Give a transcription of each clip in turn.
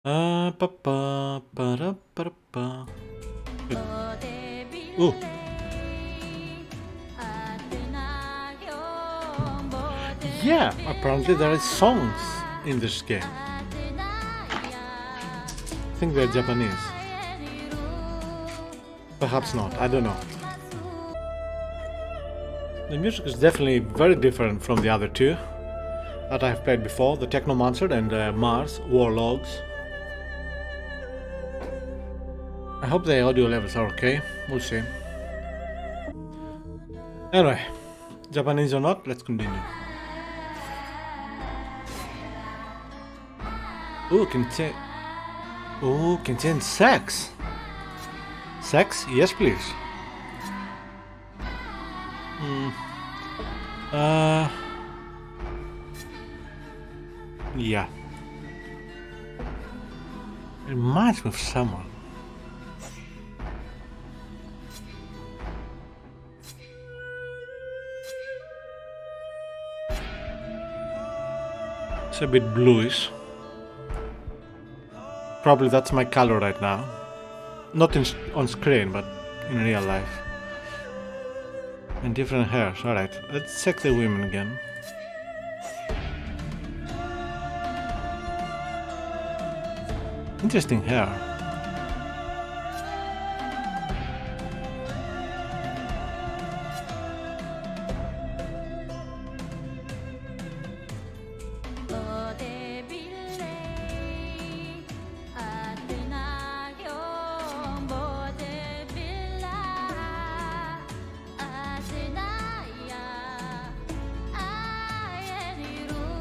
Pa, pa, pa, da, pa, da, pa. Ooh. Yeah, apparently there is songs in this game. I think they're Japanese. Perhaps not, I don't know. The music is definitely very different from the other two that I've played before, the Technomancer and Mars Warlogs. I hope the audio levels are okay, we'll see. Anyway, Japanese or not, let's continue. Ooh, contain sex. Sex? Yes, please. Yeah. It reminds me of someone. It's a bit bluish. Probably that's my color right now. Not on screen, but in real life. And different hairs. Alright, let's check the women again. Interesting hair.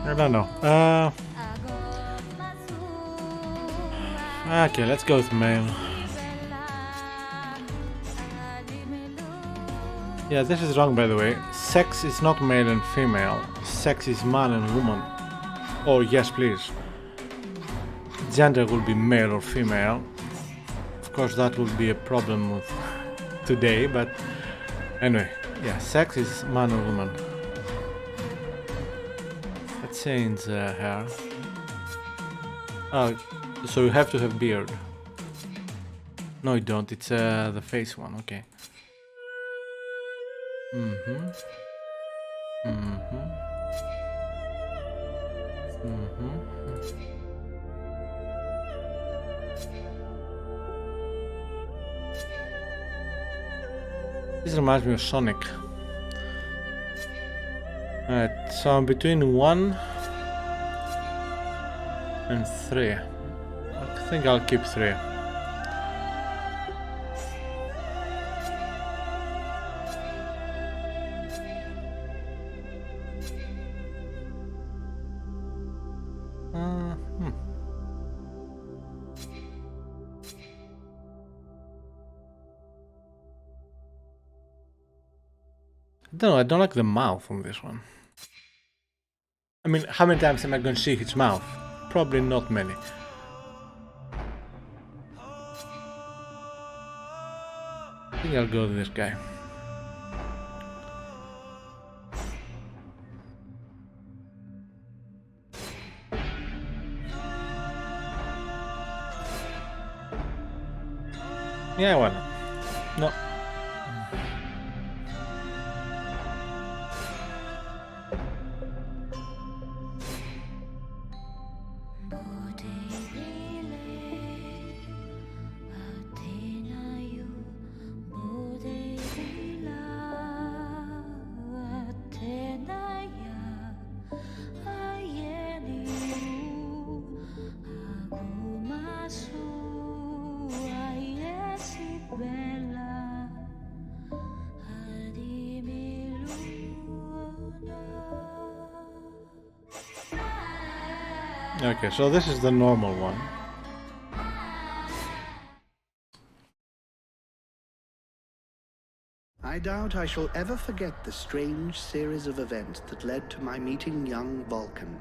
I don't know. Okay, let's go with male. Yeah, this is wrong by the way. Sex is not male and female. Sex is man and woman. Or yes, please. Gender will be male or female. Of course, that would be a problem with today, but anyway, yeah, sex is man or woman. Let's change hair. Oh, so you have to have beard. No, you don't. It's the face one. Okay. This reminds me of Sonic. Alright, so I'm between 1 and 3. I think I'll keep 3. I don't like the mouth on this one. I mean, how many times am I going to see his mouth? Probably not many. I think I'll go with this guy. Yeah, why not? No. Okay, so this is the normal one. I doubt I shall ever forget the strange series of events that led to my meeting young Vulcan.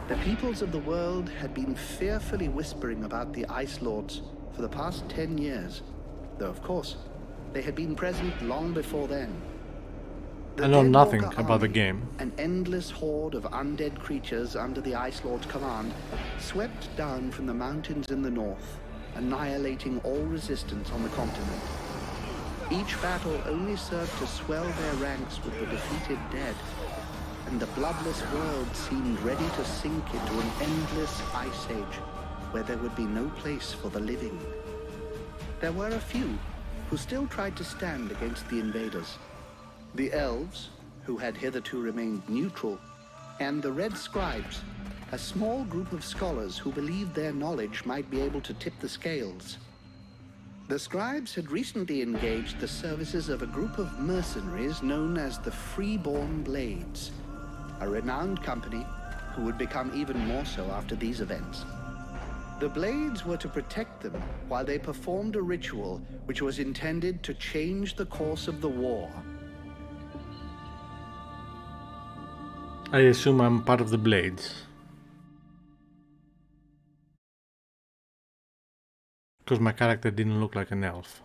The peoples of the world had been fearfully whispering about the Ice Lords for the past 10 years, though of course, they had been present long before then. I know nothing Deadwalker about the army, game. an endless horde of undead creatures under the Ice Lord's command, swept down from the mountains in the north, annihilating all resistance on the continent. Each battle only served to swell their ranks with the defeated dead, and the bloodless world seemed ready to sink into an endless ice age, where there would be no place for the living. There were a few who still tried to stand against the invaders. The elves, who had hitherto remained neutral, and the red scribes, a small group of scholars who believed their knowledge might be able to tip the scales. The scribes had recently engaged the services of a group of mercenaries known as the Freeborn Blades, a renowned company who would become even more so after these events. The Blades were to protect them while they performed a ritual which was intended to change the course of the war. I assume I'm part of the Blades. Because my character didn't look like an elf.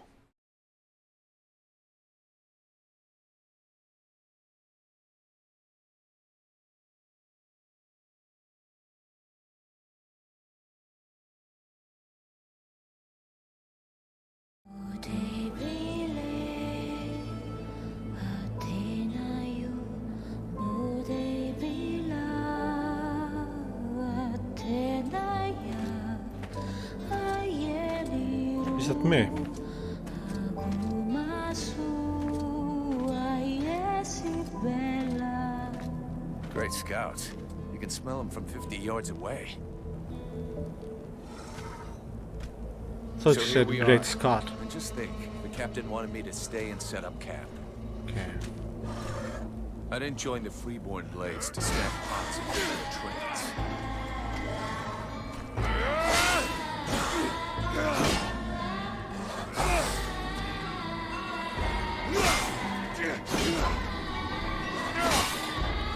Is that me? Great scouts. You can smell them from 50 yards away. So it said here we Great are. Scott. And just think, the captain wanted me to stay and set up camp. Okay. I didn't join the Freeborn Blades to stamp pots and do their trades.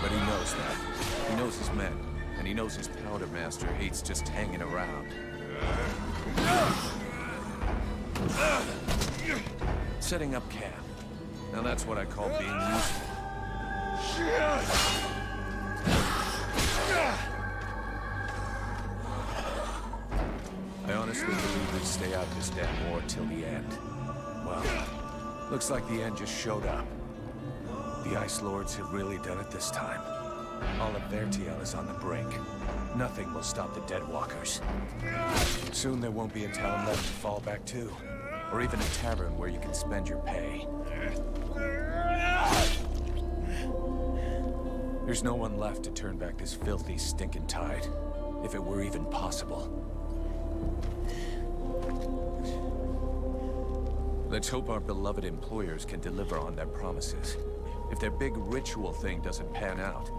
But he knows that. He knows his men, and he knows his powder master hates just hanging around. Setting up camp. Now that's what I call being useful. I honestly believe they stay out this damn war till the end. Well, looks like the end just showed up. The Ice Lords have really done it this time. All of Vertiel is on the brink. Nothing will stop the Deadwalkers. Soon there won't be a town left to fall back to, or even a tavern where you can spend your pay. There's no one left to turn back this filthy, stinking tide, if it were even possible. Let's hope our beloved employers can deliver on their promises. If their big ritual thing doesn't pan out,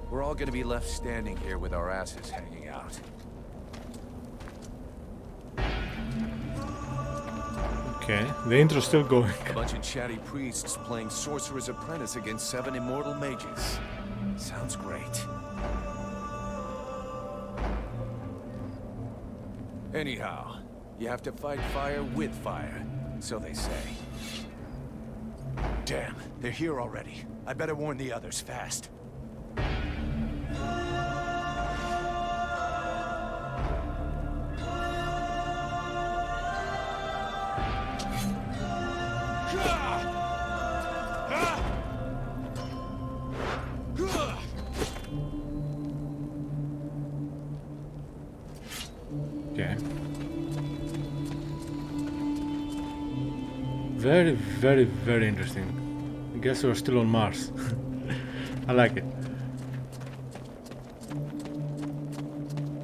we're all gonna be left standing here with our asses hanging out. Okay, the intro's still going. A bunch of chatty priests playing Sorcerer's Apprentice against 7 immortal mages. Sounds great. Anyhow, you have to fight fire with fire, so they say. Damn, they're here already. I better warn the others fast. Okay. Very, very, very interesting. I guess we're still on Mars. I like it.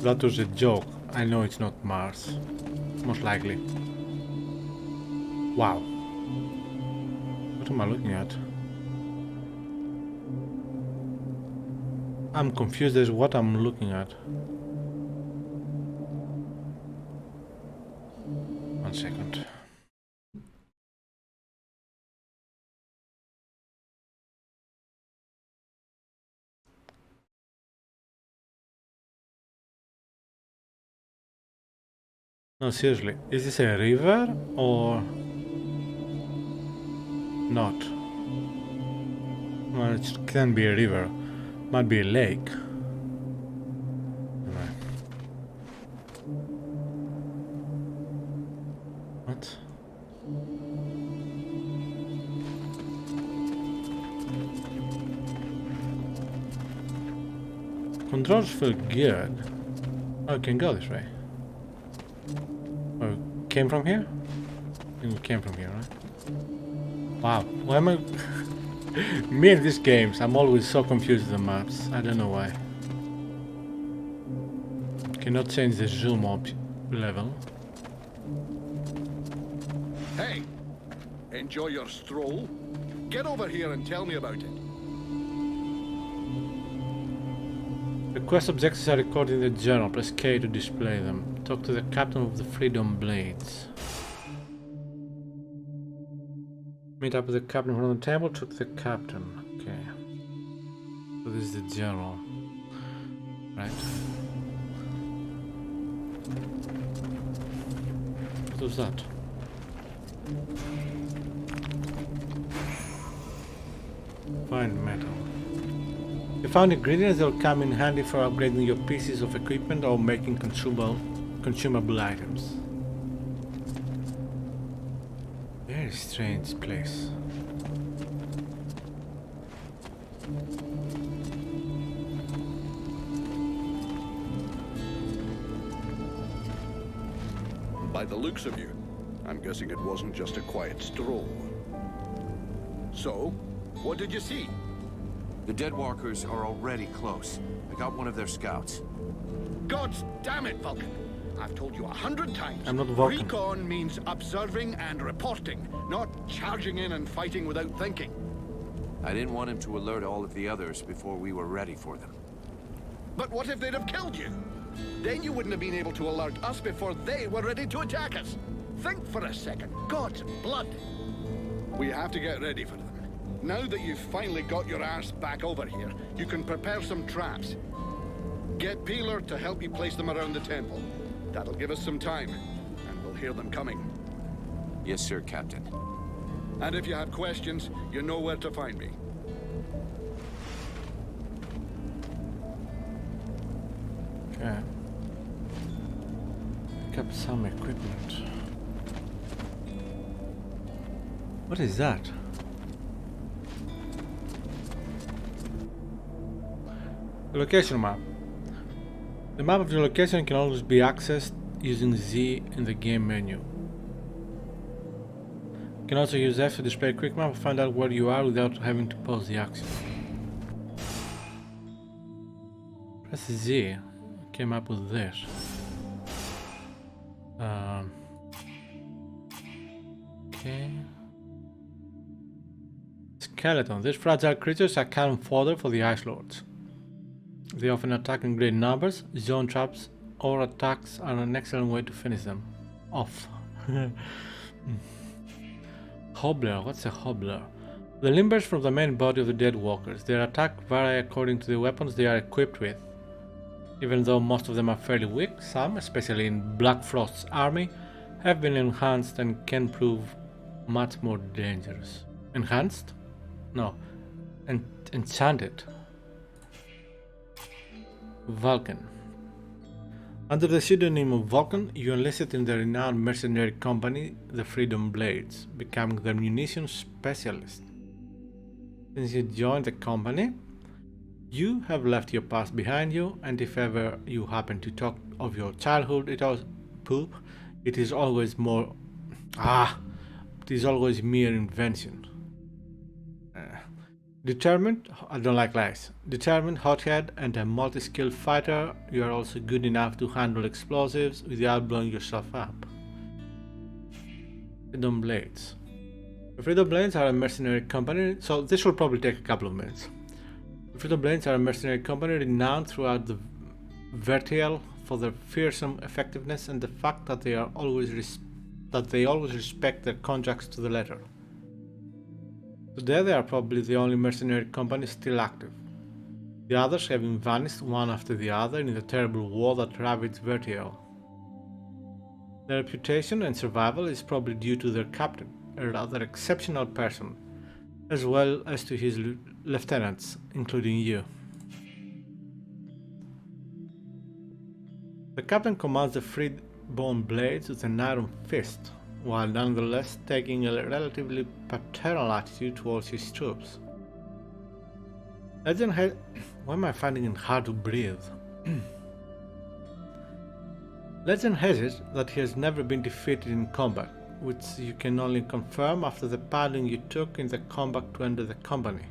That was a joke. I know it's not Mars. Most likely. Wow. What am I looking at? I'm confused as what I'm looking at. One second. No, seriously, is this a river or not? Well, it can be a river. Might be a lake. What? Controls feel good. Oh, we can go this way. Oh, came from here? I think we came from here, right? Wow, why am I... Me and these games, I'm always so confused with the maps. I don't know why. Cannot change the zoom up level. Hey! Enjoy your stroll. Get over here and tell me about it. The quest objectives are recorded in the journal. Press K to display them. Talk to the captain of the Freedom Blades. Meet up with the captain from the temple. Talk to the captain. Okay. So this is the journal. Right. What was that? Fine metal. You found ingredients that will come in handy for upgrading your pieces of equipment or making consumable items. Very strange place. By the looks of you, I'm guessing it wasn't just a quiet stroll. So, what did you see? The Deadwalkers are already close. I got one of their scouts. God damn it, Vulcan! I've told you 100 times. I'm not Vulcan. Recon means observing and reporting, not charging in and fighting without thinking. I didn't want him to alert all of the others before we were ready for them. But what if they'd have killed you? Then you wouldn't have been able to alert us before they were ready to attack us. Think for a second. God's blood. We have to get ready for them. Now that you've finally got your ass back over here, you can prepare some traps. Get Peeler to help you place them around the temple. That'll give us some time, and we'll hear them coming. Yes, sir, Captain. And if you have questions, you know where to find me. Okay. Pick up some equipment. What is that? The location map. The map of your location can always be accessed using Z in the game menu. You can also use F to display a quick map and find out where you are without having to pause the action. Press Z. Came up with this. Okay. Skeleton. These fragile creatures are cannon fodder for the Ice Lords. They often attack in great numbers. Zone traps or attacks are an excellent way to finish them off. Hobbler. What's a hobbler? The limbers from the main body of the dead walkers. Their attack vary according to the weapons they are equipped with. Even though most of them are fairly weak, some, especially in Black Frost's army, have been enhanced and can prove much more dangerous. Enhanced? No. Enchanted. Vulcan. Under the pseudonym of Vulcan, you enlisted in the renowned mercenary company, the Freedom Blades, becoming their munitions specialist. Since you joined the company, you have left your past behind you, and if ever you happen to talk of your childhood, it is always mere invention. Determined, I don't like lies. Determined, hothead, and a multi-skilled fighter, you are also good enough to handle explosives without blowing yourself up. Freedom Blades. The Freedom Blades are a mercenary company, so this will probably take a couple of minutes. The Freedom Blades are a mercenary company renowned throughout the Vertiel for their fearsome effectiveness and the fact that they always respect their contracts to the letter. Today they are probably the only mercenary company still active. The others having vanished one after the other in the terrible war that ravaged Vertiel. Their reputation and survival is probably due to their captain, a rather exceptional person, as well as to his lieutenants, including you. The captain commands the freeborn blades with an iron fist, while nonetheless taking a relatively paternal attitude towards his troops. Legend has... Why am I finding it hard to breathe? Legend has it that he has never been defeated in combat, which you can only confirm after the padding you took in the combat to enter the company.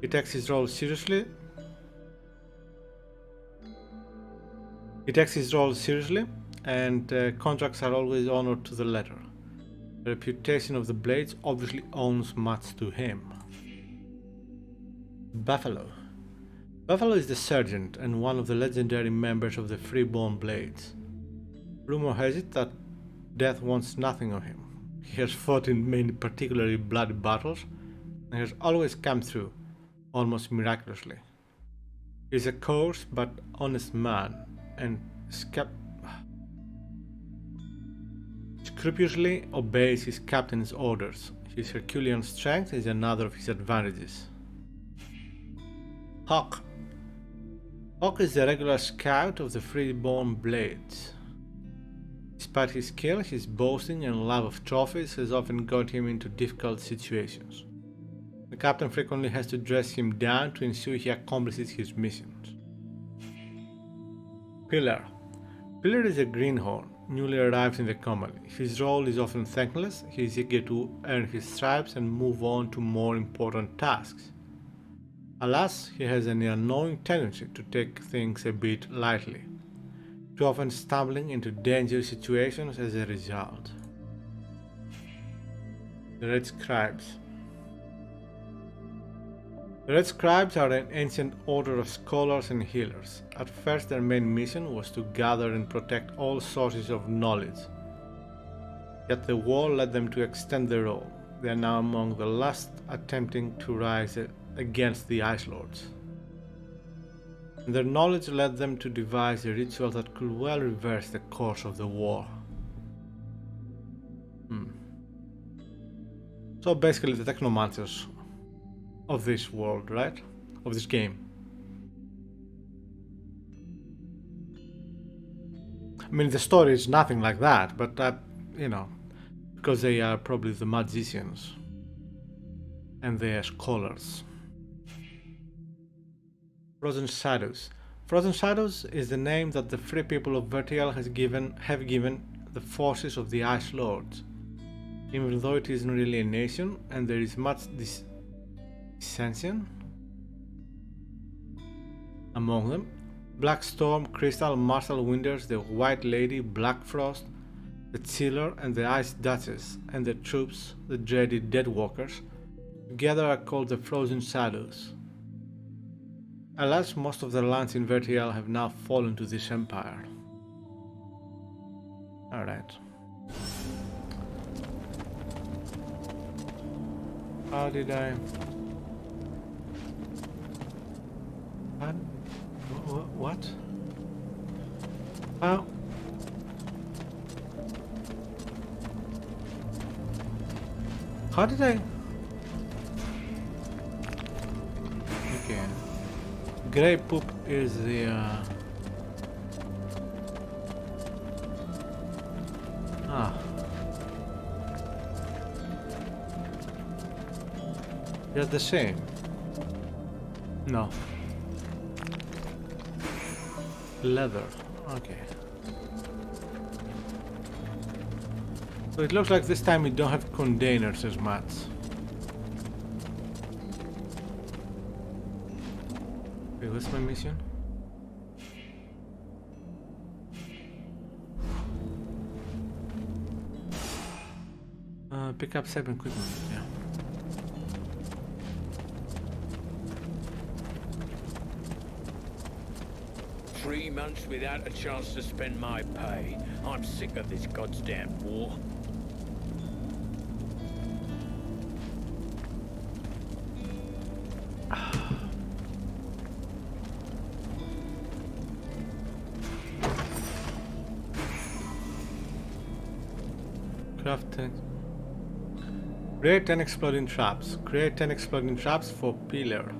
He takes his role seriously. And contracts are always honored to the letter. The reputation of the Blades obviously owes much to him. Buffalo. Buffalo is the sergeant and one of the legendary members of the Freeborn Blades. Rumor has it that death wants nothing of him. He has fought in many particularly bloody battles and has always come through, almost miraculously. He is a coarse but honest man and scrupulously obeys his captain's orders. His Herculean strength is another of his advantages. Hawk. Hawk is the regular scout of the Freeborn Blades. Despite his skill, his boasting and love of trophies has often got him into difficult situations. The captain frequently has to dress him down to ensure he accomplishes his missions. Pillar. Pillar is a greenhorn, newly arrived in the company. His role is often thankless. He is eager to earn his stripes and move on to more important tasks. Alas, he has an annoying tendency to take things a bit lightly, too often stumbling into dangerous situations as a result. The Red Scribes. The Red Scribes are an ancient order of scholars and healers. At first their main mission was to gather and protect all sources of knowledge. Yet the war led them to extend their role. They are now among the last attempting to rise against the Ice Lords. Their knowledge led them to devise a ritual that could well reverse the course of the war. So basically the technomancers of this world, right? Of this game. I mean, the story is nothing like that, but because they are probably the magicians and they are scholars. Frozen Shadows. Frozen Shadows is the name that the free people of Vertial have given the forces of the Ice Lords. Even though it isn't really a nation and there is much dissension among them, Black Storm, Crystal, Marshal Winters, the White Lady, Black Frost, the Chiller and the Ice Duchess and their troops, the dreaded Deadwalkers, together are called the Frozen Shadows. Alas, most of the lands in Vertial have now fallen to this empire. Alright. How did I... What? How? How did I... Okay. Grey poop is the they're the same. No. Leather. Okay. So it looks like this time we don't have containers as much. Okay, what's my mission? Pick up 7 equipment, yeah. 3 months without a chance to spend my pay. I'm sick of this goddamn war. Create 10 exploding traps. Create 10 exploding traps for pillar.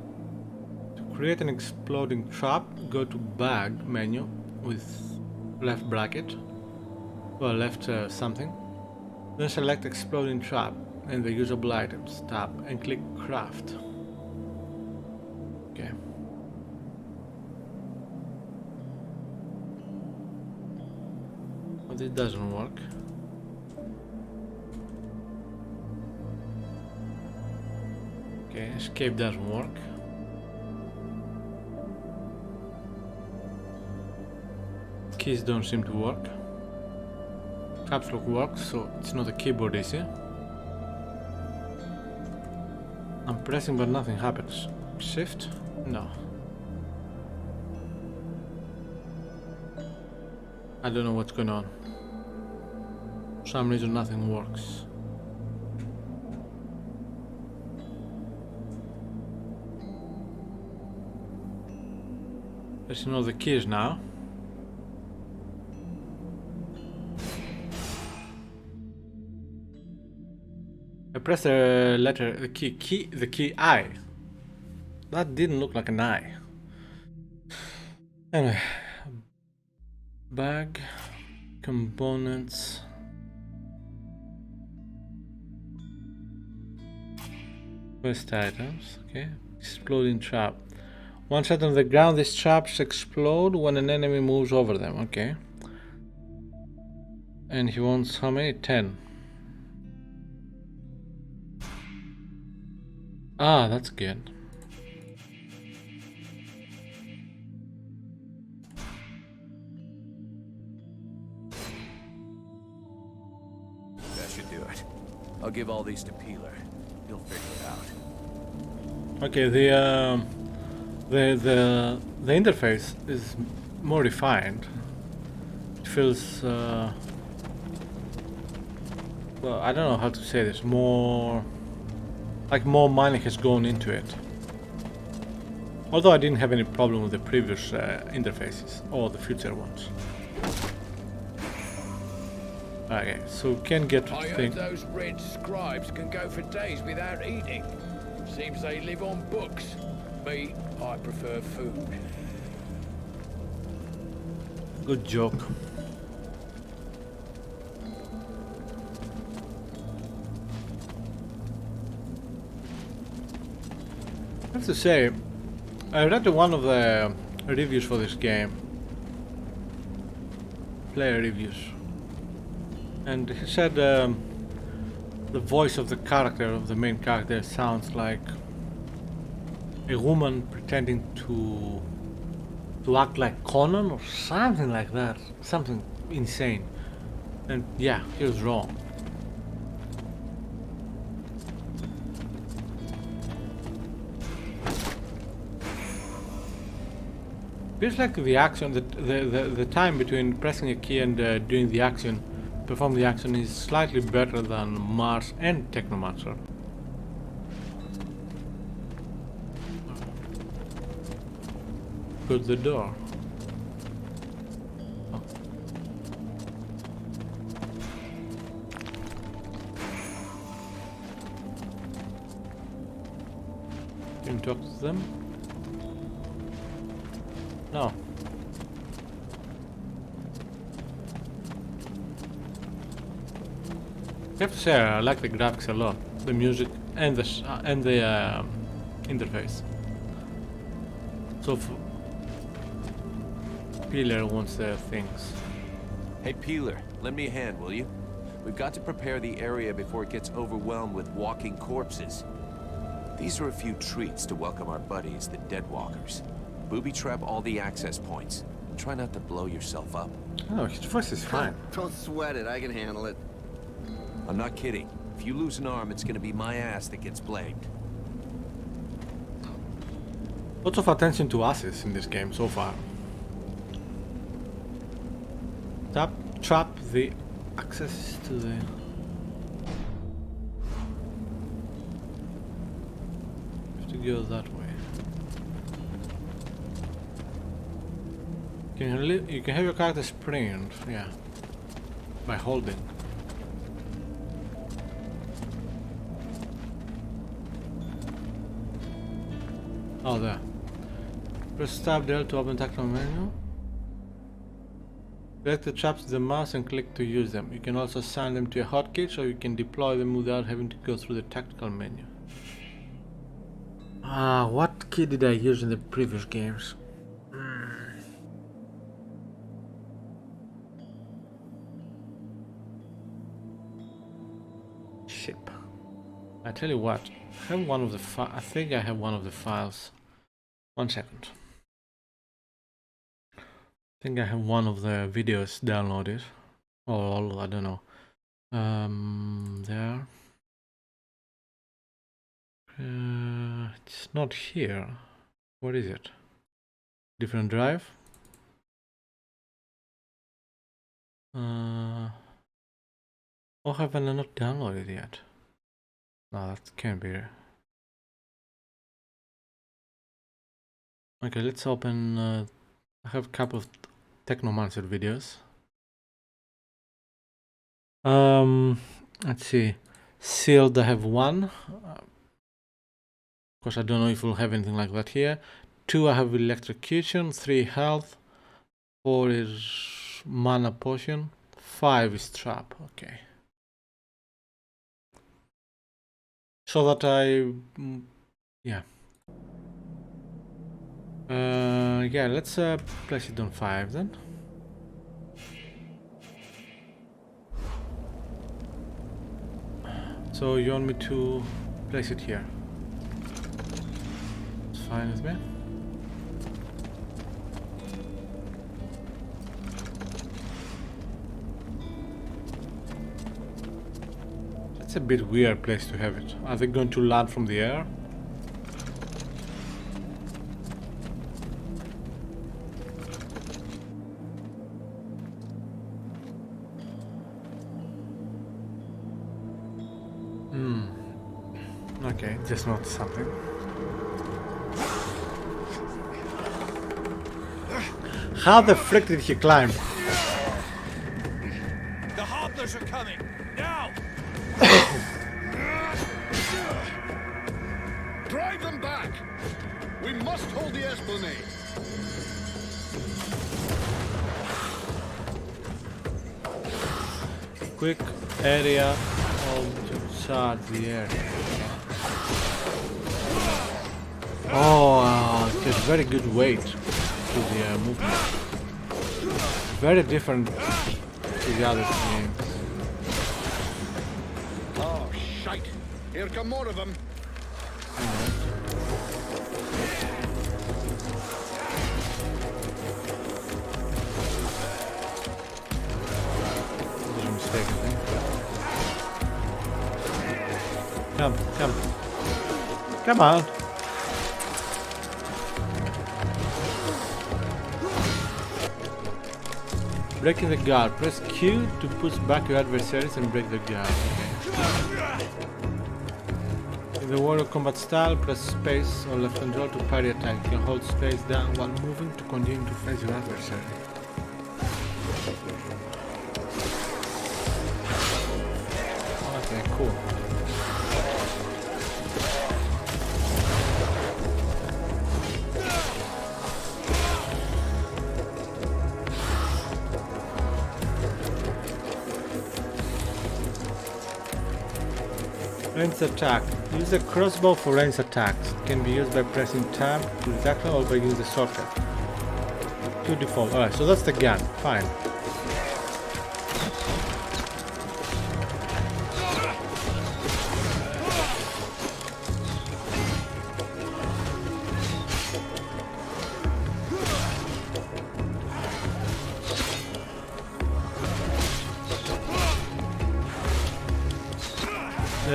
To create an exploding trap, go to bag menu with left bracket, or left something. Then select exploding trap and the usable items tab and click craft. Okay. But it doesn't work. Okay, escape doesn't work. Keys don't seem to work. Caps lock works, so it's not a keyboard issue. I'm pressing but nothing happens. Shift? No. I don't know what's going on. For some reason nothing works. Pressing all the keys now. I pressed the letter, the key I. That didn't look like an I. Anyway, bag, components. Quest items, okay. Exploding trap. Once set on the ground, these traps explode when an enemy moves over them, okay. And he wants how many? 10. Ah, that's good. That should do it. I'll give all these to Peeler. He'll figure it out. Okay, the interface is more refined. It feels well, I don't know how to say this. More money has gone into it. Although I didn't have any problem with the previous interfaces or the future ones. Okay, so we can get to I heard those red scribes can go for days without eating. Seems they live on books. Me, I prefer food. Good joke. I have to say, I read one of the reviews for this game, player reviews, and he said the voice of the character, of the main character, sounds like a woman pretending to act like Conan or something like that, something insane. And yeah, he was wrong. Feels like the action, the time between pressing a key and doing the action, perform the action, is slightly better than Mars and Technomancer. Put the door. Oh. Can you talk to them? No. I have to say I like the graphics a lot, the music and the interface. So Peeler wants their things. Hey, Peeler, lend me a hand, will you? We've got to prepare the area before it gets overwhelmed with walking corpses. These are a few treats to welcome our buddies, the Deadwalkers. Booby trap all the access points. Try not to blow yourself up. Oh, his voice is fine. Don't sweat it, I can handle it. I'm not kidding. If you lose an arm, it's gonna be my ass that gets blamed. Lots of attention to asses in this game so far. Trap the access to the... have to go that way. You can have your character sprint, yeah, by holding. Oh, there. Press tab Del to open tactile menu. Select the traps with the mouse and click to use them. You can also assign them to a hotkey, so you can deploy them without having to go through the tactical menu. What key did I use in the previous games? Ship. I tell you what, I have one of the I think I have one of the files. 1 second. I think I have one of the videos downloaded. Or all, I don't know. There. It's not here. What is it? Different drive? Or haven't I not downloaded yet? No, that can't be. Okay, let's open. I have a couple of Technomancer videos. Let's see. Sealed, I have 1. Of course, I don't know if we'll have anything like that here. 2, I have electrocution. 3, health. 4 is mana potion. 5 is trap. Okay. So that yeah. Yeah, let's place it on 5 then. So you want me to place it here? It's fine with me. It's a bit weird place to have it. Are they going to land from the air? Okay, just not something. How the frick did he climb? The hobblers are coming! Now! Drive them back! We must hold the esplanade! Quick area of charge the area. Oh, there's very good weight to the movement. Very different to the other games. Oh, shite! Here come more of them! This is a mistake, I think. Come on! Breaking the guard. Press Q to push back your adversaries and break the guard. Okay. In the warrior combat style, press space or left control to parry attack. You can hold space down while moving to continue to face your adversary. Okay, cool. Ranged attack. Use a crossbow for ranged attacks. It can be used by pressing tab to the tackle or by using the shortcut. 2 default. Alright, so that's the gun. Fine.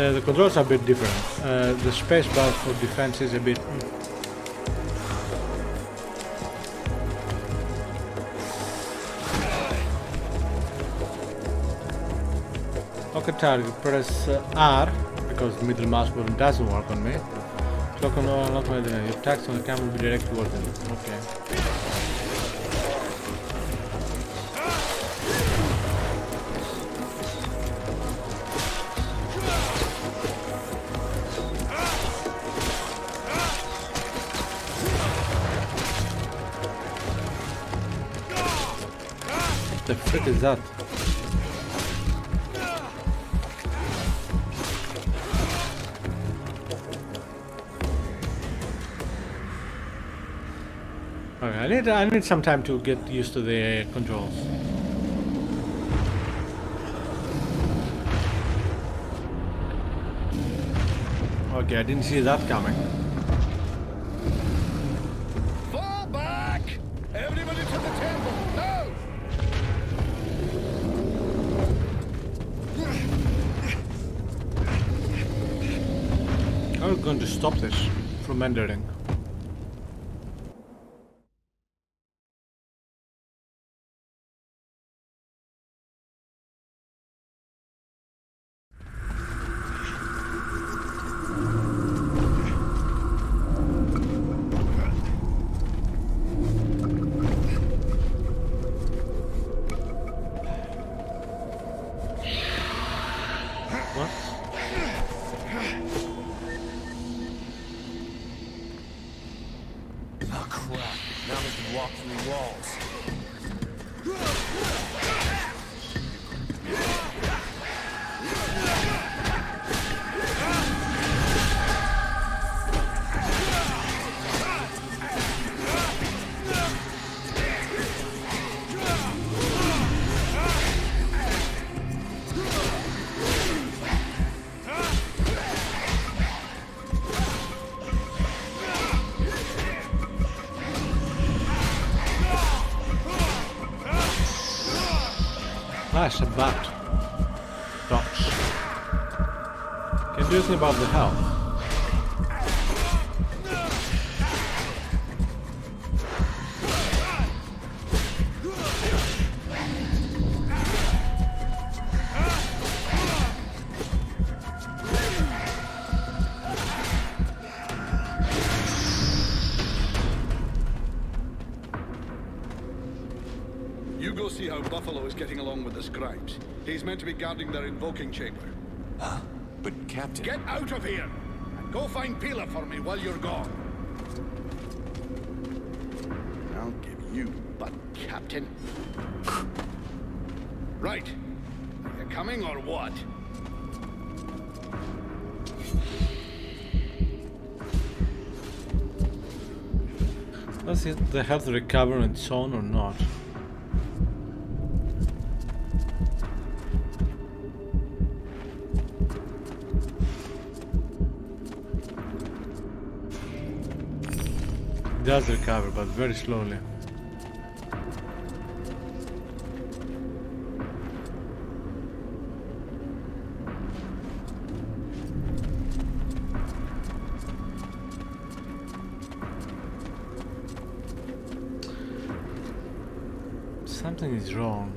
The controls are a bit different. The spacebar for defense is a bit... Okay, target. Press R, because the middle mouse button doesn't work on me. Clock on all, not when the attacks on the camera will be directed towards them. Okay. The frick is that? Okay, I need some time to get used to the controls. Okay, I didn't see that coming. Fall back! Everybody to the temple! Now! How are we going to stop this from entering? What? Oh crap, now they can walk through walls. Nice, a bat. Docs. Can you do anything about the health? You go see how Buffalo is getting along with the scribes. He's meant to be guarding their invoking chamber. Huh? But Captain... Get out of here! And go find Pila for me while you're gone. I'll give you butt, Captain. Right. Are you coming or what? Does the health recover on its own or not? It does recover, but very slowly. Something is wrong.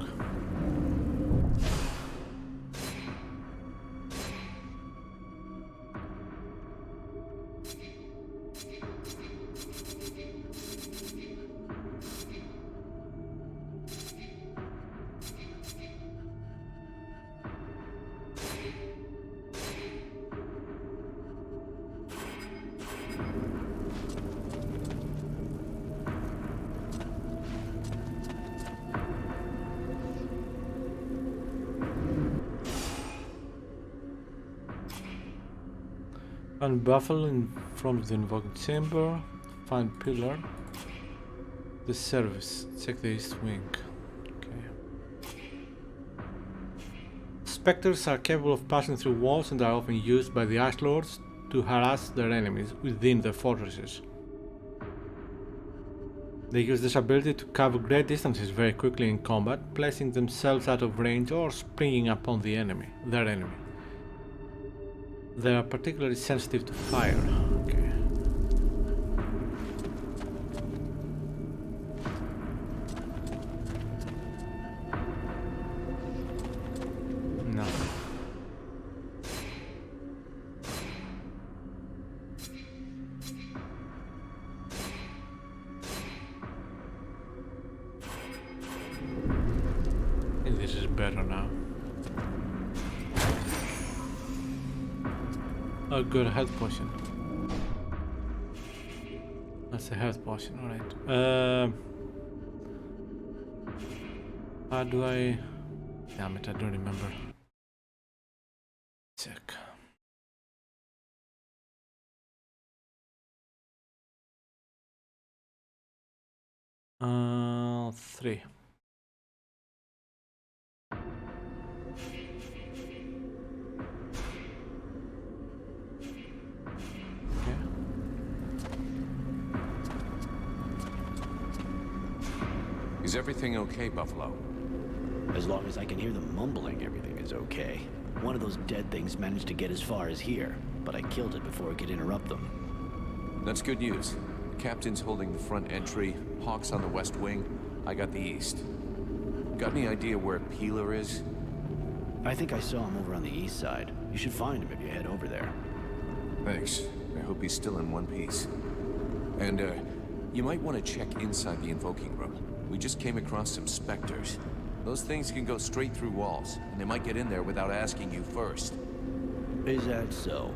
Find Buffalo in front of the invoking chamber. Find Pillar. The service. Check the east wing. Okay. Spectres are capable of passing through walls and are often used by the Ice Lords to harass their enemies within their fortresses. They use this ability to cover great distances very quickly in combat, placing themselves out of range or springing upon their enemy. They are particularly sensitive to fire. Okay. No. I think this is better now. Oh, good, a health potion. That's a health potion, alright. How do I... Damn it, I don't remember. Check. Three. Okay. Is everything okay, Buffalo? As long as I can hear them mumbling, everything is okay. One of those dead things managed to get as far as here, but I killed it before it could interrupt them. That's good news. Captain's holding the front entry, Hawk's on the west wing, I got the east. Got any idea where Peeler is? I think I saw him over on the east side. You should find him if you head over there. Thanks. I hope he's still in one piece. And, you might want to check inside the invoking room. We just came across some specters. Those things can go straight through walls, and they might get in there without asking you first. Is that so?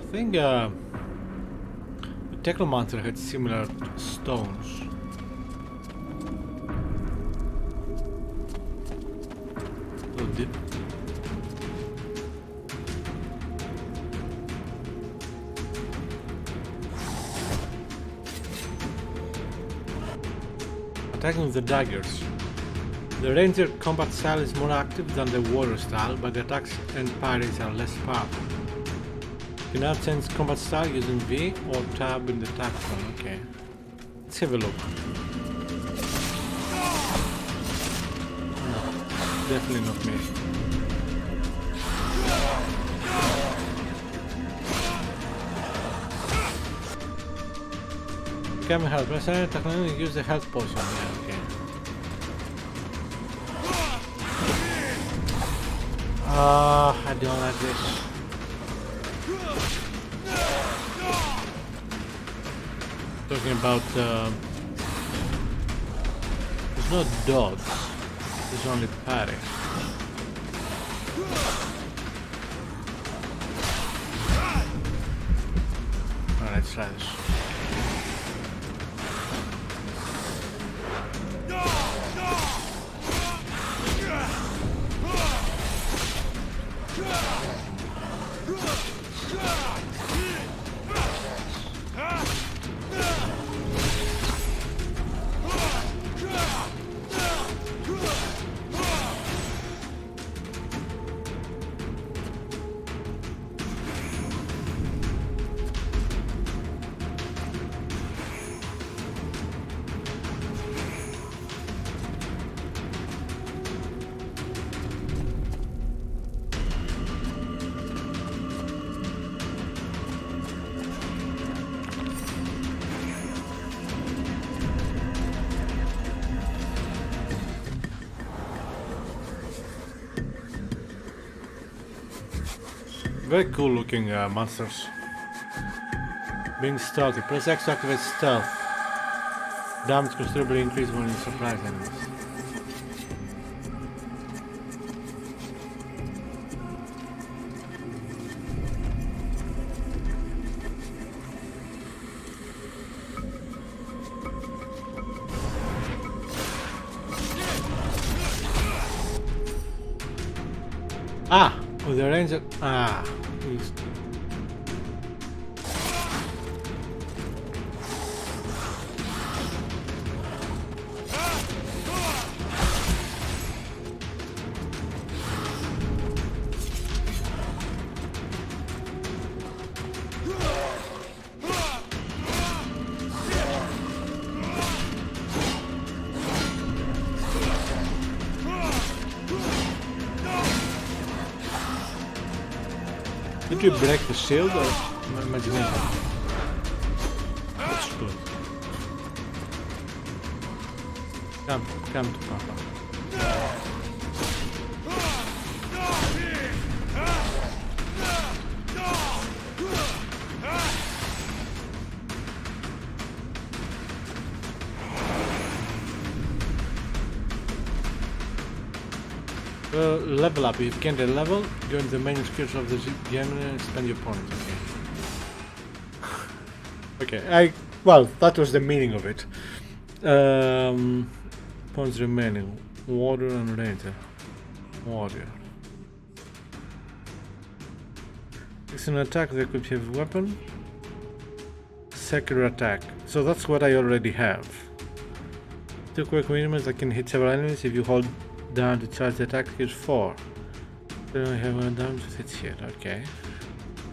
I think the Technomancer had similar stones. Oh, did... Attacking with the daggers. The Ranger combat style is more active than the Warrior style, but the attacks and parries are less powerful. You can now change combat style using V or tab in the tab phone. Okay. Let's have a look. No, definitely not me. Become health. Press any technology, use the health potion. Yeah, okay. I don't like this. Talking about there's no dodge, there's only parry. Alright, let's try this. Very cool looking monsters. Being stealthy. Press X to activate stealth. Damage considerably increased when you surprise enemies. Ah! With the range of... Ah! Did you break the shield or my imagination? That's good. Come to Papa. Level up. If you gained a level, go into the main skills of the game and spend your points. Okay. Okay. Well, that was the meaning of it. Points remaining. Water and ranger. Warrior. It's an attack that equips heavy weapon. Secular attack. So that's what I already have. 2 quick minimums that can hit several enemies. If you hold down to charge the attack, here's 4. They don't have one damage with its hit. Okay.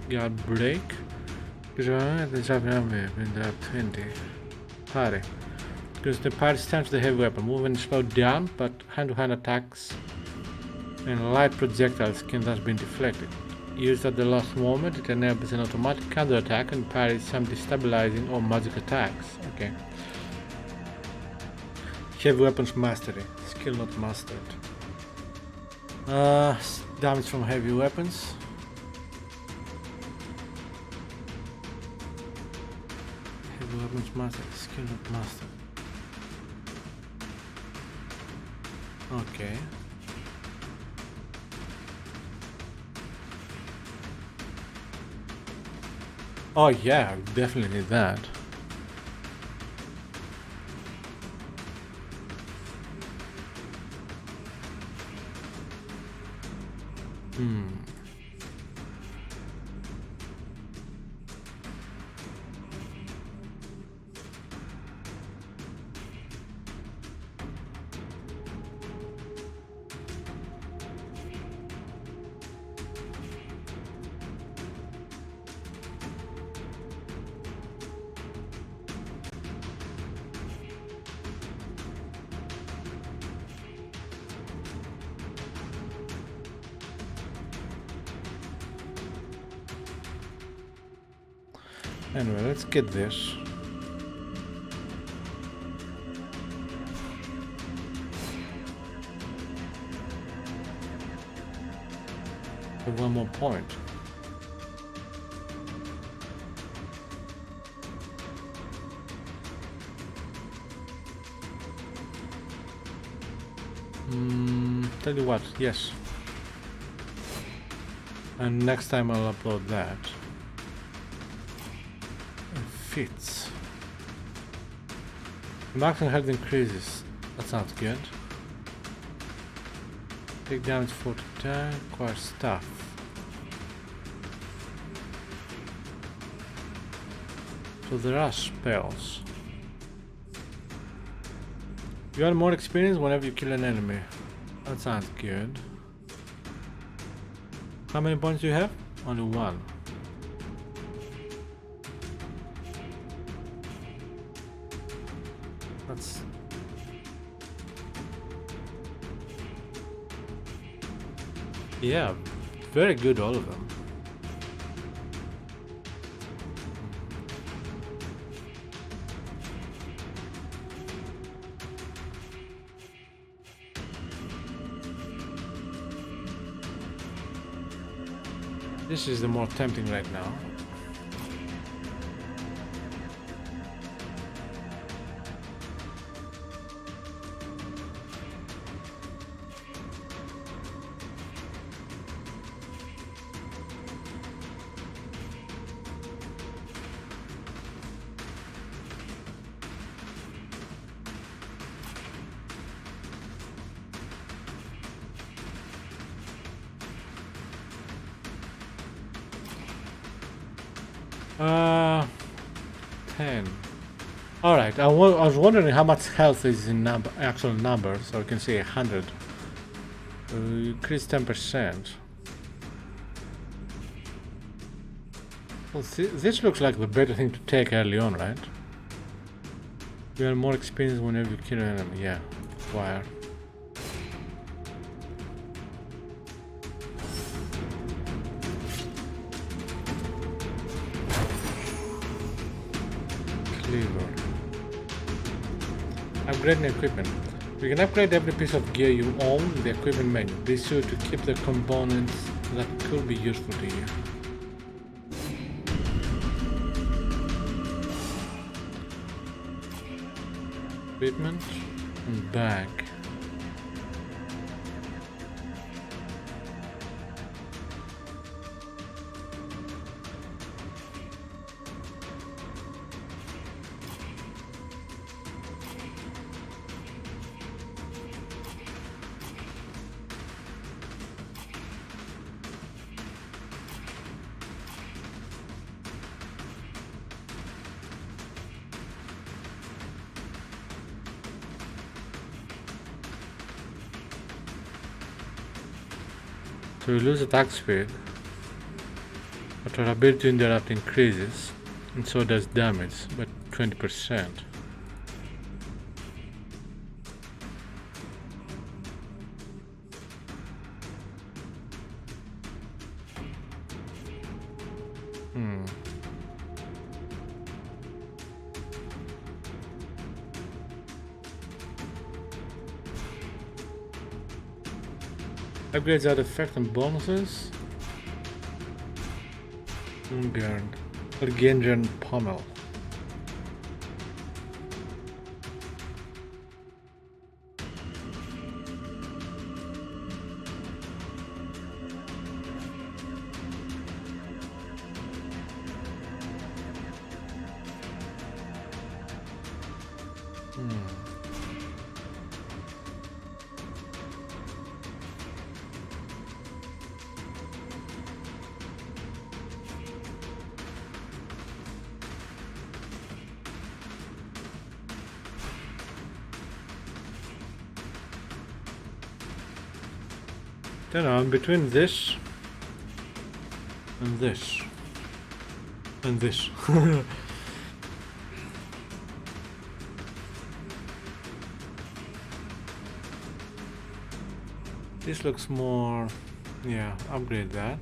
Got break. The drop 20. Parry. Because the parry stands the heavy weapon. Move and slow down, but hand-to-hand attacks and light projectiles can thus be deflected. Used at the last moment, it enables an automatic counter-attack and parries some destabilizing or magic attacks. Okay. Heavy weapons mastery. Skill not mastered. Damage from heavy weapons. Heavy weapons mastered. Skill not mastered. Okay. Oh yeah, definitely need that. Anyway, let's get this. One more point. Tell you what, yes. And next time I'll upload that. Fits. Maximum health increases. That sounds good. Take damage 40 times. Acquire stuff. So there are spells. You earn more experience whenever you kill an enemy. That sounds good. How many points do you have? Only 1. That's... yeah, very good, all of them. This is the more tempting right now. Alright, I was wondering how much health is in actual numbers, so you can say 100. Increase 10%. Well, this looks like the better thing to take early on, right? You have more experience whenever you kill an enemy, yeah. Wire. Cleaver. Upgrading equipment. You can upgrade every piece of gear you own in the equipment menu. Be sure to keep the components that could be useful to you. Equipment and bag. So you lose attack speed, but our ability to interrupt increases, and so does damage by 20%. Upgrades add effect and bonuses. Urgengen Pommel. Don't know, I'm between this and this and this. This looks more, yeah, upgrade that.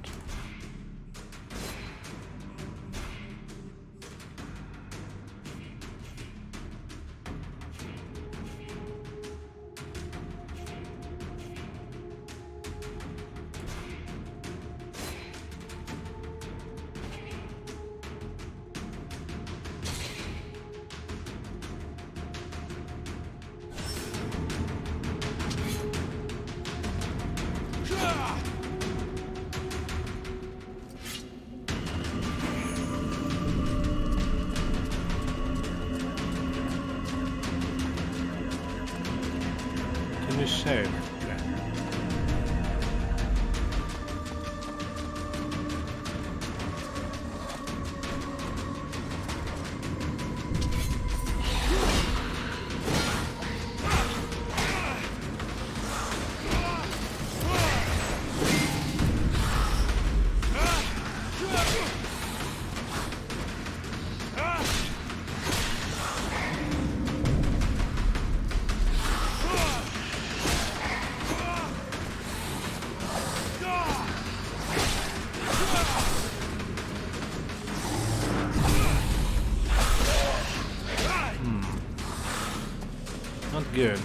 Can you save? Yeah. Not good.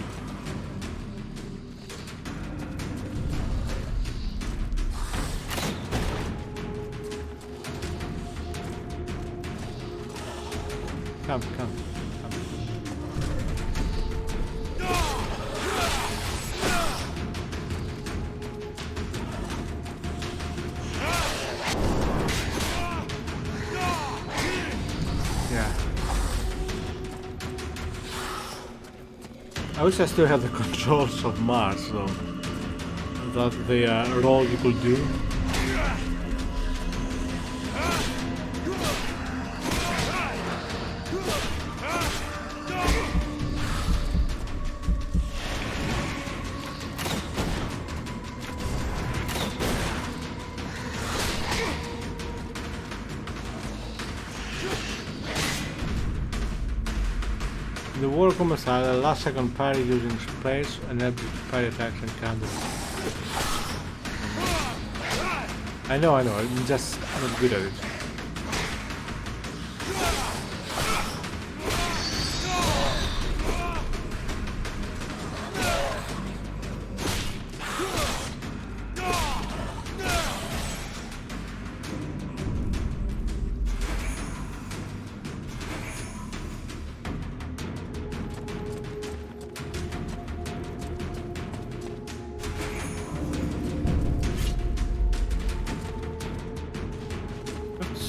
Come, come. Yeah. I wish I still had the controls of Mars, though. That the roll you could do. The Warcom missile, a last second parry using space and ability to parry attacks and counter. I know, I'm just not good at it.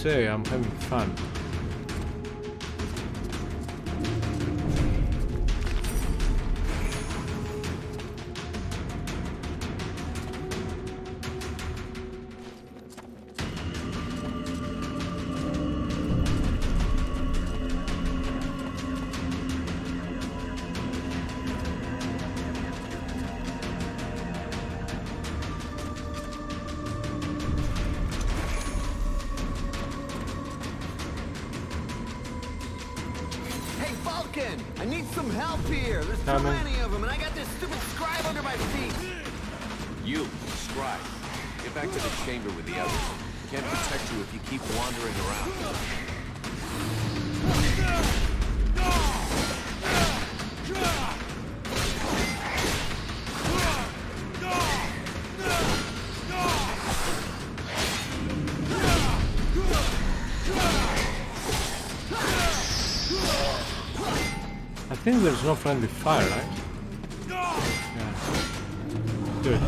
Say I'm having fun. Vulcan! I need some help here. There's too Coming. many of them, and I got this stupid scribe under my feet. You, Scribe. Get back to the chamber with the others. Can't protect you if you keep wandering around. I think there's no friendly fire, right? Yeah. Good.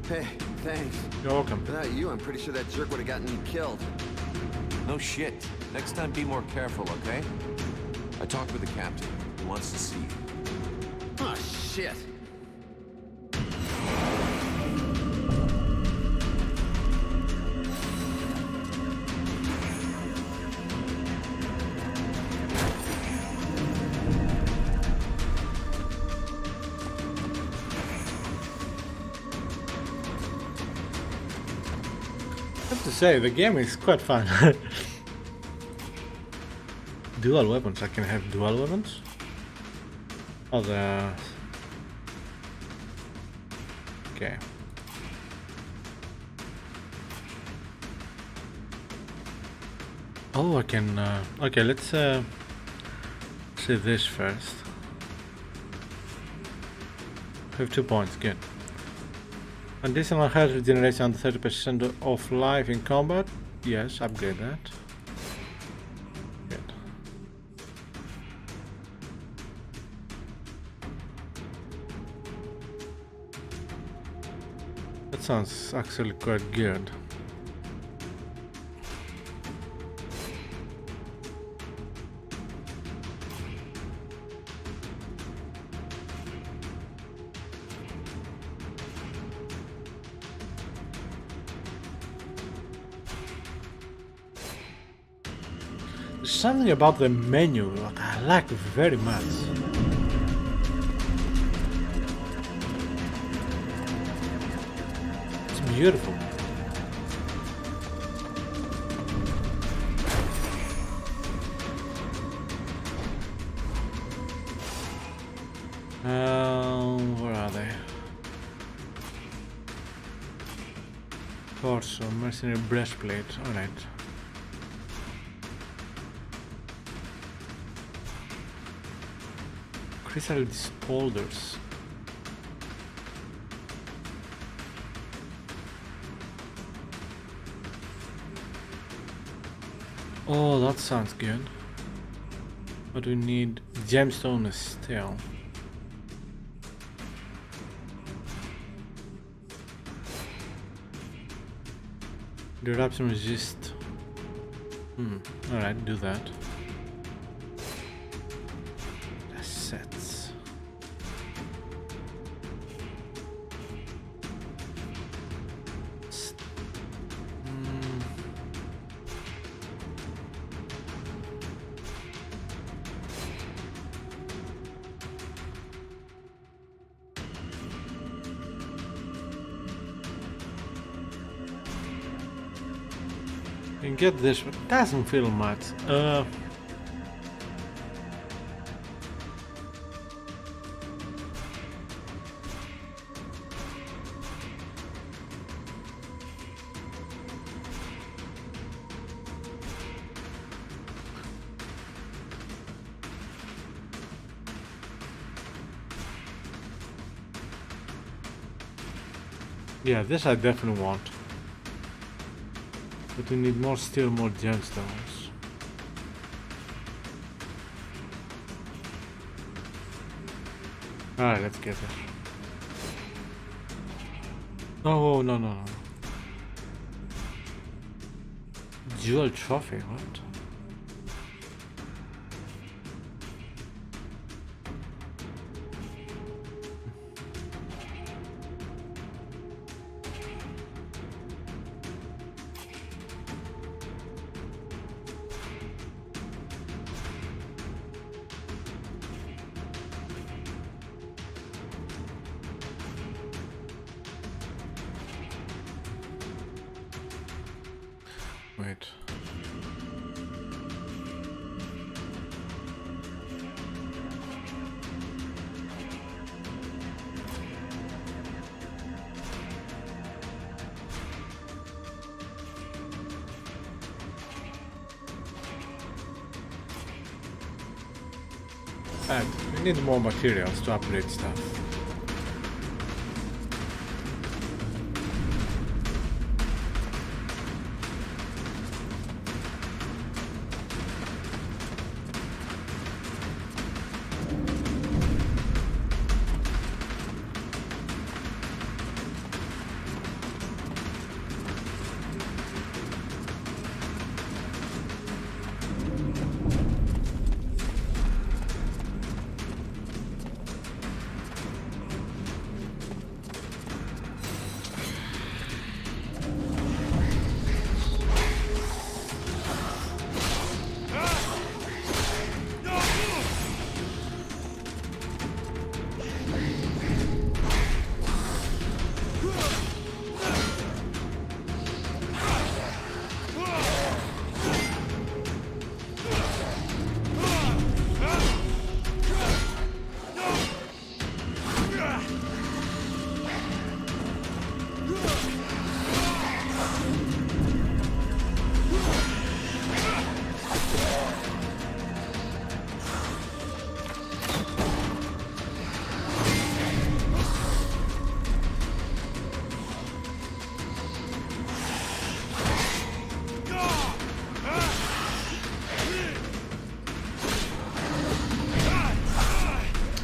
Hey, thanks. You're welcome. Without you, I'm pretty sure that jerk would have gotten me killed. No shit. Next time be more careful, okay? I talked with the captain. He wants to see you. Oh, shit. I have to say, the game is quite fun. Dual weapons. I can have dual weapons. Oh, the... Okay. Oh, I can... Okay, let's see this first. I have 2 points, good. Additional health regeneration and 30% of life in combat. Yes, upgrade that. Good. That sounds actually quite good. There's something about the menu that I like very much. It's beautiful. Where are they? Torso, mercenary breastplate, alright. Crystal dispolders. Oh, that sounds good. But we need gemstone still. Disruption resist. Alright, do that. Assets. You can get this, but it doesn't feel much. Yeah, this I definitely want. But we need more steel, more gemstones. Alright, let's get it. Oh, no, no, no. Jewel trophy, what? Wait. And we need more materials to upgrade stuff.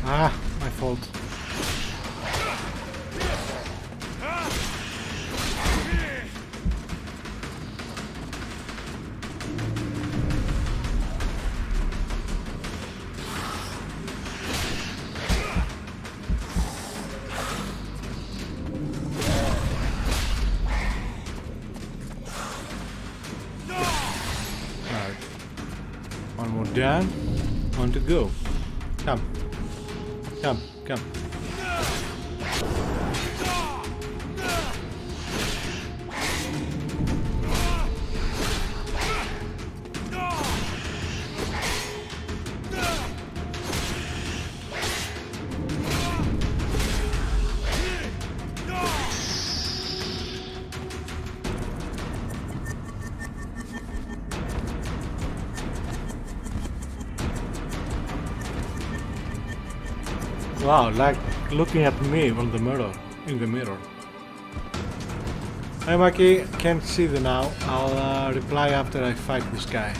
Ah, my fault. Alright. One more down. On to go. Come. Come, come. Wow, like looking at me on the mirror, in the mirror. Hey Maki, can't see the now. I'll reply after I fight this guy.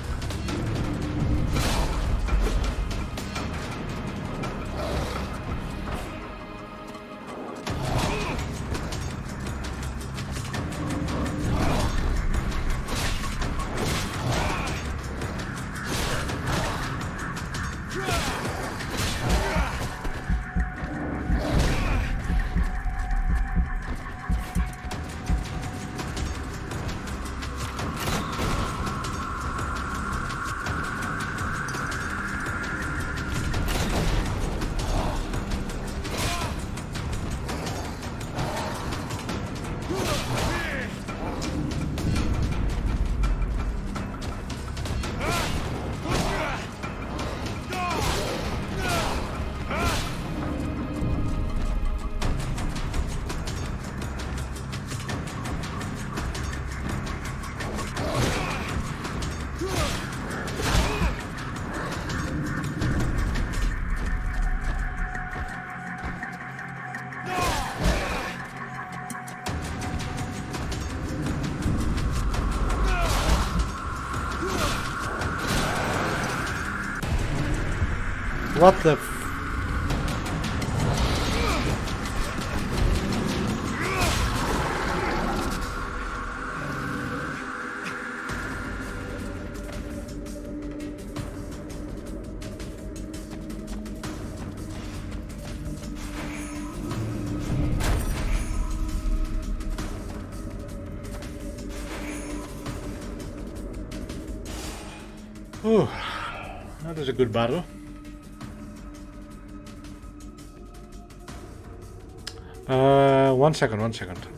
What the f- Oh, that was a good battle. One second.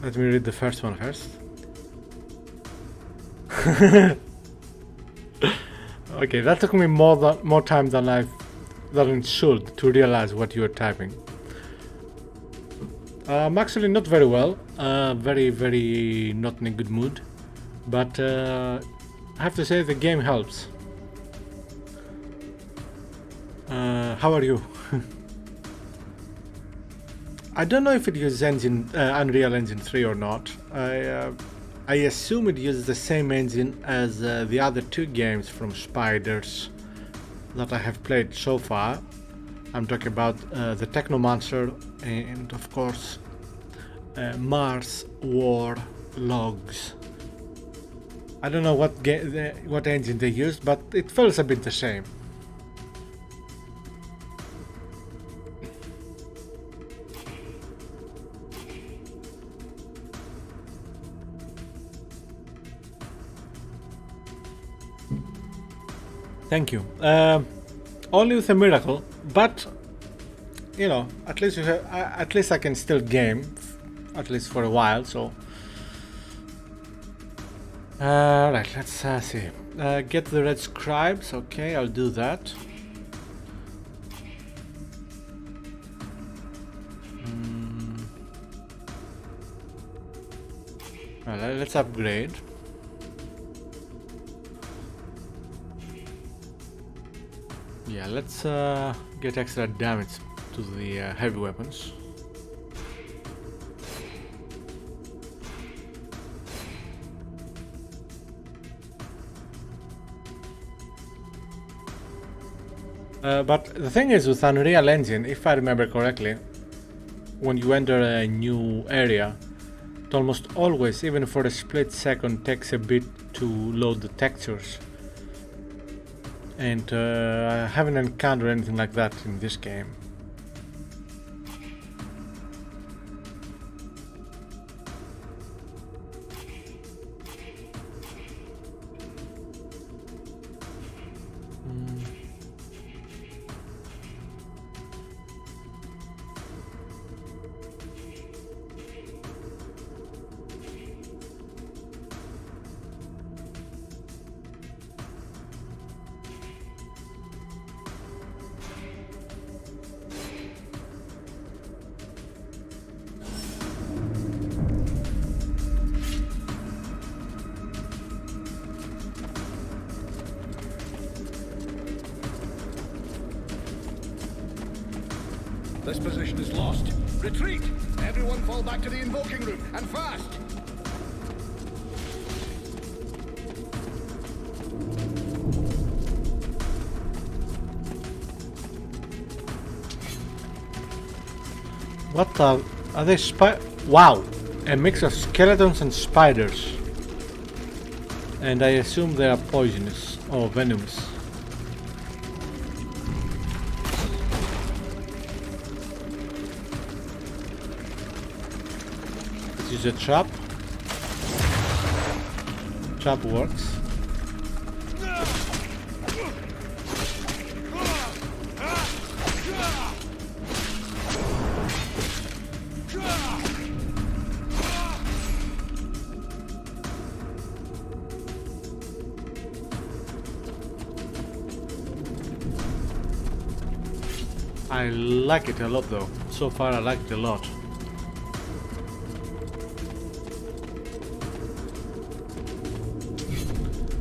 Let me read the first one first. Okay, that took me more time than it should to realize what you were typing. I'm actually not very well, very not in a good mood, but I have to say the game helps. How are you? I don't know if it uses Unreal Engine 3 or not. I assume it uses the same engine as the other two games from Spiders that I have played so far. I'm talking about the Technomancer and of course Mars War Logs. I don't know what engine they used, but it feels a bit the same. Thank you. Only with a miracle, but you know, at least I can still game, at least for a while. So, right, let's see. Get the red scribes. Okay, I'll do that. Well, let's upgrade. Yeah, let's get extra damage to the heavy weapons. But the thing is, with Unreal Engine, if I remember correctly, when you enter a new area, it almost always, even for a split second, takes a bit to load the textures. And I haven't encountered anything like that in this game. This position is lost. Retreat! Everyone fall back to the invoking room, and fast! What the... are they Wow! A mix of skeletons and spiders. And I assume they are poisonous or venomous. Use a trap. Trap works. I like it a lot though. So far I like it a lot.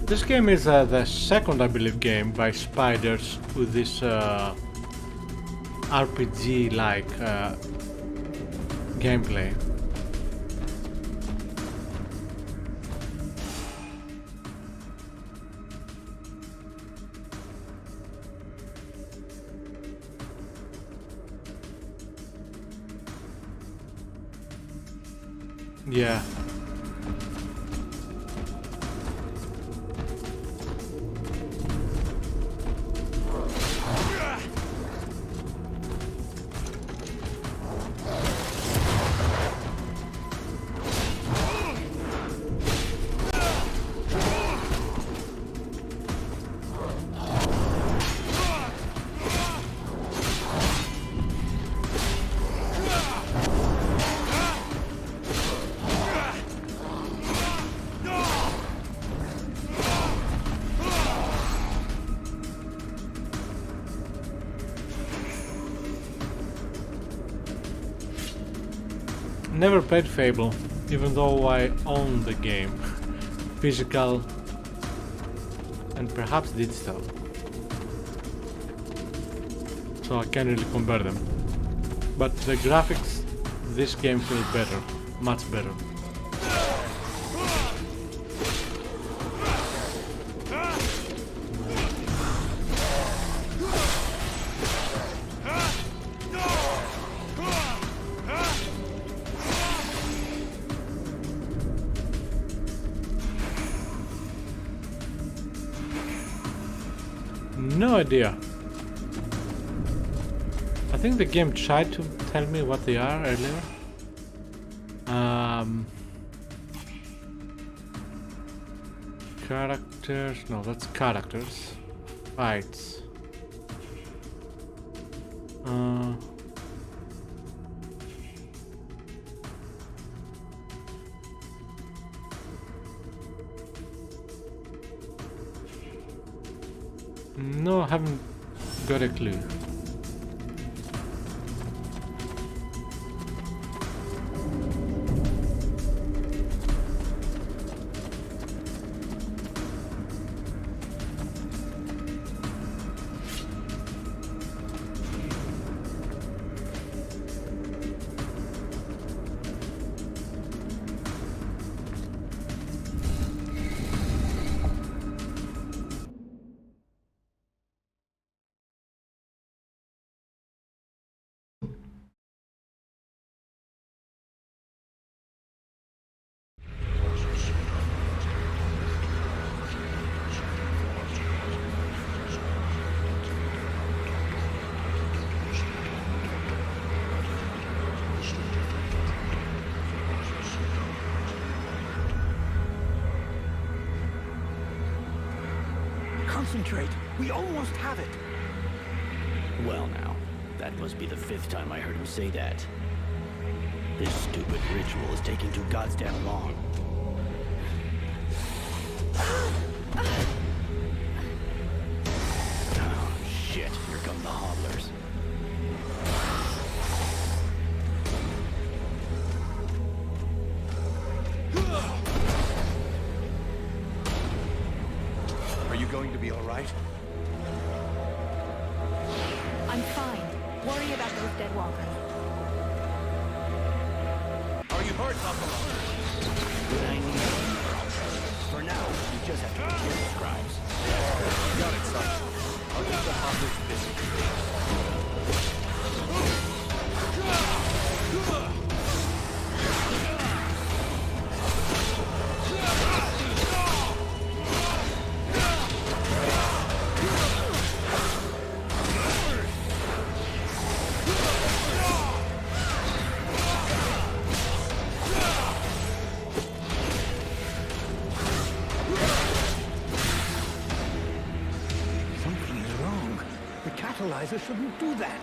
This game is the second, I believe, game by Spiders with this RPG-like gameplay. Yeah. never played Fable, even though I own the game, physical and perhaps digital, so I can't really compare them. But the graphics, this game feels better, much better. No idea. I think the game tried to tell me what they are earlier. Characters, no, that's characters. Fights. No, I haven't got a clue. Concentrate. We almost have it. Well now, that must be the 5th time I heard him say that. This stupid ritual is taking too goddamn long. Oh, shit. Here come the hobblers. Are you going to be all right? I'm fine. Worry about those dead walkers. Are you hurt, Buffalo? What I need. For now, we just have to kill the scribes. Got it, son. I'll get the hoppers busy. Something is wrong. The catalyzer shouldn't do that.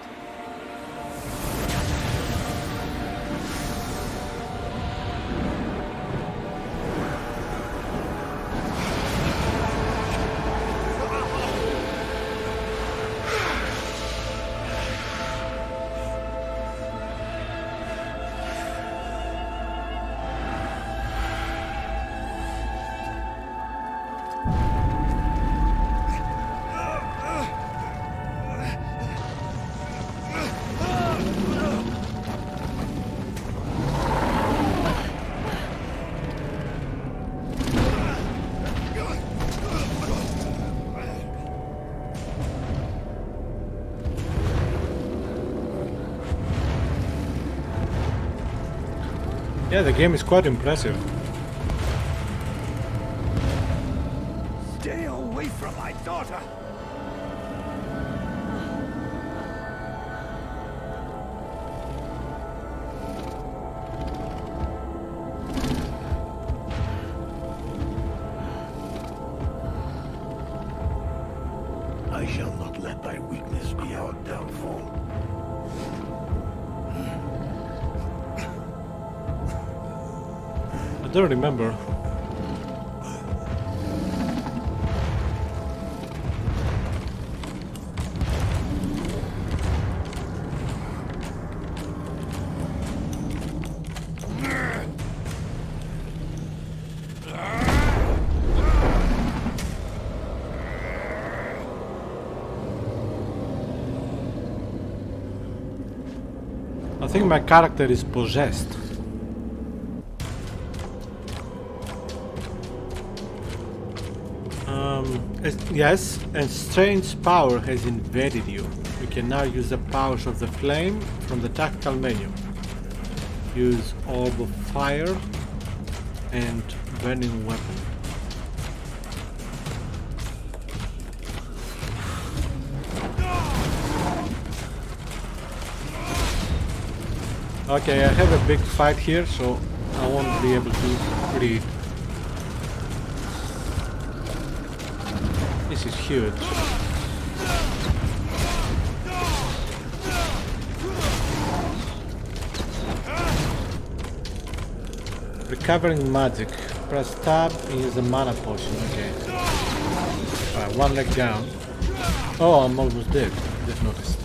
Yeah, the game is quite impressive. Stay away from my daughter! I shall not let thy weakness be our downfall. I don't remember. I think my character is possessed. Yes, and strange power has invaded you. You can now use the powers of the flame from the tactical menu. Use orb of fire and burning weapon. Okay, I have a big fight here, so I won't be able to read. This is huge. Recovering magic. Press tab and use the mana potion. Okay. Alright, one leg down. Oh, I'm almost dead. Just noticed.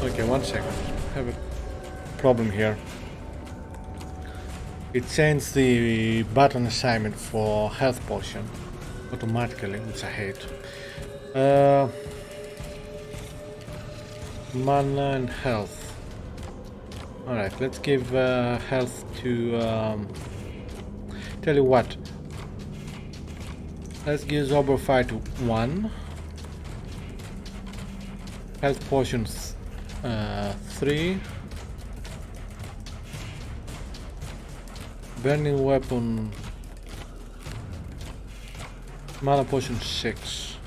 Okay, 1 second. I have a problem here. It changed the button assignment for health potion automatically, which I hate. Mana and health. Alright, let's give health to... tell you what. Let's give Zober Fire to 1. Health potions 3. Burning weapon, mana potion 6.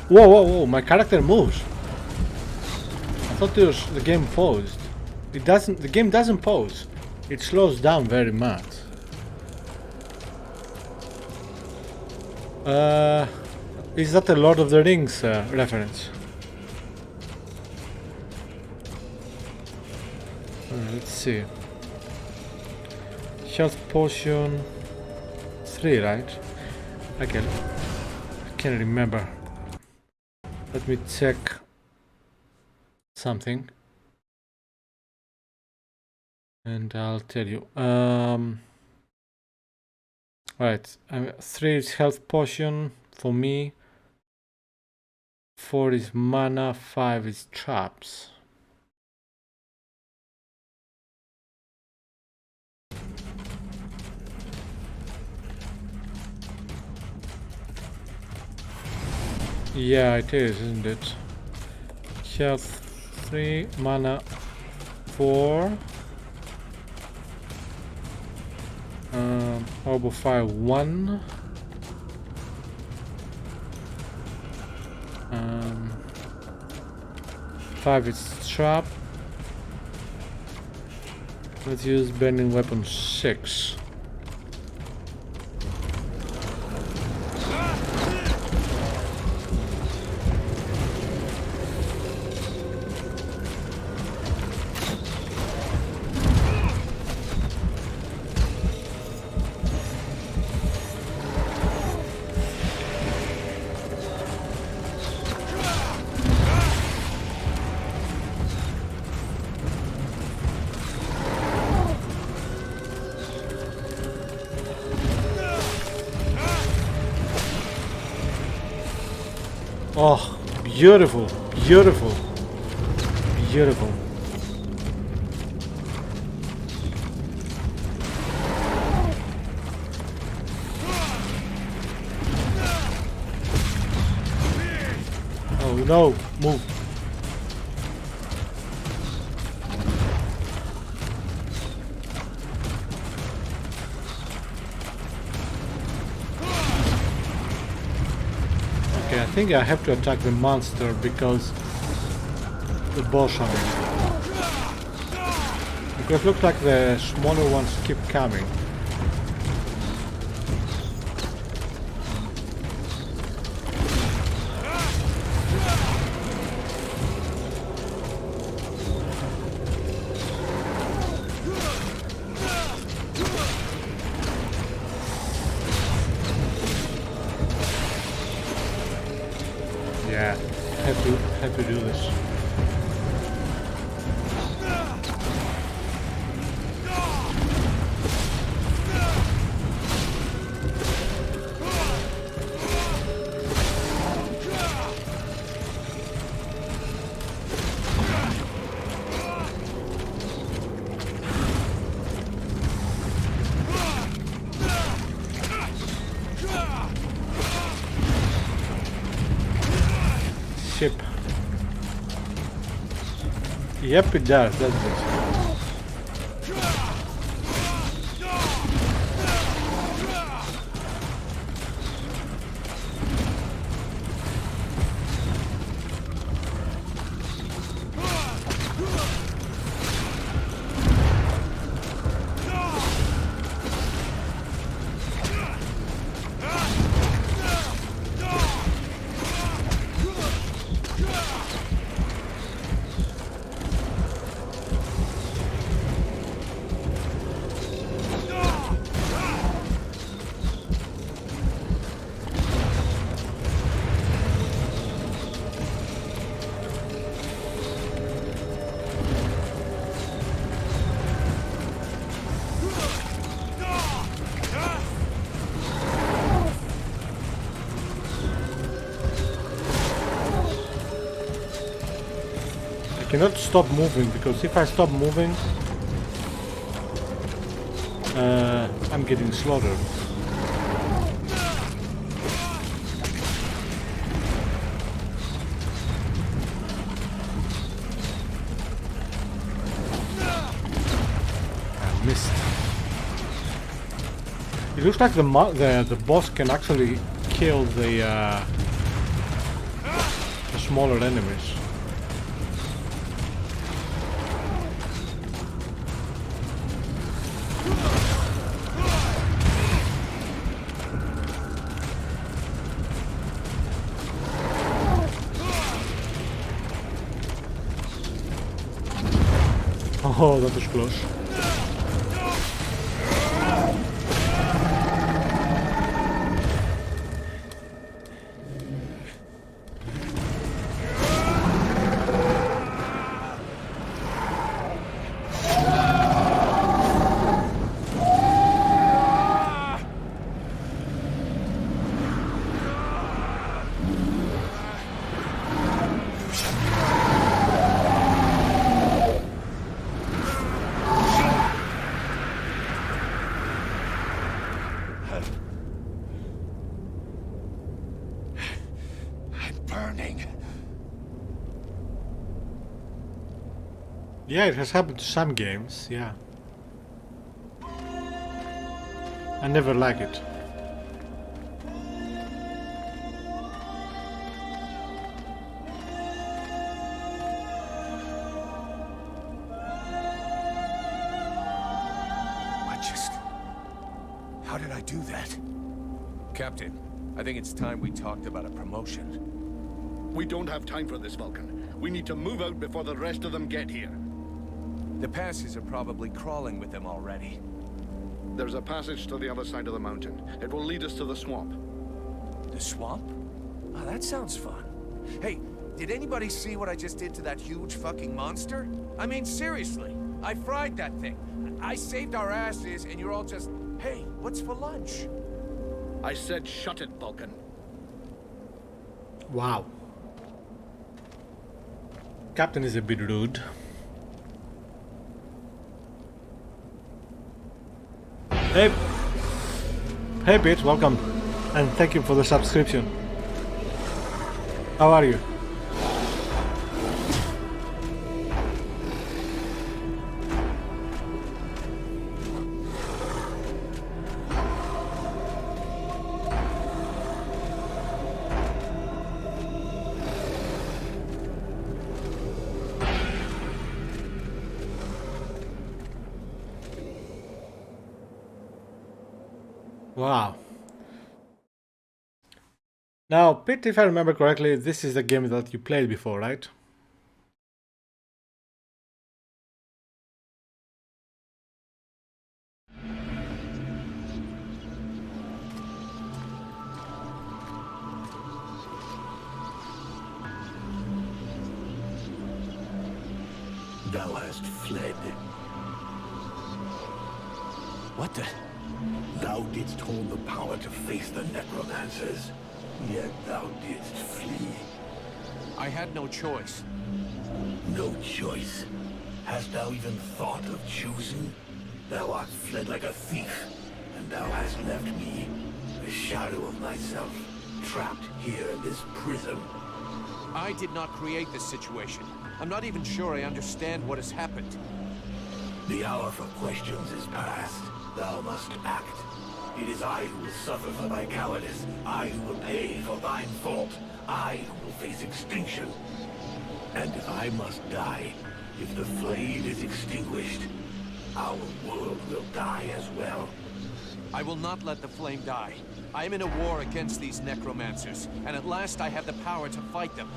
Whoa, whoa, whoa! My character moves. I thought the game paused. It doesn't. The game doesn't pause. It slows down very much. Is that a Lord of the Rings reference? Let's see. Health potion 3, right? I can't remember. Let me check something, and I'll tell you. Right, 3 is health potion for me, 4 is mana, 5 is traps. Yeah, it is, isn't it? Health 3, mana 4. Orb of Fire 1. 5 is trap. Let's use burning weapon 6. Oh, beautiful, beautiful, beautiful. Oh no, move. Okay, I think I have to attack the monster because the boss on it. Because it looks like the smaller ones keep coming. how to do this. Ship. Yep, it does, doesn't it? I cannot stop moving, because if I stop moving, I'm getting slaughtered. I missed. It looks like the boss can actually kill the smaller enemies. Oh, that was close. Yeah, it has happened to some games, yeah. I never like it. How did I do that? Captain, I think it's time we talked about a promotion. We don't have time for this, Vulcan. We need to move out before the rest of them get here. The passes are probably crawling with them already. There's a passage to the other side of the mountain. It will lead us to the swamp. The swamp? Oh, that sounds fun. Hey, did anybody see what I just did to that huge fucking monster? I mean, seriously, I fried that thing. I saved our asses, and you're all just, hey, what's for lunch? I said shut it, Vulcan. Wow. Captain is a bit rude. Hey, hey Pete, welcome, and thank you for the subscription. How are you? Wow. Now, Pete, if I remember correctly, this is the game that you played before, right? thou hast fled. What the? Thou didst hold the power to face the necromancers, yet thou didst flee. I had no choice. No choice. Hast thou even thought of choosing? Thou art fled like a thief, and thou hast left me, a shadow of myself, trapped here in this prison. I did not create this situation. I'm not even sure I understand what has happened. The hour for questions is past. Thou must act. It is I who will suffer for thy cowardice. I who will pay for thine fault. I who will face extinction. And if I must die, if the flame is extinguished, our world will die as well. I will not let the flame die. I am in a war against these necromancers, and at last I have the power to fight them.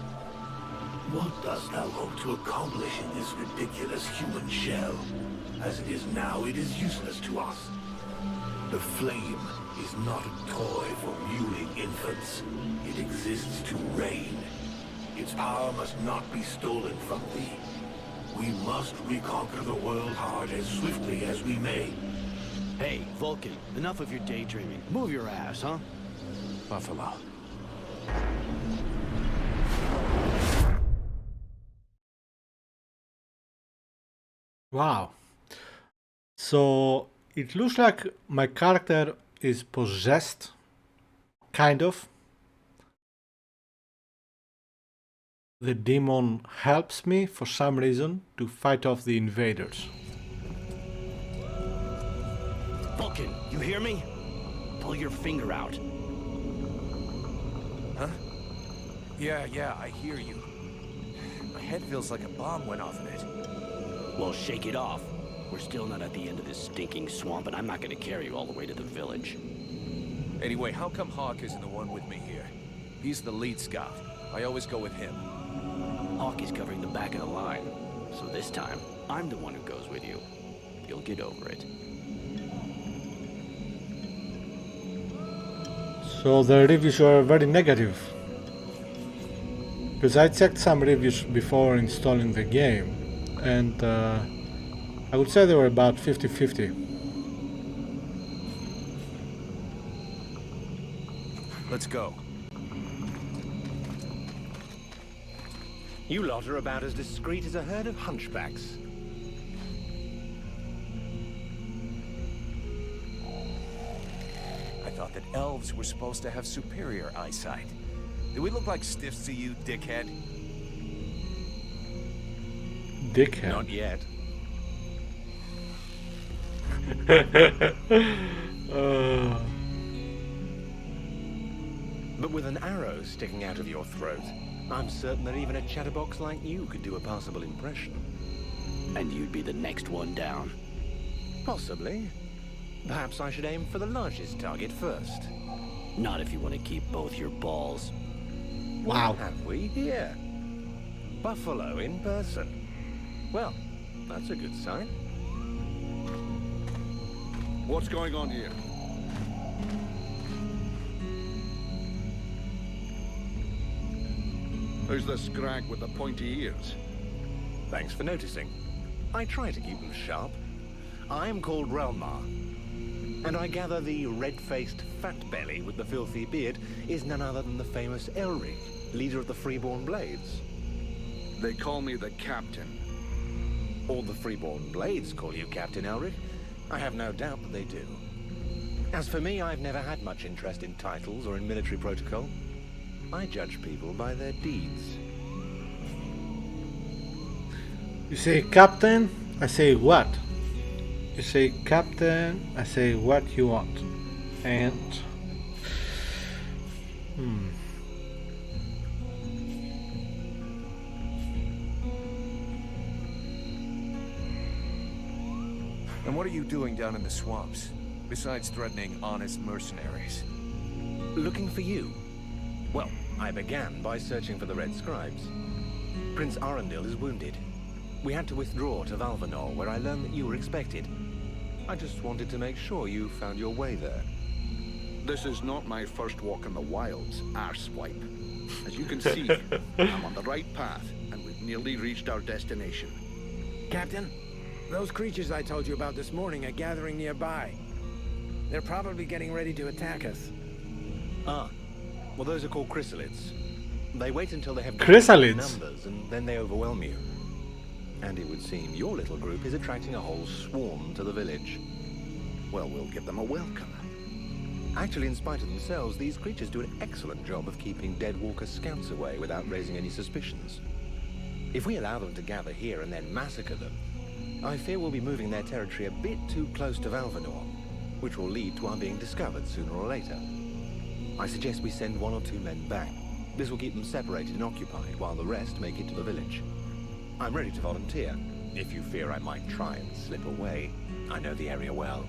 What dost thou hope to accomplish in this ridiculous human shell? As it is now, it is useless to us. The flame is not a toy for mewling infants. It exists to reign. Its power must not be stolen from thee. We must reconquer the world heart as swiftly as we may. Hey, Vulcan, enough of your daydreaming. Move your ass, huh? Buffalo. Wow. So it looks like my character is possessed, kind of. The demon helps me for some reason to fight off the invaders. Vulcan, you hear me? Pull your finger out. Huh? Yeah, I hear you. My head feels like a bomb went off in it. Well, shake it off. We're still not at the end of this stinking swamp, and I'm not gonna carry you all the way to the village. Anyway, how come Hawk isn't the one with me here? He's the lead scout. I always go with him. Hawk is covering the back of the line, so this time, I'm the one who goes with you. You'll get over it. So the reviews were very negative. Because I checked some reviews before installing the game, and I would say they were about 50-50. Let's go. You lot are about as discreet as a herd of hunchbacks. I thought that elves were supposed to have superior eyesight. Do we look like stiffs to you, dickhead? Dickhead. Not yet. But with an arrow sticking out of your throat, I'm certain that even a chatterbox like you could do a passable impression. And you'd be the next one down. Possibly. Perhaps I should aim for the largest target first. Not if you want to keep both your balls. Wow. What have we here? Buffalo in person. Well, that's a good sign. What's going on here? Who's the scrag with the pointy ears? Thanks for noticing. I try to keep them sharp. I am called Relmar, and I gather the red-faced fat belly with the filthy beard is none other than the famous Elric, leader of the Freeborn Blades. They call me the Captain. All the Freeborn Blades call you Captain Elric. I have no doubt that they do. As for me, I've never had much interest in titles or in military protocol. I judge people by their deeds. You say captain, I say what? You say captain, I say what you want. And And what are you doing down in the swamps, besides threatening honest mercenaries? Looking for you. Well, I began by searching for the Red Scribes. Prince Arundel is wounded. We had to withdraw to Valvanor, where I learned that you were expected. I just wanted to make sure you found your way there. This is not my first walk in the wilds, arsewipe. As you can see, I'm on the right path, and we've nearly reached our destination. Captain, those creatures I told you about this morning are gathering nearby. They're probably getting ready to attack us. Ah, well, those are called chrysalids. They wait until they have Chrysalids? numbers, and then they overwhelm you. And it would seem your little group is attracting a whole swarm to the village. Well, we'll give them a welcome. Actually, in spite of themselves, these creatures do an excellent job of keeping dead walker scouts away without raising any suspicions. If we allow them to gather here and then massacre them, I fear we'll be moving their territory a bit too close to Valvanor, which will lead to our being discovered sooner or later. I suggest we send 1 or 2 men back. This will keep them separated and occupied while the rest make it to the village. I'm ready to volunteer, if you fear I might try and slip away. I know the area well.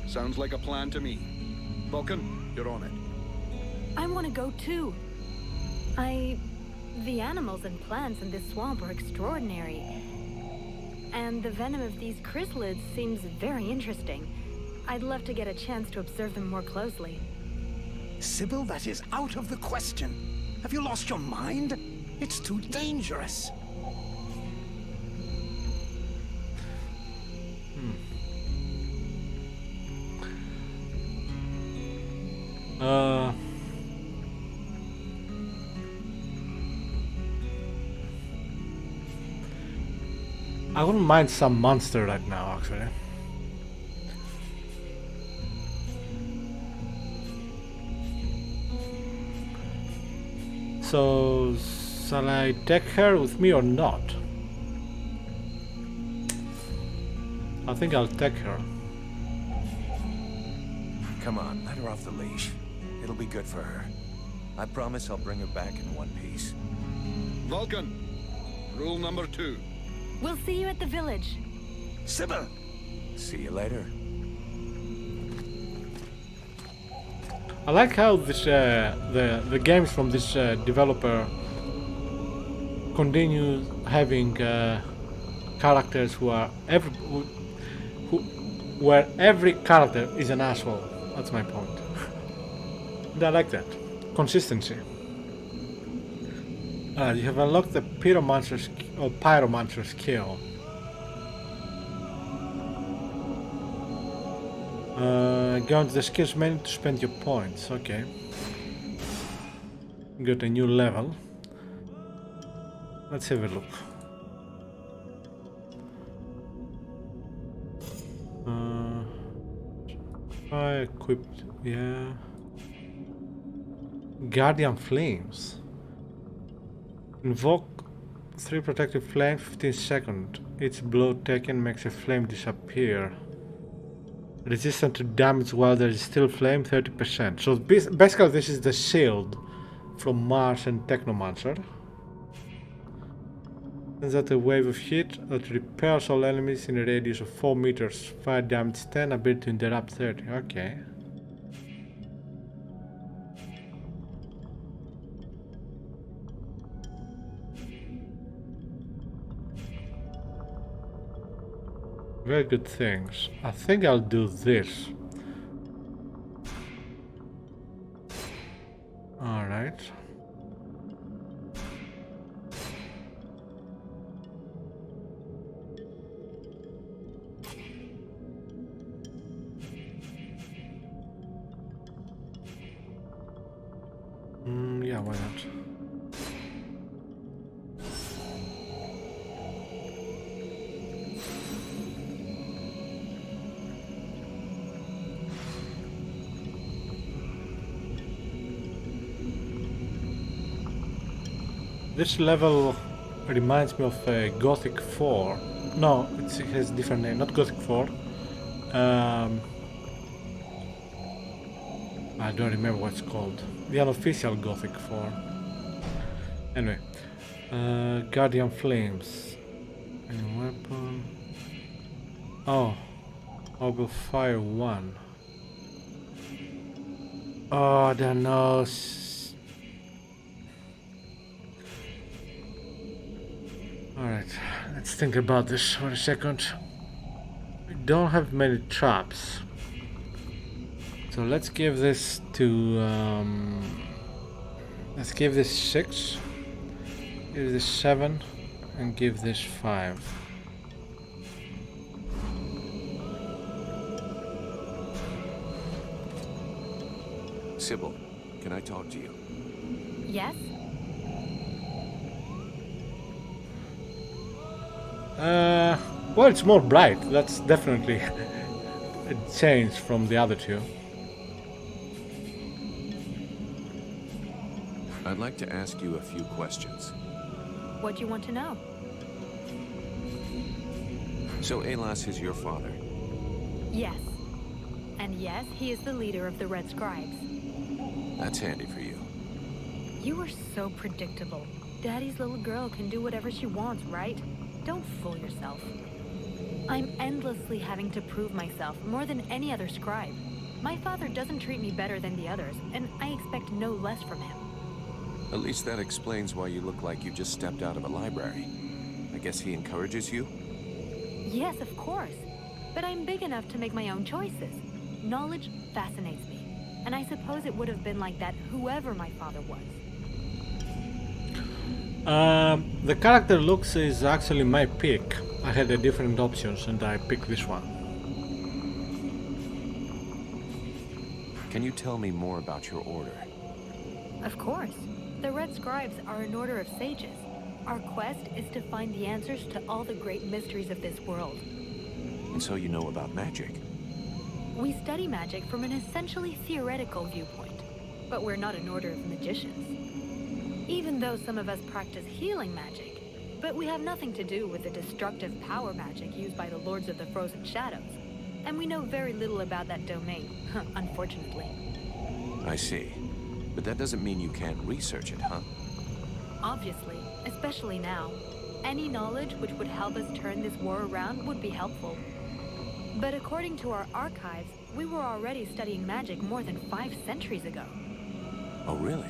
Sounds like a plan to me. Vulcan, you're on it. I want to go too. The animals and plants in this swamp are extraordinary. And the venom of these chrysalids seems very interesting. I'd love to get a chance to observe them more closely. Sybil, that is out of the question. Have you lost your mind? It's too dangerous. I wouldn't mind some monster right now, actually. So, shall I take her with me or not? I think I'll take her. Come on, let her off the leash. It'll be good for her. I promise I'll bring her back in one piece. Vulcan, rule number 2. We'll see you at the village. Sybil! See you later. I like how this the games from this developer continue having characters where every character is an asshole. That's my point. And I like that consistency. You have unlocked the pyromancer skill. Go into the skills menu to spend your points. Okay. Got a new level. Let's have a look. I equipped. Yeah. Guardian Flames. Invoke 3 protective flames, 15 seconds. Each blow taken makes a flame disappear. Resistant to damage while there is still flame, 30%. So basically this is the shield from Mars and Technomancer. Sends out a wave of heat that repels all enemies in a radius of 4 meters. Fire damage 10, ability to interrupt 30. Okay. Very good things. I think I'll do this. Alright. Yeah, why not? This level reminds me of Gothic 4. No, it has a different name, not Gothic 4. I don't remember what it's called. The unofficial Gothic 4. Anyway, Guardian Flames. Any weapon? Oh, Orb of Fire 1. Oh, I don't know. Alright, let's think about this for a second. We don't have many traps. So let's give this to let's give this 6, give this 7, and give this 5. Sybil, can I talk to you? Yes? Well, it's more bright. That's definitely a change from the other two. I'd like to ask you a few questions. What do you want to know? So Alas is your father? Yes. And yes, he is the leader of the Red Scribes. That's handy for you. You are so predictable. Daddy's little girl can do whatever she wants, right? Don't fool yourself. I'm endlessly having to prove myself more than any other scribe. My father doesn't treat me better than the others, and I expect no less from him. At least that explains why you look like you just stepped out of a library. I guess he encourages you? Yes, of course. But I'm big enough to make my own choices. Knowledge fascinates me. And I suppose it would have been like that whoever my father was. The character looks is actually my pick. I had a different options and I picked this one. Can you tell me more about your order? Of course. The Red Scribes are an order of sages. Our quest is to find the answers to all the great mysteries of this world. And so you know about magic? We study magic from an essentially theoretical viewpoint, but we're not an order of magicians. Even though some of us practice healing magic, but we have nothing to do with the destructive power magic used by the Lords of the Frozen Shadows, and we know very little about that domain, unfortunately. I see. But that doesn't mean you can't research it, huh? Obviously, especially now. Any knowledge which would help us turn this war around would be helpful. But according to our archives, we were already studying magic more than 5 centuries ago. Oh, really?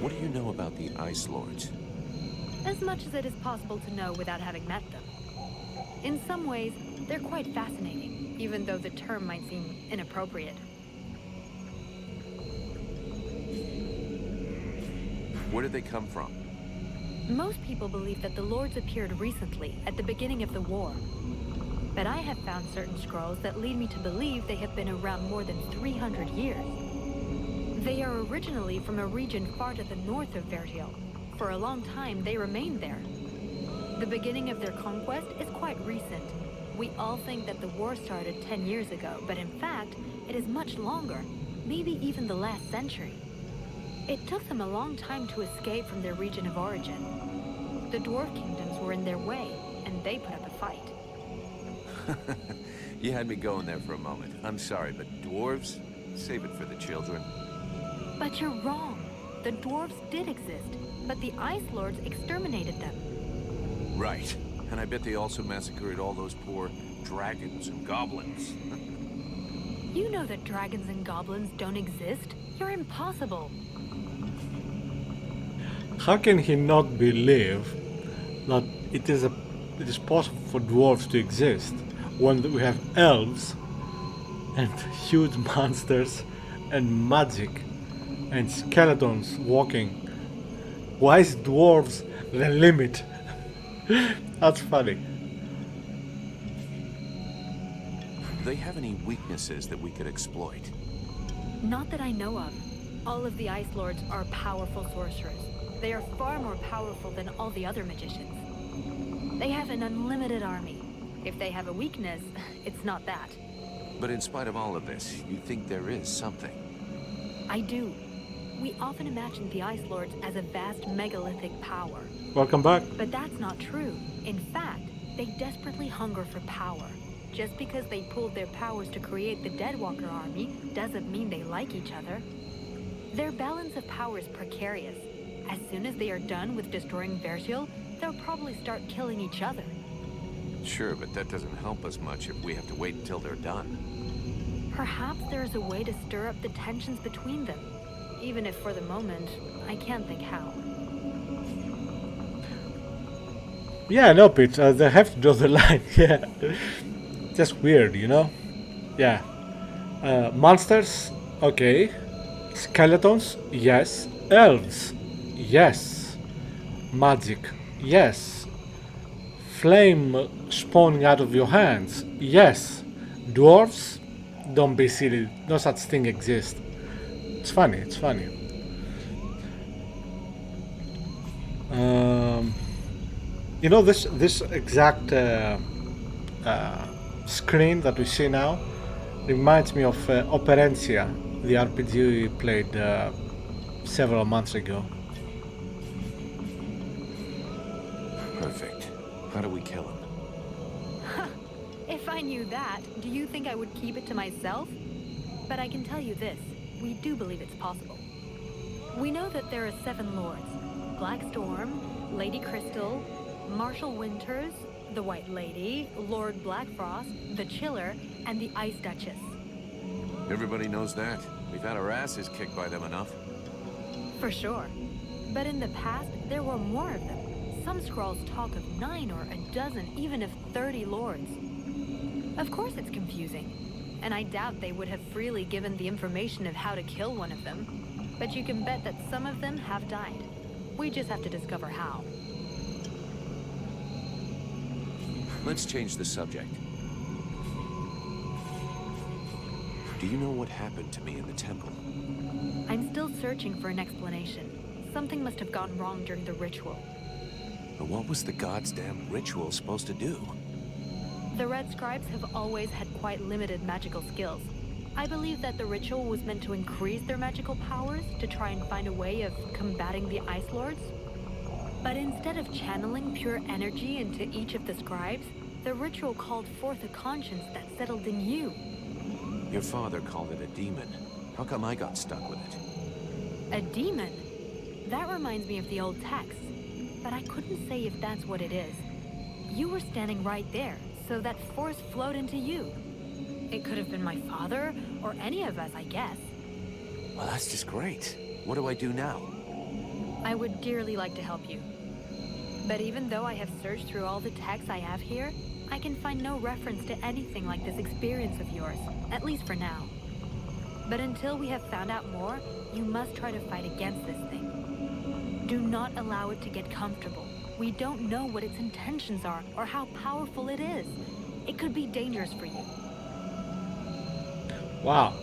What do you know about the Ice Lords? As much as it is possible to know without having met them. In some ways, they're quite fascinating, even though the term might seem inappropriate. Where did they come from? Most people believe that the Lords appeared recently, at the beginning of the war. But I have found certain scrolls that lead me to believe they have been around more than 300 years. They are originally from a region far to the north of Vertiel. For a long time, they remained there. The beginning of their conquest is quite recent. We all think that the war started 10 years ago, but in fact, it is much longer, maybe even the last century. It took them a long time to escape from their region of origin. The dwarf kingdoms were in their way, and they put up a fight. You had me going there for a moment. I'm sorry, but dwarves? Save it for the children. But you're wrong. The dwarves did exist, but the Ice Lords exterminated them. Right. And I bet they also massacred all those poor dragons and goblins. You know that dragons and goblins don't exist. You're impossible. How can he not believe that it is possible for dwarves to exist when we have elves and huge monsters and magic and skeletons walking? Why is dwarves the limit? That's funny. Do they have any weaknesses that we could exploit? Not that I know of. All of the Ice Lords are powerful sorcerers. They are far more powerful than all the other magicians. They have an unlimited army. If they have a weakness, it's not that. But in spite of all of this, you think there is something? I do. We often imagine the Ice Lords as a vast megalithic power. Welcome back. But that's not true. In fact, they desperately hunger for power. Just because they pooled their powers to create the Deadwalker army doesn't mean they like each other. Their balance of power is precarious. As soon as they are done with destroying Vertiel, they'll probably start killing each other. Sure, but that doesn't help us much if we have to wait until they're done. Perhaps there is a way to stir up the tensions between them. Even if for the moment, I can't think how. Yeah, no, Pete, they have to draw the line. Yeah, just weird, you know? Yeah. Monsters? Okay. Skeletons? Yes. Elves? Yes. Magic? Yes. Flame spawning out of your hands? Yes. Dwarves? Don't be silly. No such thing exists. It's funny. It's funny. You know, this exact screen that we see now reminds me of Operencia, the RPG we played several months ago. Perfect. How do we kill him? If I knew that, do you think I would keep it to myself? But I can tell you this, we do believe it's possible. We know that there are 7 lords. Black Storm, Lady Crystal, Marshal Winters, the White Lady, Lord Blackfrost, the Chiller, and the Ice Duchess. Everybody knows that. We've had our asses kicked by them enough. For sure. But in the past, there were more of them. Some scrolls talk of 9 or a dozen, even of 30 lords. Of course it's confusing, and I doubt they would have freely given the information of how to kill one of them. But you can bet that some of them have died. We just have to discover how. Let's change the subject. Do you know what happened to me in the temple? I'm still searching for an explanation. Something must have gone wrong during the ritual. But what was the god's damn ritual supposed to do? The Red Scribes have always had quite limited magical skills. I believe that the ritual was meant to increase their magical powers to try and find a way of combating the Ice Lords. But instead of channeling pure energy into each of the scribes, the ritual called forth a conscience that settled in you. Your father called it a demon. How come I got stuck with it? A demon? That reminds me of the old text, but I couldn't say if that's what it is. You were standing right there, so that force flowed into you. It could have been my father, or any of us, I guess. Well, that's just great. What do I do now? I would dearly like to help you. But even though I have searched through all the texts I have here, I can find no reference to anything like this experience of yours, at least for now. But until we have found out more, you must try to fight against this thing. Do not allow it to get comfortable. We don't know what its intentions are or how powerful it is. It could be dangerous for you. Wow,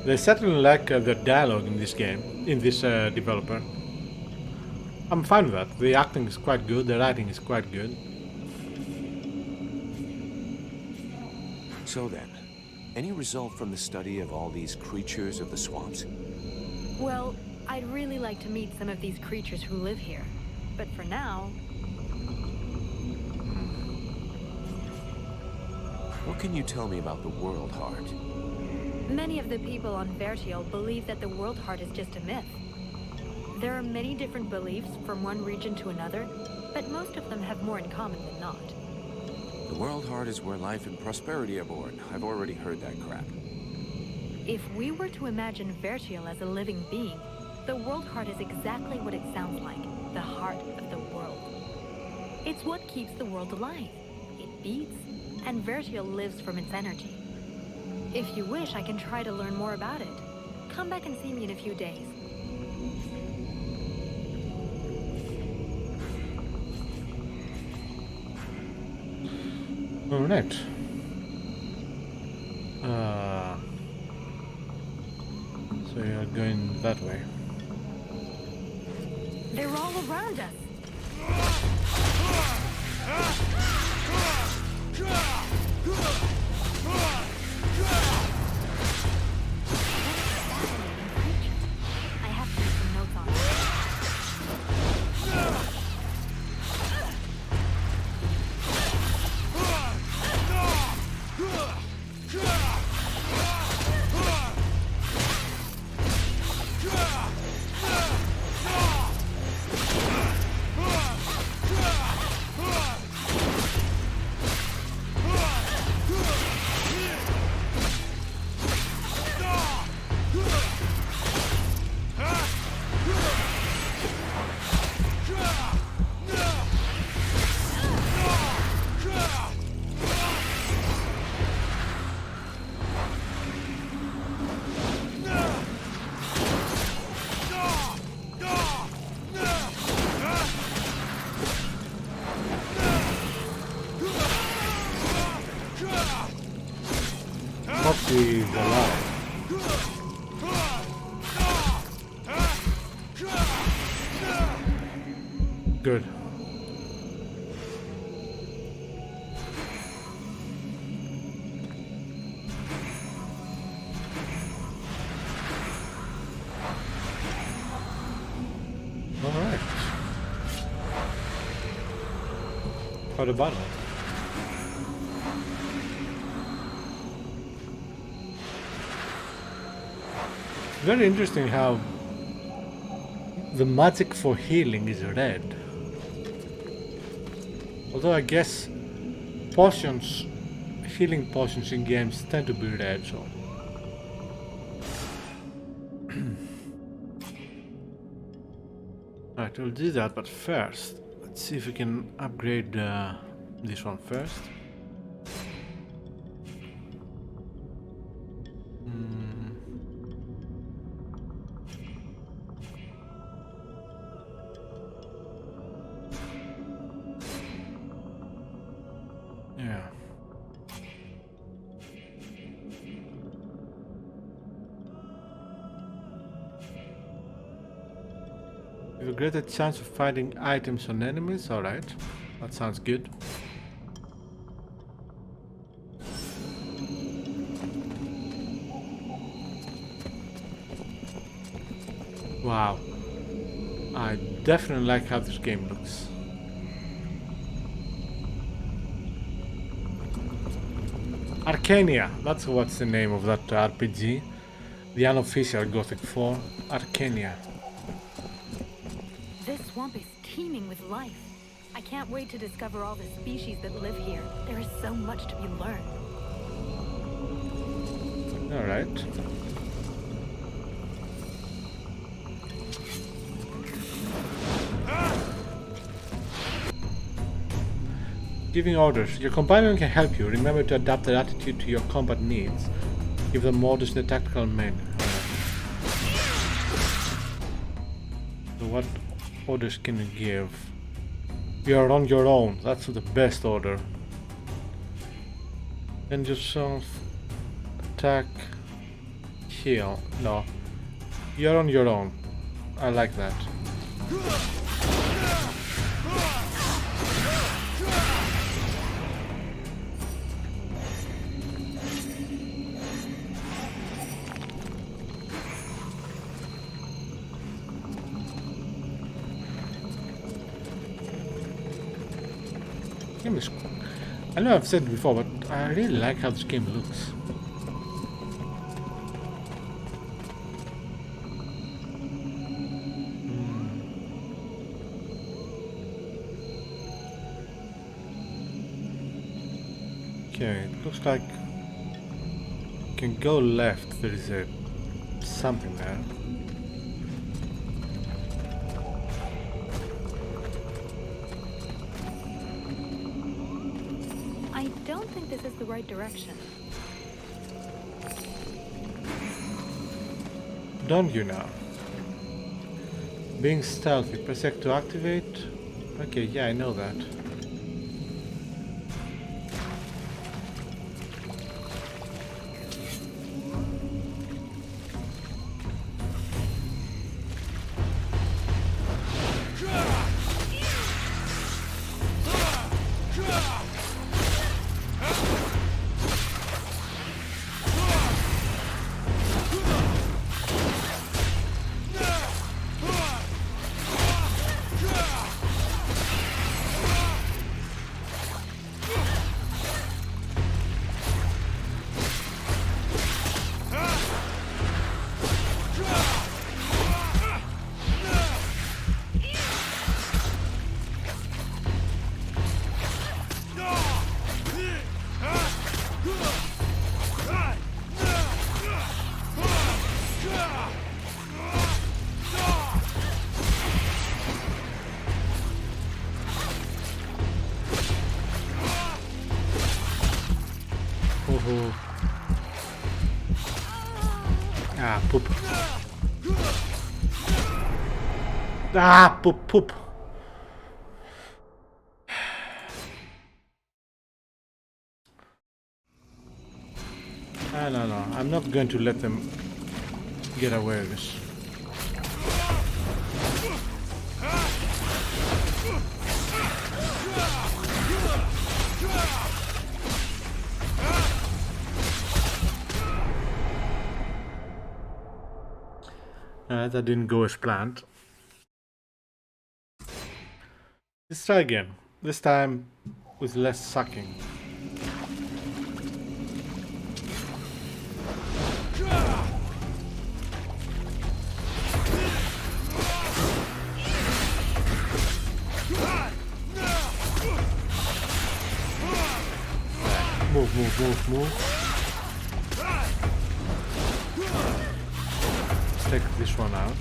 they certainly like the dialogue in this game, in this developer. I'm fine with that. The acting is quite good, the writing is quite good. So then, any result from the study of all these creatures of the swamps? Well, I'd really like to meet some of these creatures who live here. But for now... What can you tell me about the World Heart? Many of the people on Vertiel believe that the World Heart is just a myth. There are many different beliefs from one region to another, but most of them have more in common than not. The World Heart is where life and prosperity are born. I've already heard that crap. If we were to imagine Vertiel as a living being, the World Heart is exactly what it sounds like, the heart of the world. It's what keeps the world alive. It beats, and Vertiel lives from its energy. If you wish, I can try to learn more about it. Come back and see me in a few days. Alright. So you're going that way. They're all around us. I have to make some notes on it. She's alive. Good. Alright. How the battle? Very interesting how the magic for healing is red. Although I guess potions, healing potions in games tend to be red, so. Alright, we'll do that, but first, let's see if we can upgrade this one first. Yeah. You have a greater chance of finding items on enemies, alright. That sounds good. Wow. I definitely like how this game looks. Arcania, that's what's the name of that RPG. The unofficial Gothic 4, Arcania. This swamp is teeming with life. I can't wait to discover all the species that live here. There is so much to be learned. Alright. Giving orders. Your companion can help you. Remember to adapt their attitude to your combat needs. Give them orders in the tactical manner. So what orders can you give? You are on your own. That's the best order. End yourself. Attack. Heal. No. You're on your own. I like that. I know I've said it before, but I really like how this game looks. Okay, it looks like you can go left. There is something there. I don't think this is the right direction. Don't you now? Being stealthy, press X to activate. Okay, yeah, I know that. Ah, poop. Ah, poop, poop. No, I'm not going to let them get away with this. That didn't go as planned. Let's try again. This time with less sucking. Move. Let's take this one out.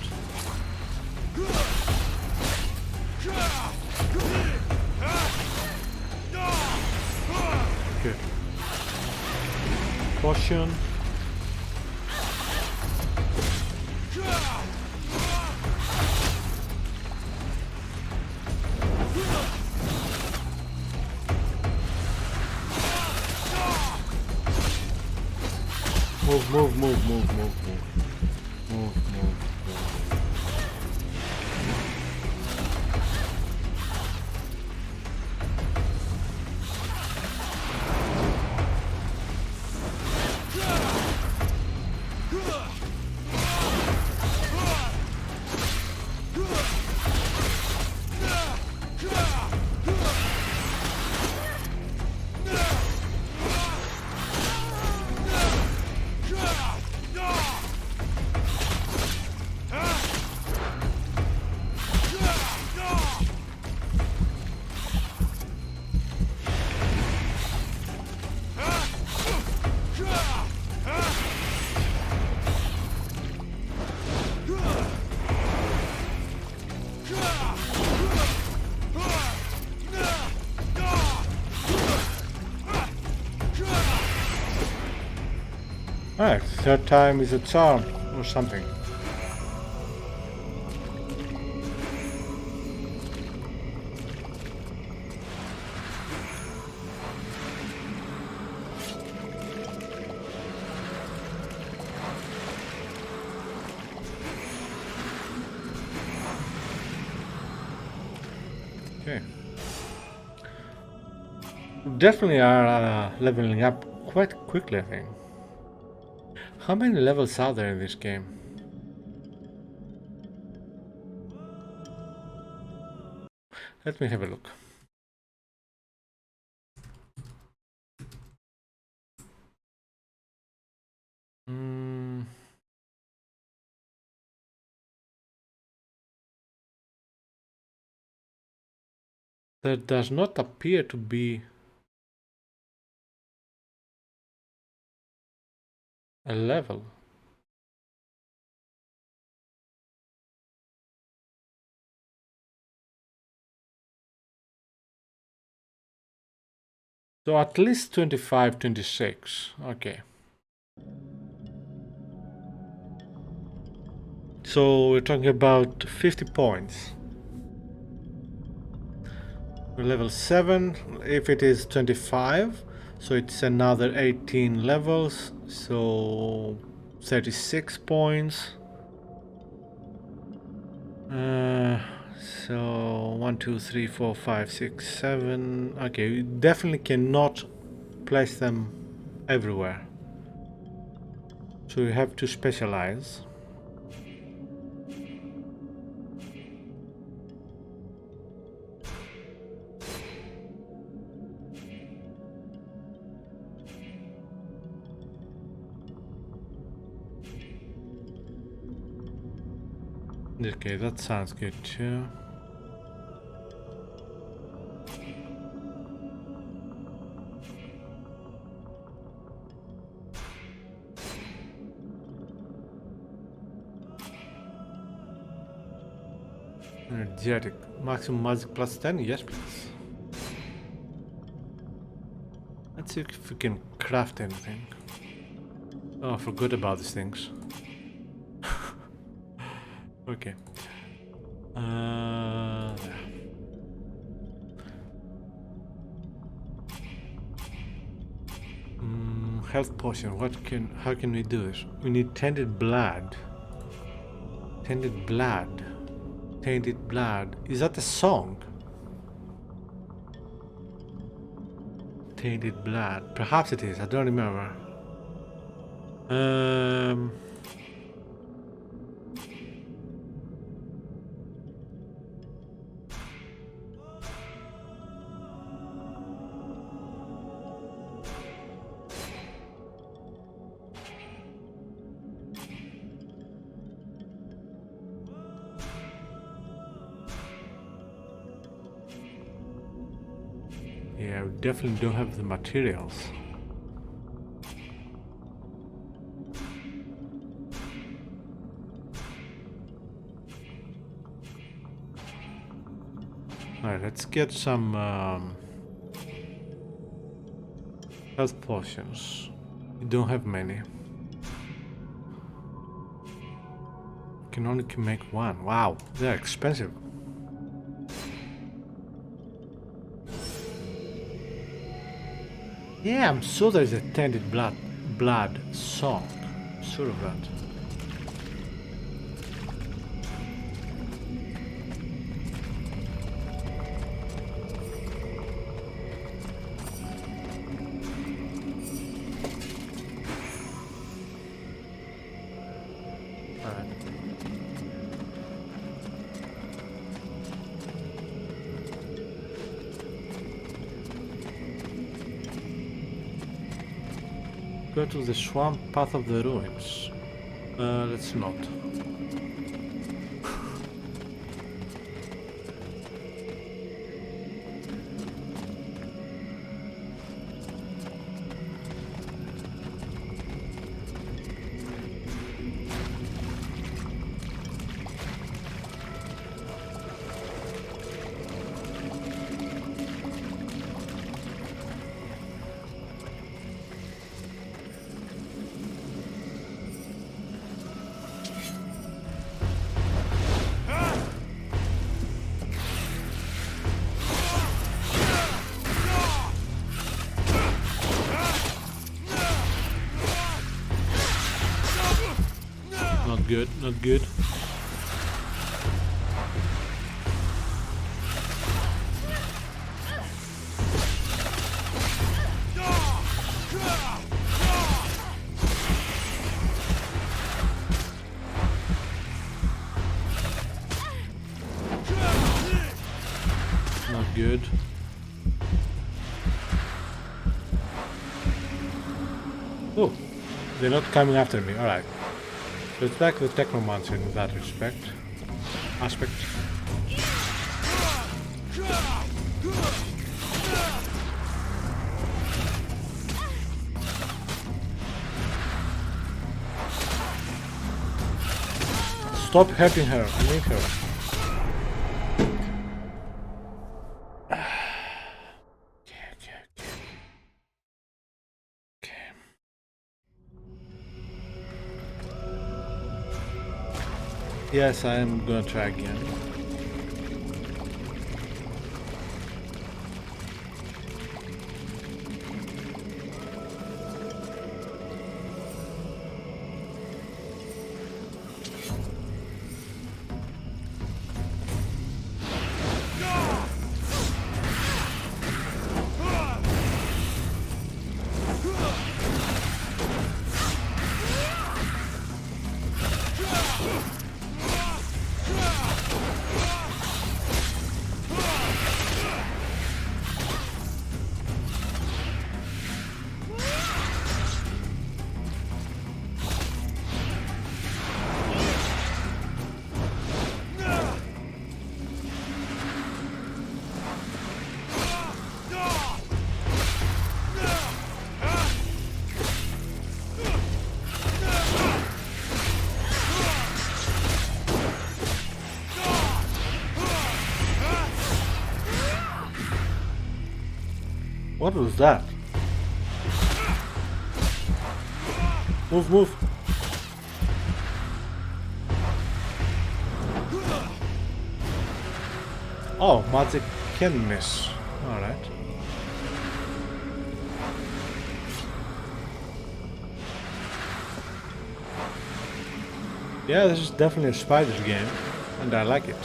Good. Caution. Move. Alright, third time is a charm or something. Okay. Definitely are leveling up quite quickly, I think. How many levels are there in this game? Let me have a look. There does not appear to be a level. So at least 25, 26. Okay. So we're talking about 50 points. We're level 7. If it is 25, so it's another 18 levels. So 36 points. So 1, 2, 3, 4, 5, 6, 7. Okay, you definitely cannot place them everywhere. So you have to specialize. Okay, that sounds good too. Energetic. Maximum magic plus 10? Yes, please. Let's see if we can craft anything. Oh, I forgot about these things. Okay. health potion. How can we do this? We need tainted blood. Tainted blood. Tainted blood. Is that a song? Tainted blood. Perhaps it is. I don't remember. Yeah, we definitely don't have the materials. Alright, let's get some health potions. We don't have many. Can only make one. Wow, they're expensive. Yeah, I'm sure there's a tainted blood song. I'm sure of that. Go to the swamp path of the ruins. Let's not. Not good, not good. Not good. Oh, they're not coming after me, alright. So it's back to the Technomancer in that aspect. Stop hurting her, I need her. Yes, I'm gonna try again. What was that? Move, move. Oh, magic can miss. Alright. Yeah, this is definitely a spiders game, and I like it.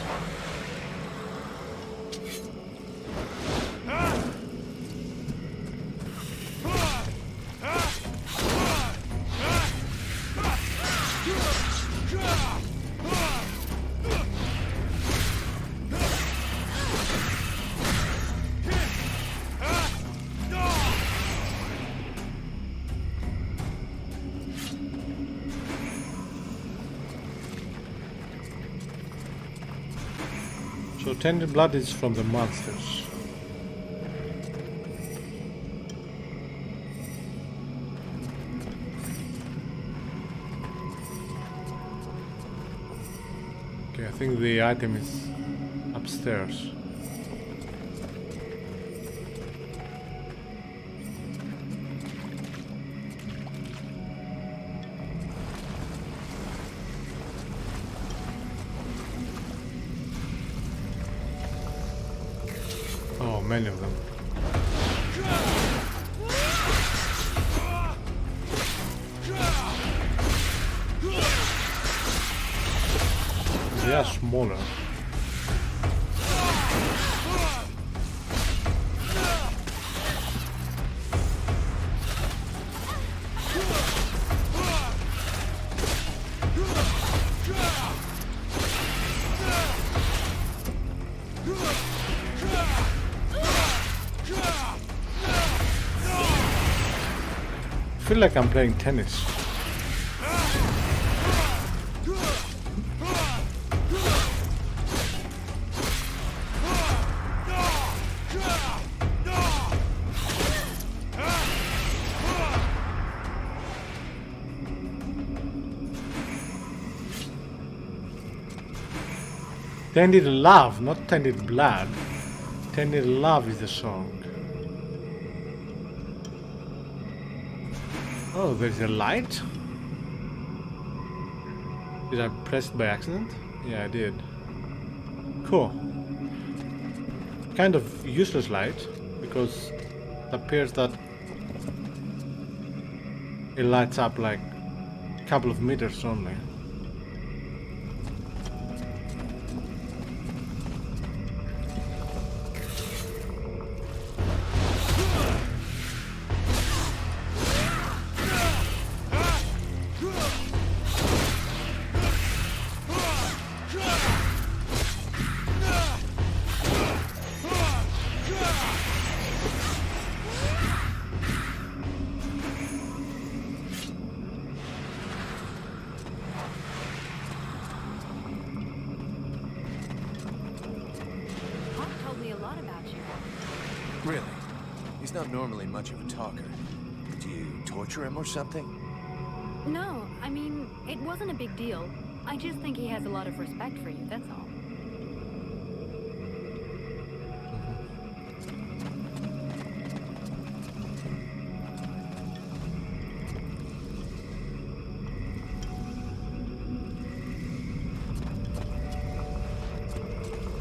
So tainted blood is from the monsters. Okay, I think the item is upstairs. Oh, many of them. They are smaller. I feel like I'm playing tennis. Tainted Love, not Tainted Blood. Tainted Love is the song. Oh, there's a light? Did I press it by accident? Yeah, I did. Cool. Kind of useless light, because it appears that it lights up like a couple of meters only. Really? He's not normally much of a talker. Do you torture him or something? No, I mean, it wasn't a big deal. I just think he has a lot of respect for you, that's all.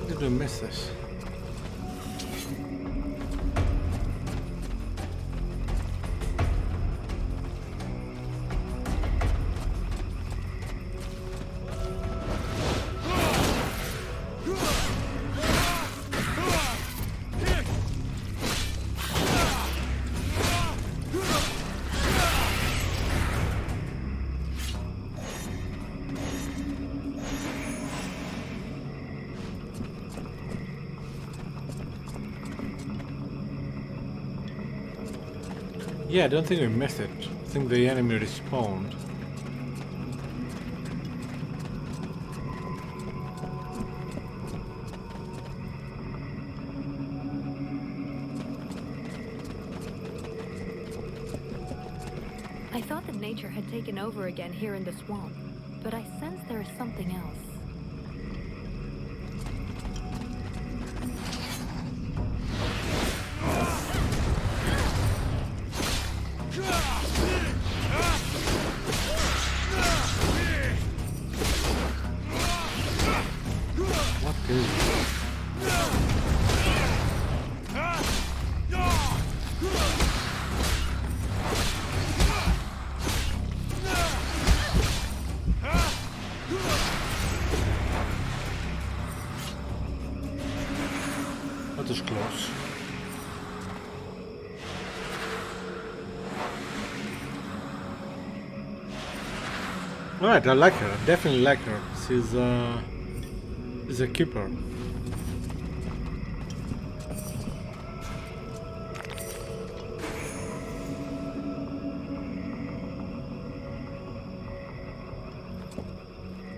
Did we miss this? Yeah, I don't think we missed it. I think the enemy respawned. I thought that nature had taken over again here in the swamp, but I sense there is something else. Alright, I like her. I definitely like her. She's a keeper.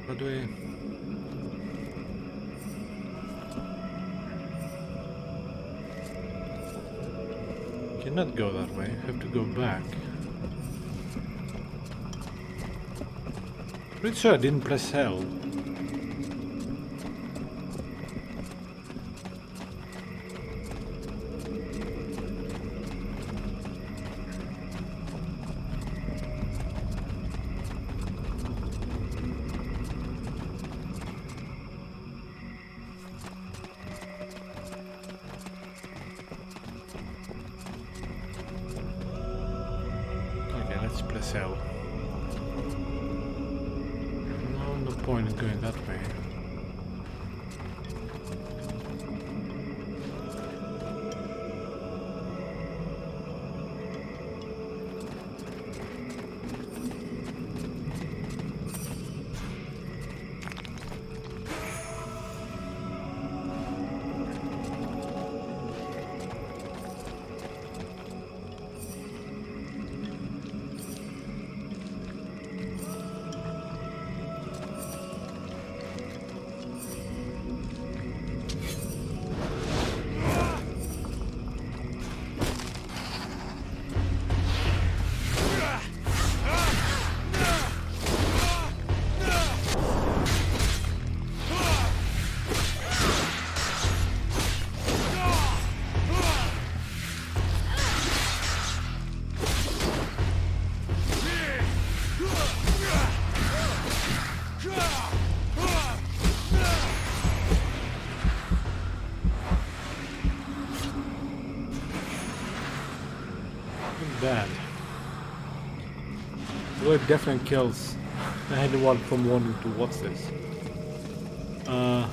How do we... Cannot go that way. Have to go back. Pretty sure I didn't press L. Okay, let's press L. No point in going that way. Bad. Well, it definitely kills anyone from wanting to watch this. Oh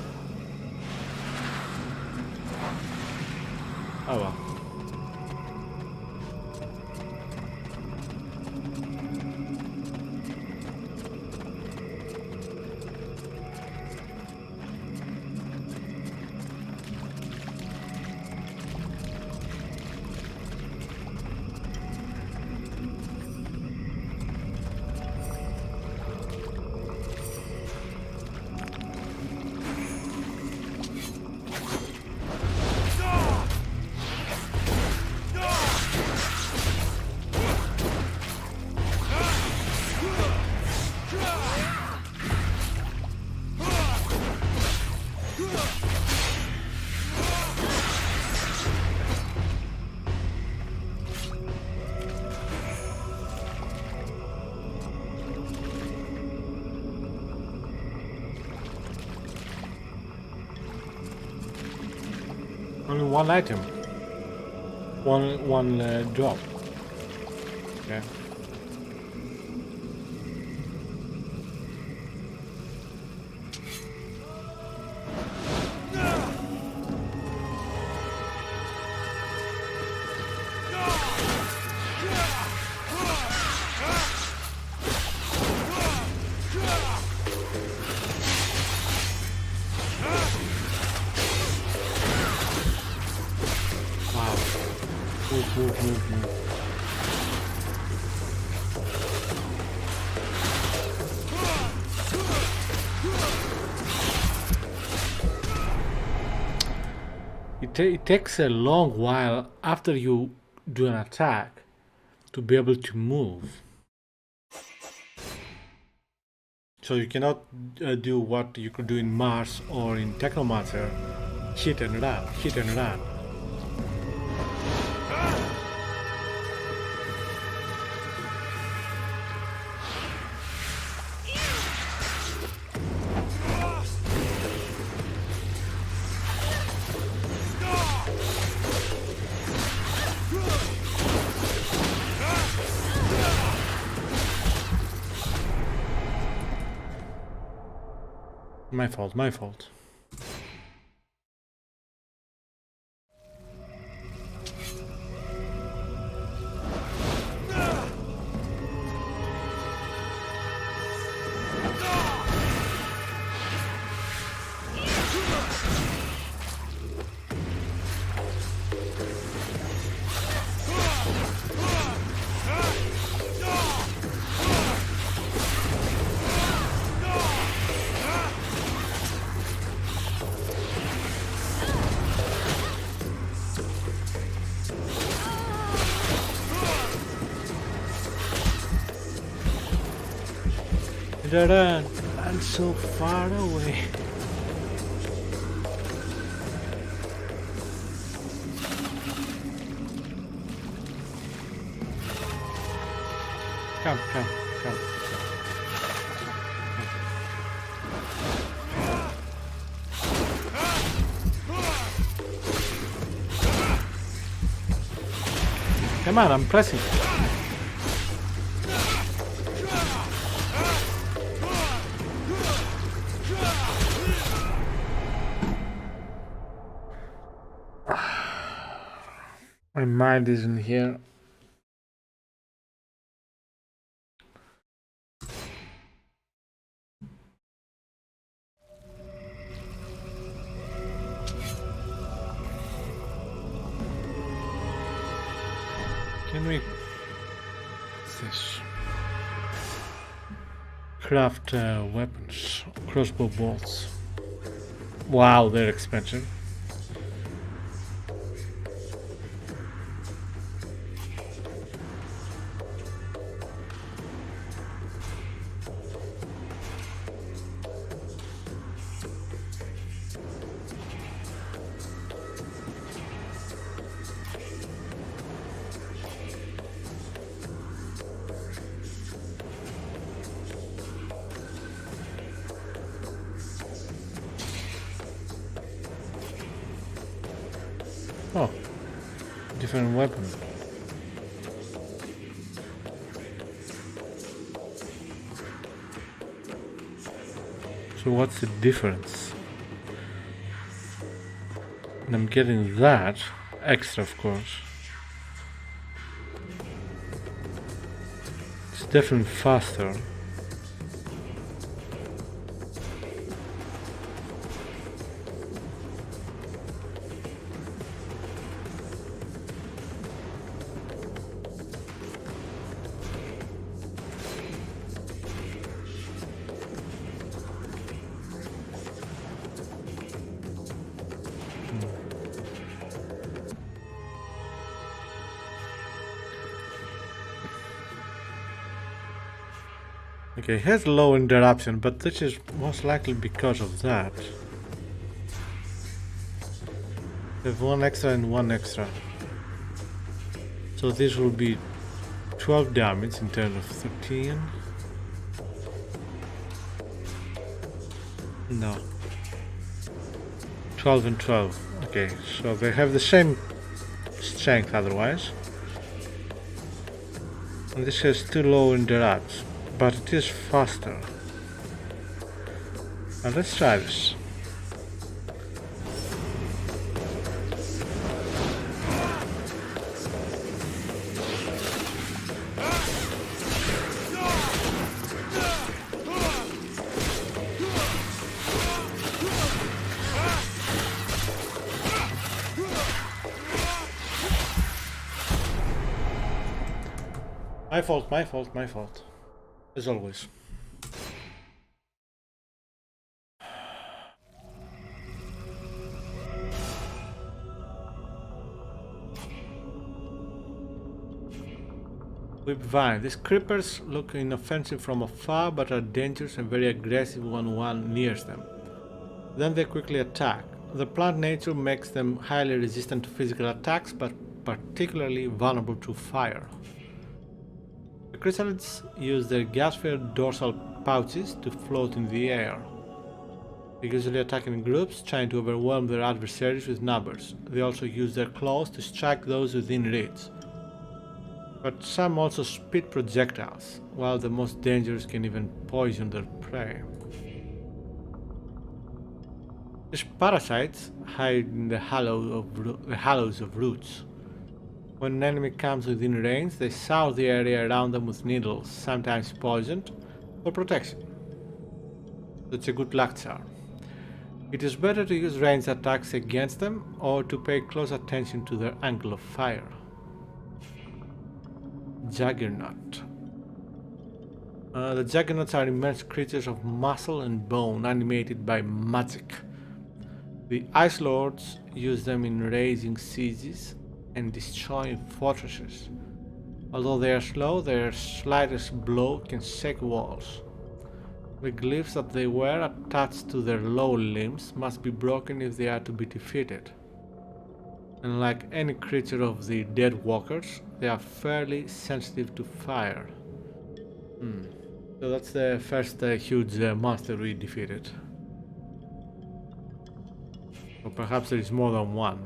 well. Only one item. One drop. Okay. Move. It takes a long while after you do an attack to be able to move. So you cannot do what you could do in Mars or in Technomancer, hit and run. My fault. run, run so far away. Come, come, come. Come on, I'm pressing. My mind isn't here. Can we this craft weapons, crossbow bolts? Wow, they're expensive. Oh, different weapon. So what's the difference? And I'm getting that extra, of course. It's definitely faster. Okay, it has low interruption, but this is most likely because of that. We have one extra and one extra. So this will be 12 damage in terms of 13. No. 12 and 12. Okay, so they have the same strength otherwise. And this has too low interrupts, but it is faster. Now let's try this. My fault. As always. Whipvine. These creepers look inoffensive from afar but are dangerous and very aggressive when one nears them. Then they quickly attack. The plant nature makes them highly resistant to physical attacks but particularly vulnerable to fire. The chrysalids use their gas-filled dorsal pouches to float in the air. They usually attack in groups, trying to overwhelm their adversaries with numbers. They also use their claws to strike those within reach. But some also spit projectiles, while the most dangerous can even poison their prey. These parasites hide in the hollows of roots. When an enemy comes within range, they scour the area around them with needles, sometimes poisoned, for protection. It's a good luck charm. It is better to use ranged attacks against them or to pay close attention to their angle of fire. Juggernaut. The Juggernauts are immense creatures of muscle and bone animated by magic. The Ice Lords use them in raising sieges and destroying fortresses. Although they are slow, their slightest blow can shake walls. The glyphs that they wear attached to their lower limbs must be broken if they are to be defeated. And like any creature of the Dead Walkers, they are fairly sensitive to fire. So that's the first huge monster we defeated. Or perhaps there is more than one.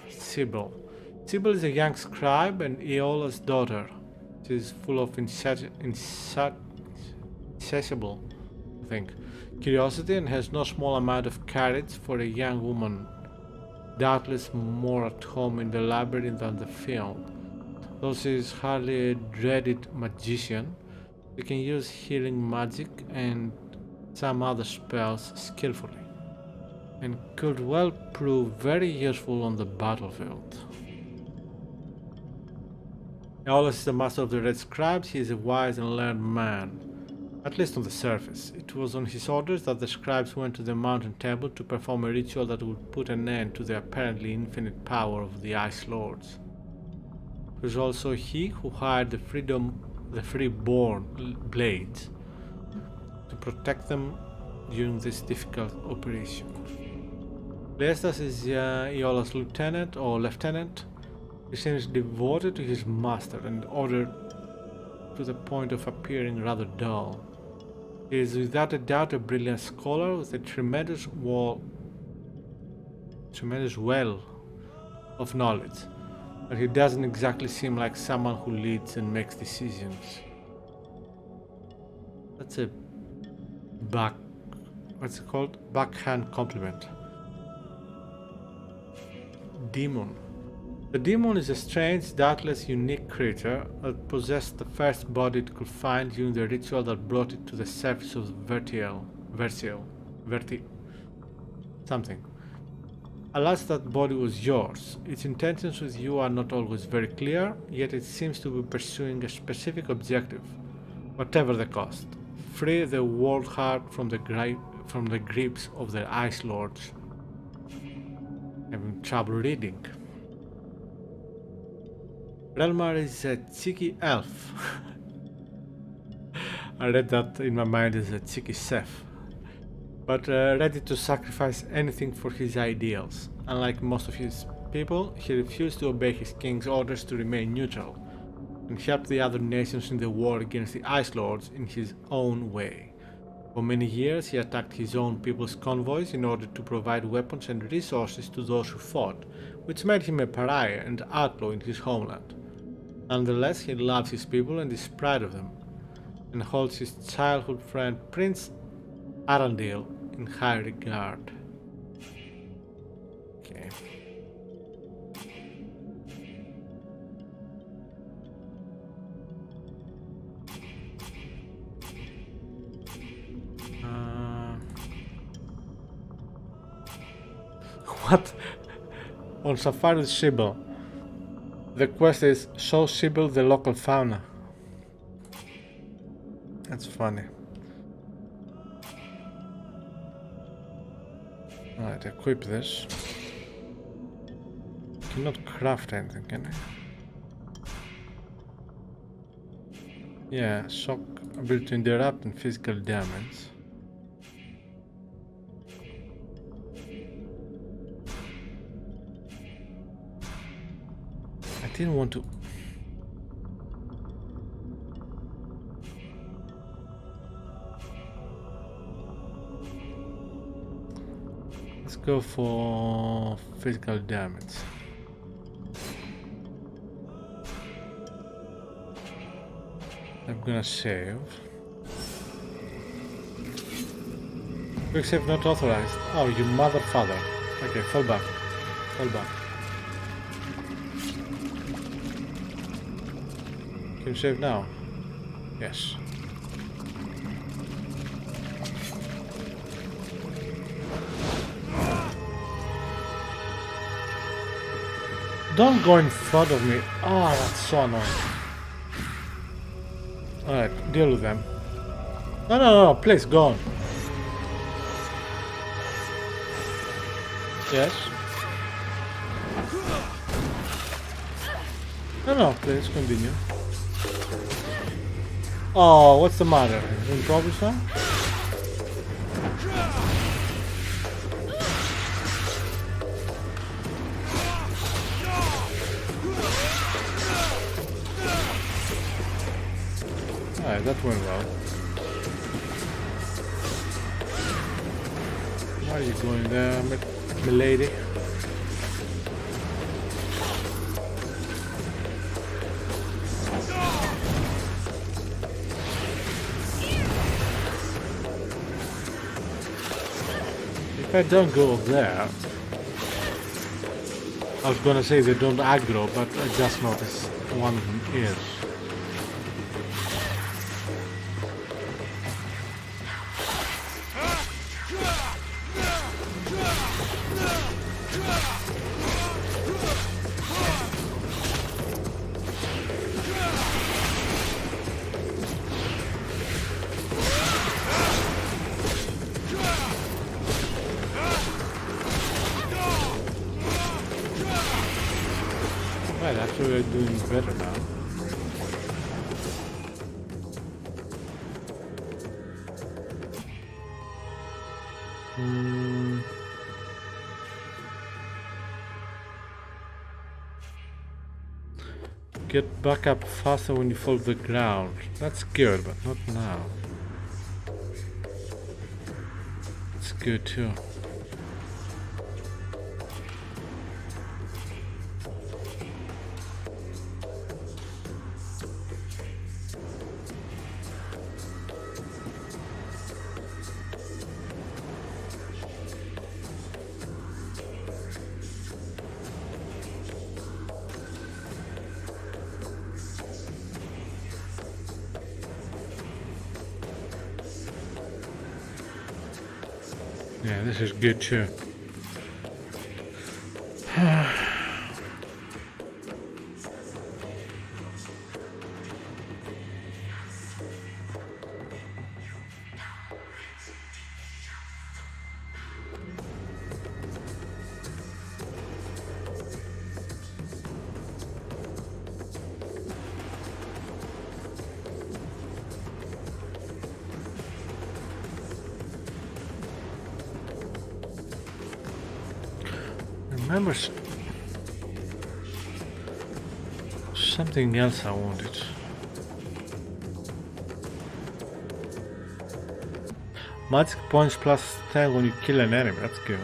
Sybil. Sybil is a young scribe and Iola's daughter. She is full of insatiable, curiosity and has no small amount of courage for a young woman, doubtless more at home in the labyrinth than the film. Though she is hardly a dreaded magician, she can use healing magic and some other spells skillfully, and could well prove very useful on the battlefield. Aulus is the master of the Red Scribes. He is a wise and learned man, at least on the surface. It was on his orders that the scribes went to the mountain temple to perform a ritual that would put an end to the apparently infinite power of the Ice Lords. It was also he who hired the freeborn blades to protect them during this difficult operation. Lestas is Iola's lieutenant or lieutenant. He seems devoted to his master and ordered to the point of appearing rather dull. He is without a doubt a brilliant scholar with a tremendous well of knowledge, but he doesn't exactly seem like someone who leads and makes decisions. That's a backhand compliment. Demon. The demon is a strange, doubtless unique creature that possessed the first body it could find during the ritual that brought it to the surface of something. Alas, that body was yours. Its intentions with you are not always very clear, yet it seems to be pursuing a specific objective, whatever the cost. Free the world heart from the grips of the Ice Lords. Having trouble reading. Relmar is a cheeky elf. I read that in my mind as a cheeky chef, but ready to sacrifice anything for his ideals. Unlike most of his people, he refused to obey his king's orders to remain neutral, and helped the other nations in the war against the Ice Lords in his own way. For many years he attacked his own people's convoys in order to provide weapons and resources to those who fought, which made him a pariah and outlaw in his homeland. Nonetheless, he loves his people and is proud of them, and holds his childhood friend Prince Arundel in high regard. Okay. What? On safari with Sybil. The quest is show Sybil the local fauna. That's funny. Alright, equip this. Cannot craft anything, can I? Yeah, shock ability to interrupt and physical damage. I didn't want to. Let's go for physical damage. I'm gonna save. Quick save not authorized. Oh, you mother father. Okay, fall back. Fall back. Can you save now? Yes. Don't go in front of me. Oh, that's so annoying. Alright, deal with them. No, please, go on. Yes? No, please, continue. Oh, what's the matter? In trouble, son? Alright, that went well. Why are you going there, milady? If I don't go there, I was gonna say they don't aggro, but I just noticed one of them is. Right, actually we're doing better now. Get back up faster when you fall to the ground. That's good, but not now. It's good too. Yeah, this is good too. Remember something else I wanted. Magic points plus 10 when you kill an enemy, that's good.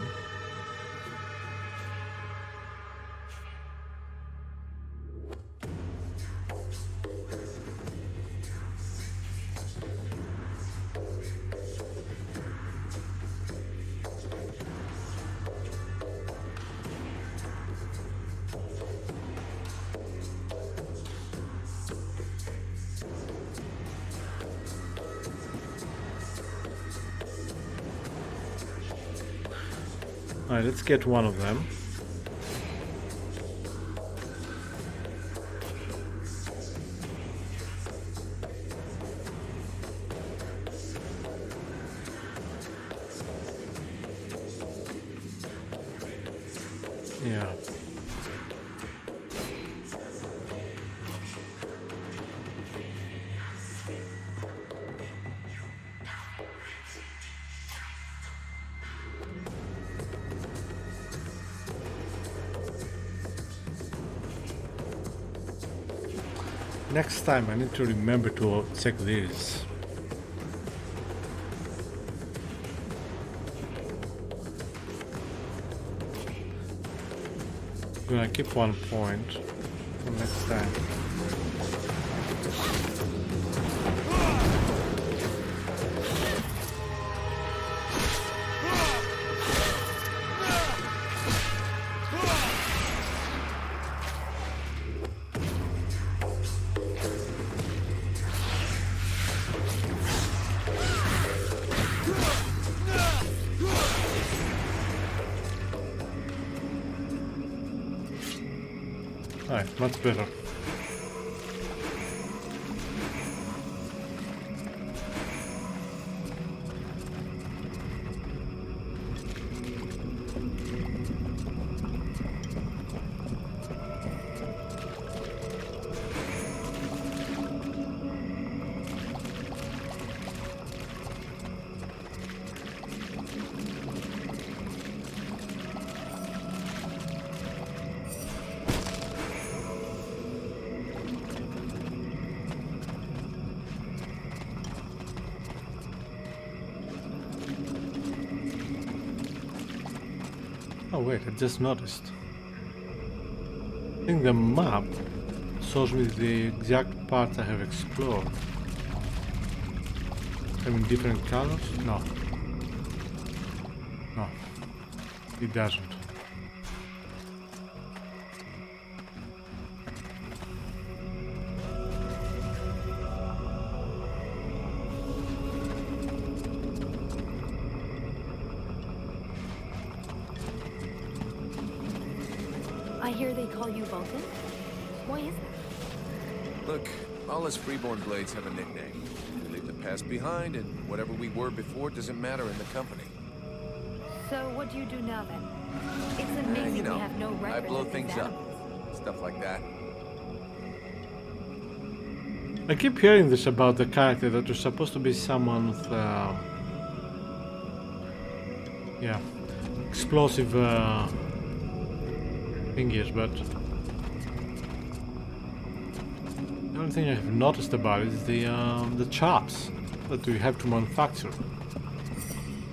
Alright, let's get one of them. Yeah. Next time I need to remember to check this. I'm gonna keep 1 point for next time. Alright, much better. wait, I just noticed. I think the map shows me the exact parts I have explored. I mean, different colors? No. No. It doesn't. I hear they call you Vulcan? Why is that? Look, all us freeborn blades have a nickname. We leave the past behind, and whatever we were before doesn't matter in the company. So what do you do now then? It's amazing You know, we have no record I blow of these things up. animals. Stuff like that. I keep hearing this about the character that was supposed to be someone with, yeah, explosive fingers, but the only thing I have noticed about it is the chops that we have to manufacture.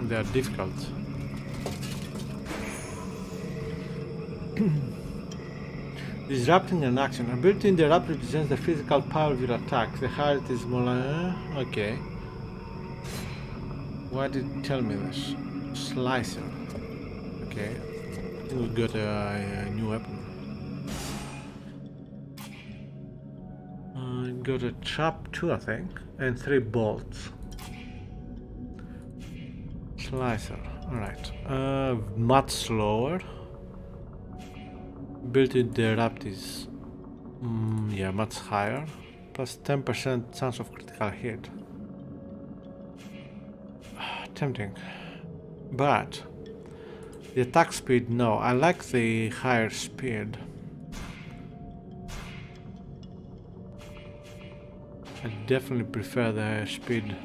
They are difficult. Disrupting an action. Ability to interrupt represents the physical power of your attack. The higher it is, more like... okay. Why did it tell me this? Slicer. Okay. I think we got a new weapon. Got a chop 2, I think, and 3 bolts. Slicer. Alright. Much slower. Ability to interrupt is yeah, much higher, plus 10% chance of critical hit. Tempting, but the attack speed, no, I like the higher speed. I definitely prefer the higher speed.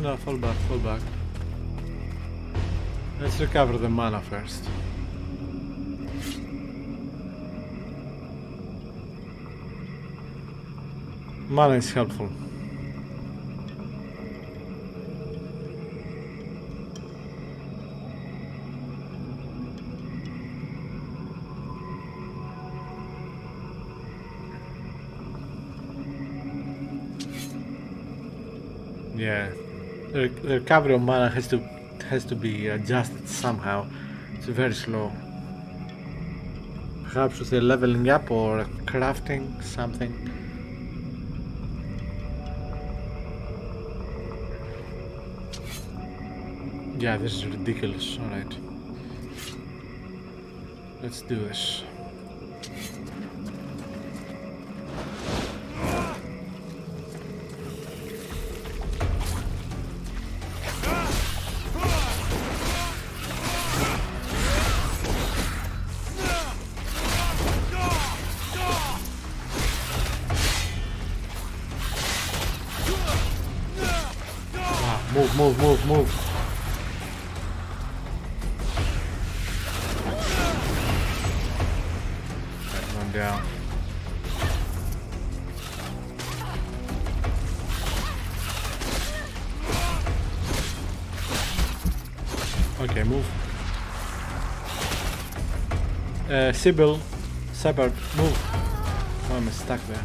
No, fall back, fall back. Let's recover the mana first. Mana is helpful. Yeah. The recovery of mana has to be adjusted somehow. It's very slow. Perhaps with a leveling up or crafting something. Yeah, this is ridiculous. Alright. Let's do this. Move. Right, one down. Okay, move. Sybil, Shepard, move. Oh, I'm stuck there.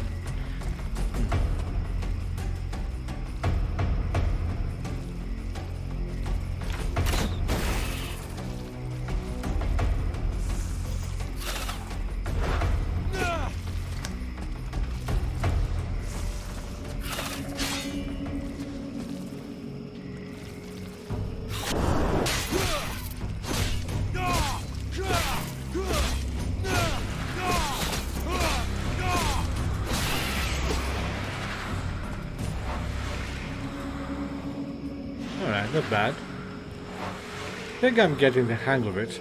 Not bad. I think I'm getting the hang of it.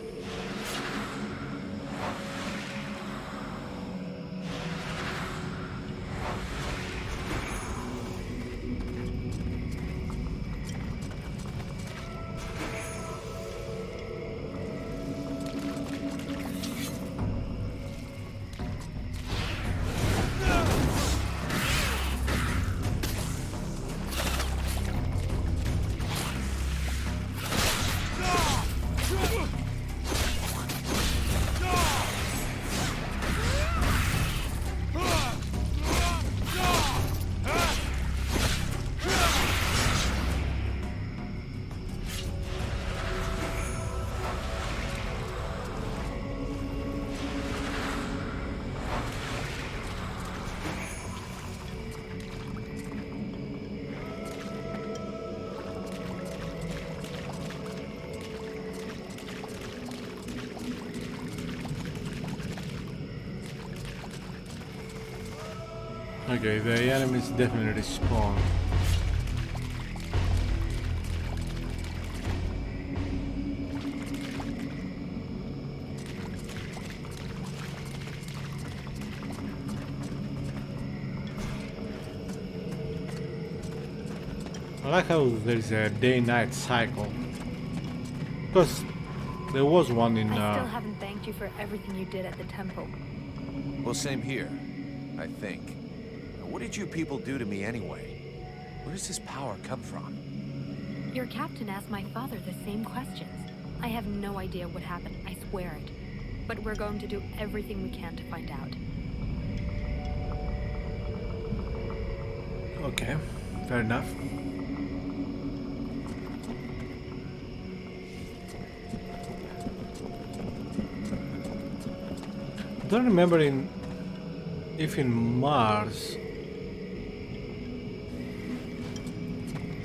Okay, the enemies definitely respawn. I like how there's a day-night cycle. Because there was one in I still haven't thanked you for everything you did at the temple. Well, same here, I think. What did you people do to me anyway? Where does this power come from? Your captain asked my father the same questions. I have no idea what happened, I swear it. But we're going to do everything we can to find out. Okay, fair enough. I don't remember if in Mars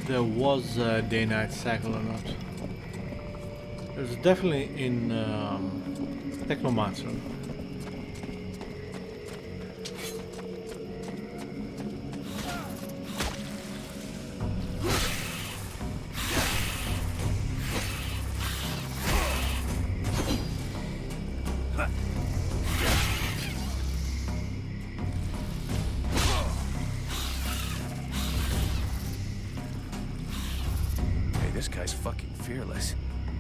there was a day-night cycle or not. There's definitely in Technomancer. This guy's fucking fearless.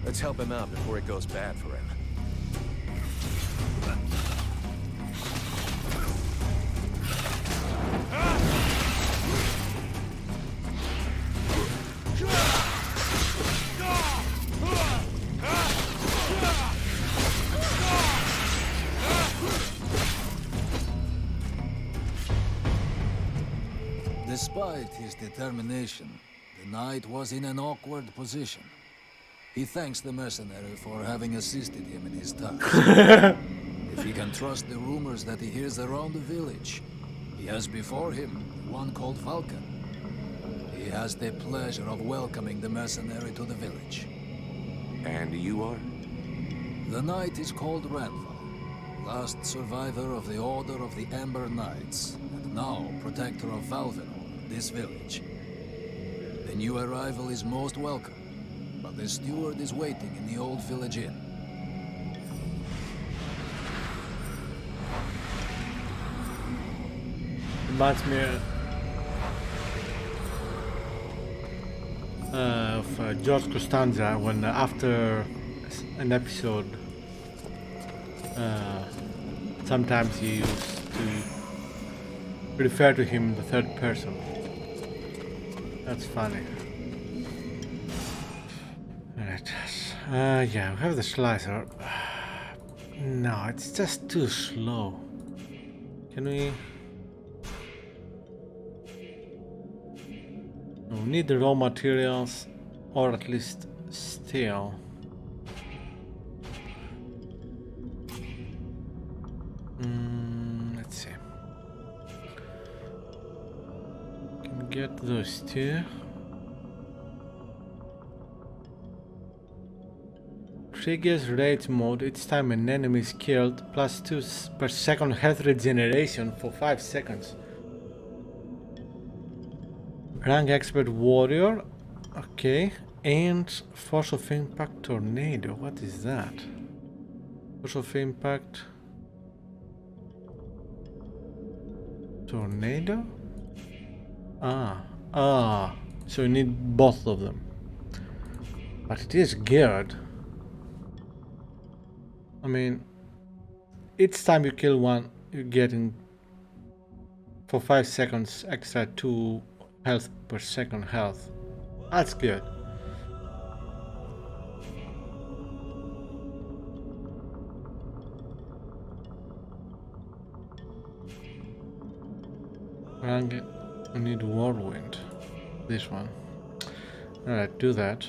Let's help him out before it goes bad for him. Despite his determination, the knight was in an awkward position. He thanks the mercenary for having assisted him in his task. If he can trust the rumors that he hears around the village, he has before him one called Vulcan. He has the pleasure of welcoming the mercenary to the village. And you are? The knight is called Ranval, last survivor of the Order of the Amber Knights, and now protector of Valvenor, this village. The new arrival is most welcome, but the steward is waiting in the old village inn. Reminds me of George Costanza when after an episode sometimes he used to refer to him in the third person. That's funny. Alright. Yeah, we have the slicer. No, it's just too slow. Can we... We need the raw materials, or at least steel. Let's see. Can we get those two? Triggers rage mode each time an enemy is killed, plus 2 per second health regeneration for 5 seconds. Rank expert warrior, okay. And force of impact tornado. What is that? Force of impact tornado? So you need both of them. But it is geared. I mean, each time you kill one, you're getting for 5 seconds extra 2 health per second health. That's good. We need whirlwind. This one. Alright, do that.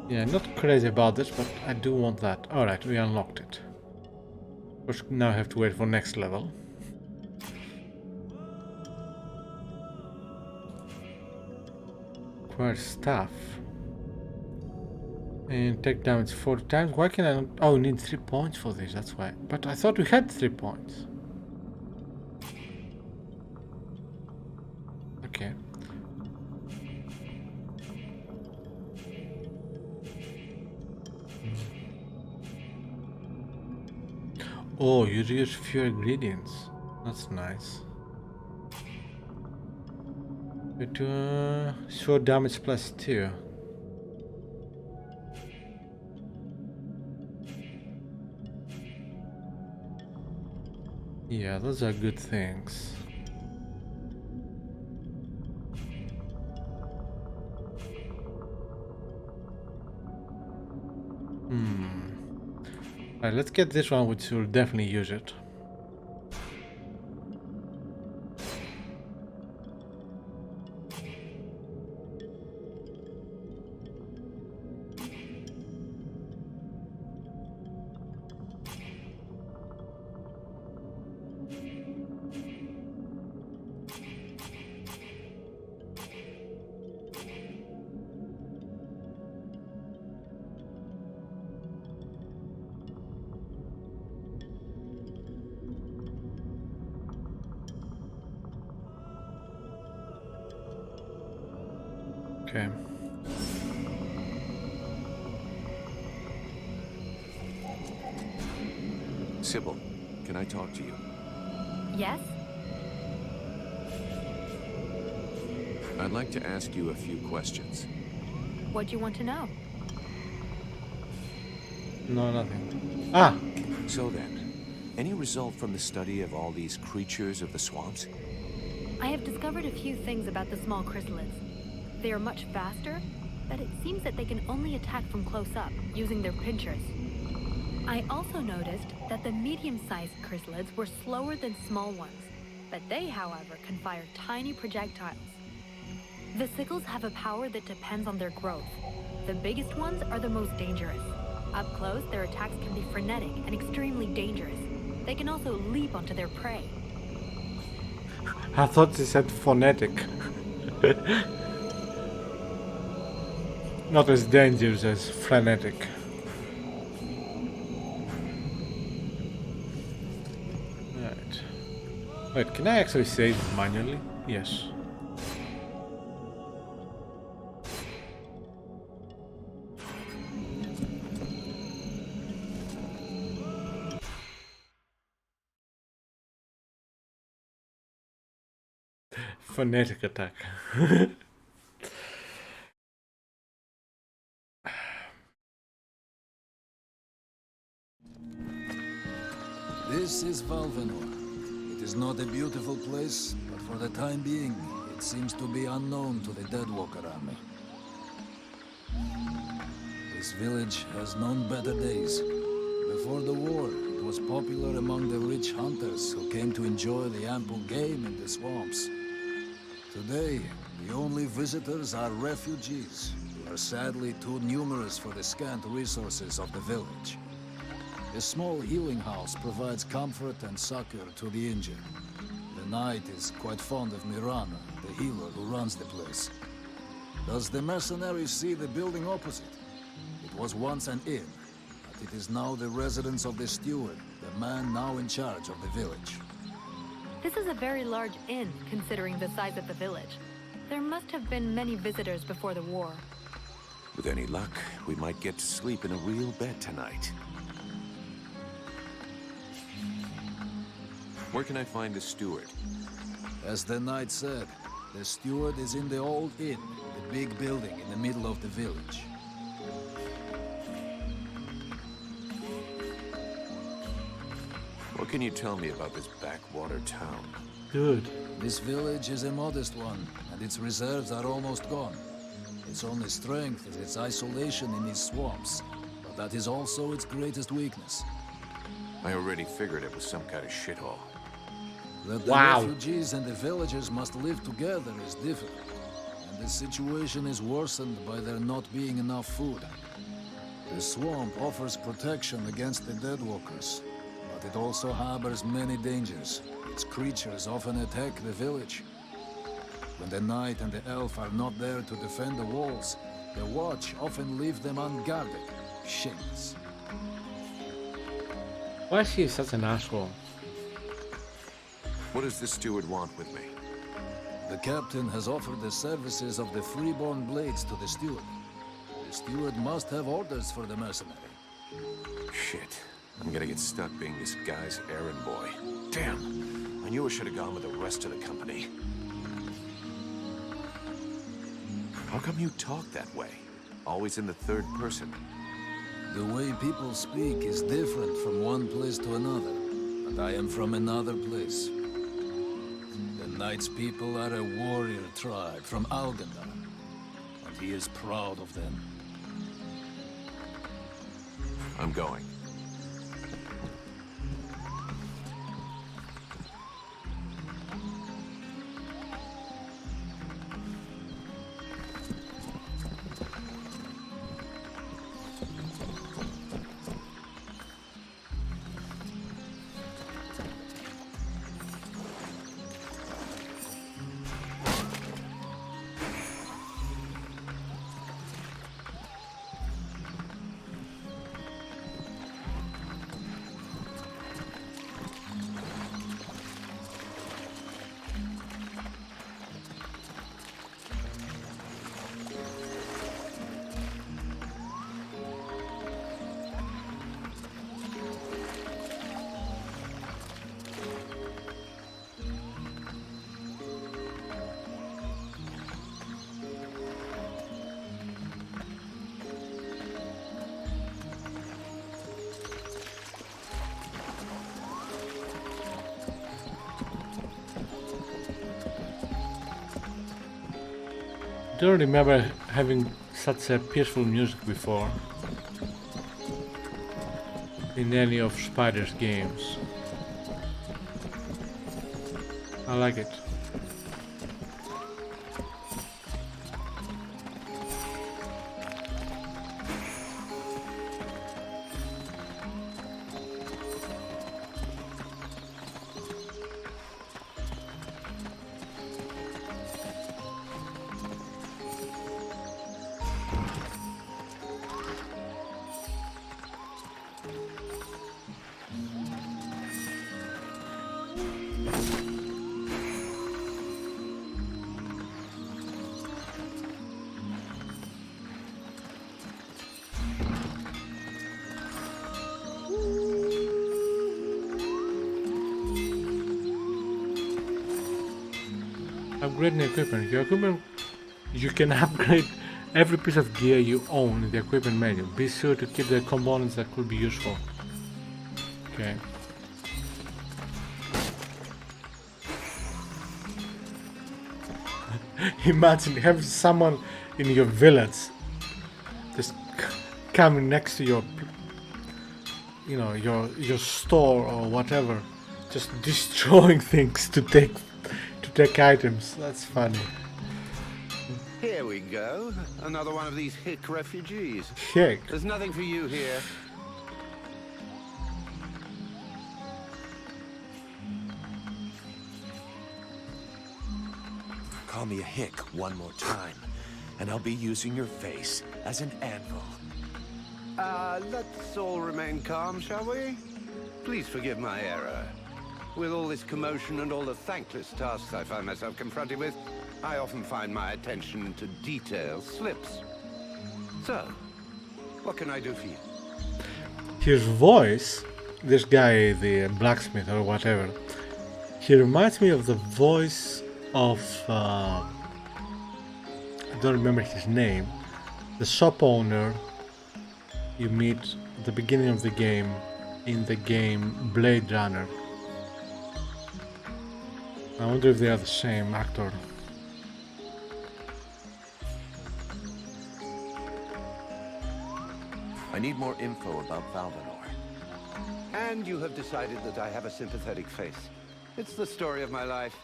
Yeah, not crazy about this, but I do want that. Alright, we unlocked it. Of course, now I have to wait for next level. Acquire staff. And take damage 40 times. Why can I not? Oh, we need 3 points for this, that's why. But I thought we had 3 points. Okay. Oh, you use fewer ingredients. That's nice. Short damage plus 2. Yeah, those are good things. Alright, let's get this one, which will definitely use it. Okay. Sybil, can I talk to you? Yes? I'd like to ask you a few questions. What do you want to know? No, nothing. So then, any result from the study of all these creatures of the swamps? I have discovered a few things about the small chrysalids. They are much faster, but it seems that they can only attack from close up, using their pinchers. I also noticed that the medium-sized chrysalids were slower than small ones, but they, however, can fire tiny projectiles. The sickles have a power that depends on their growth. The biggest ones are the most dangerous. Up close, their attacks can be frenetic and extremely dangerous. They can also leap onto their prey. I thought they said phonetic. Not as dangerous as frenetic. Right. Wait, can I actually save manually? Yes. Phonetic attack. This is Valvenor. It is not a beautiful place, but for the time being, it seems to be unknown to the Deadwalker army. This village has known better days. Before the war, it was popular among the rich hunters who came to enjoy the ample game in the swamps. Today, the only visitors are refugees, who are sadly too numerous for the scant resources of the village. A small healing house provides comfort and succor to the injured. The knight is quite fond of Mirana, the healer who runs the place. Does the mercenaries see the building opposite? It was once an inn, but it is now the residence of the steward, the man now in charge of the village. This is a very large inn, considering the size of the village. There must have been many visitors before the war. With any luck, we might get to sleep in a real bed tonight. Where can I find the steward? As the knight said, the steward is in the old inn, the big building in the middle of the village. What can you tell me about this backwater town? Good. This village is a modest one, and its reserves are almost gone. Its only strength is its isolation in these swamps, but that is also its greatest weakness. I already figured it was some kind of shithole. That the Wow. refugees and the villagers must live together is difficult, and the situation is worsened by there not being enough food. The swamp offers protection against the deadwalkers, but it also harbors many dangers. Its creatures often attack the village. When the knight and the elf are not there to defend the walls, the watch often leave them unguarded. Shameless. Why is he such an asshole? What does the steward want with me? The captain has offered the services of the freeborn blades to the steward. The steward must have orders for the mercenary. Shit. I'm gonna get stuck being this guy's errand boy. Damn. I knew I should have gone with the rest of the company. How come you talk that way? Always in the third person. The way people speak is different from one place to another, and I am from another place. The knight's people are a warrior tribe from Algandar, and he is proud of them. I'm going. Don't remember having such a peaceful music before in any of Spider's games. I like it. Upgrading equipment. Your equipment, you can upgrade every piece of gear you own in the equipment menu. Be sure to keep the components that could be useful. Okay. Imagine having someone in your village just coming next to your, you know, your store or whatever, just destroying things to take items. That's funny. Here we go. Another one of these hick refugees. Hick? There's nothing for you here. Call me a hick one more time, and I'll be using your face as an anvil. Let's all remain calm, shall we? Please forgive my error. With all this commotion and all the thankless tasks I find myself confronted with, I often find my attention to detail slips. So, what can I do for you? His voice, this guy, the blacksmith or whatever, he reminds me of the voice of, I don't remember his name, the shop owner you meet at the beginning of the game, in the game Blade Runner. I wonder if they are the same actor. I need more info about Valvanor. And you have decided that I have a sympathetic face. It's the story of my life.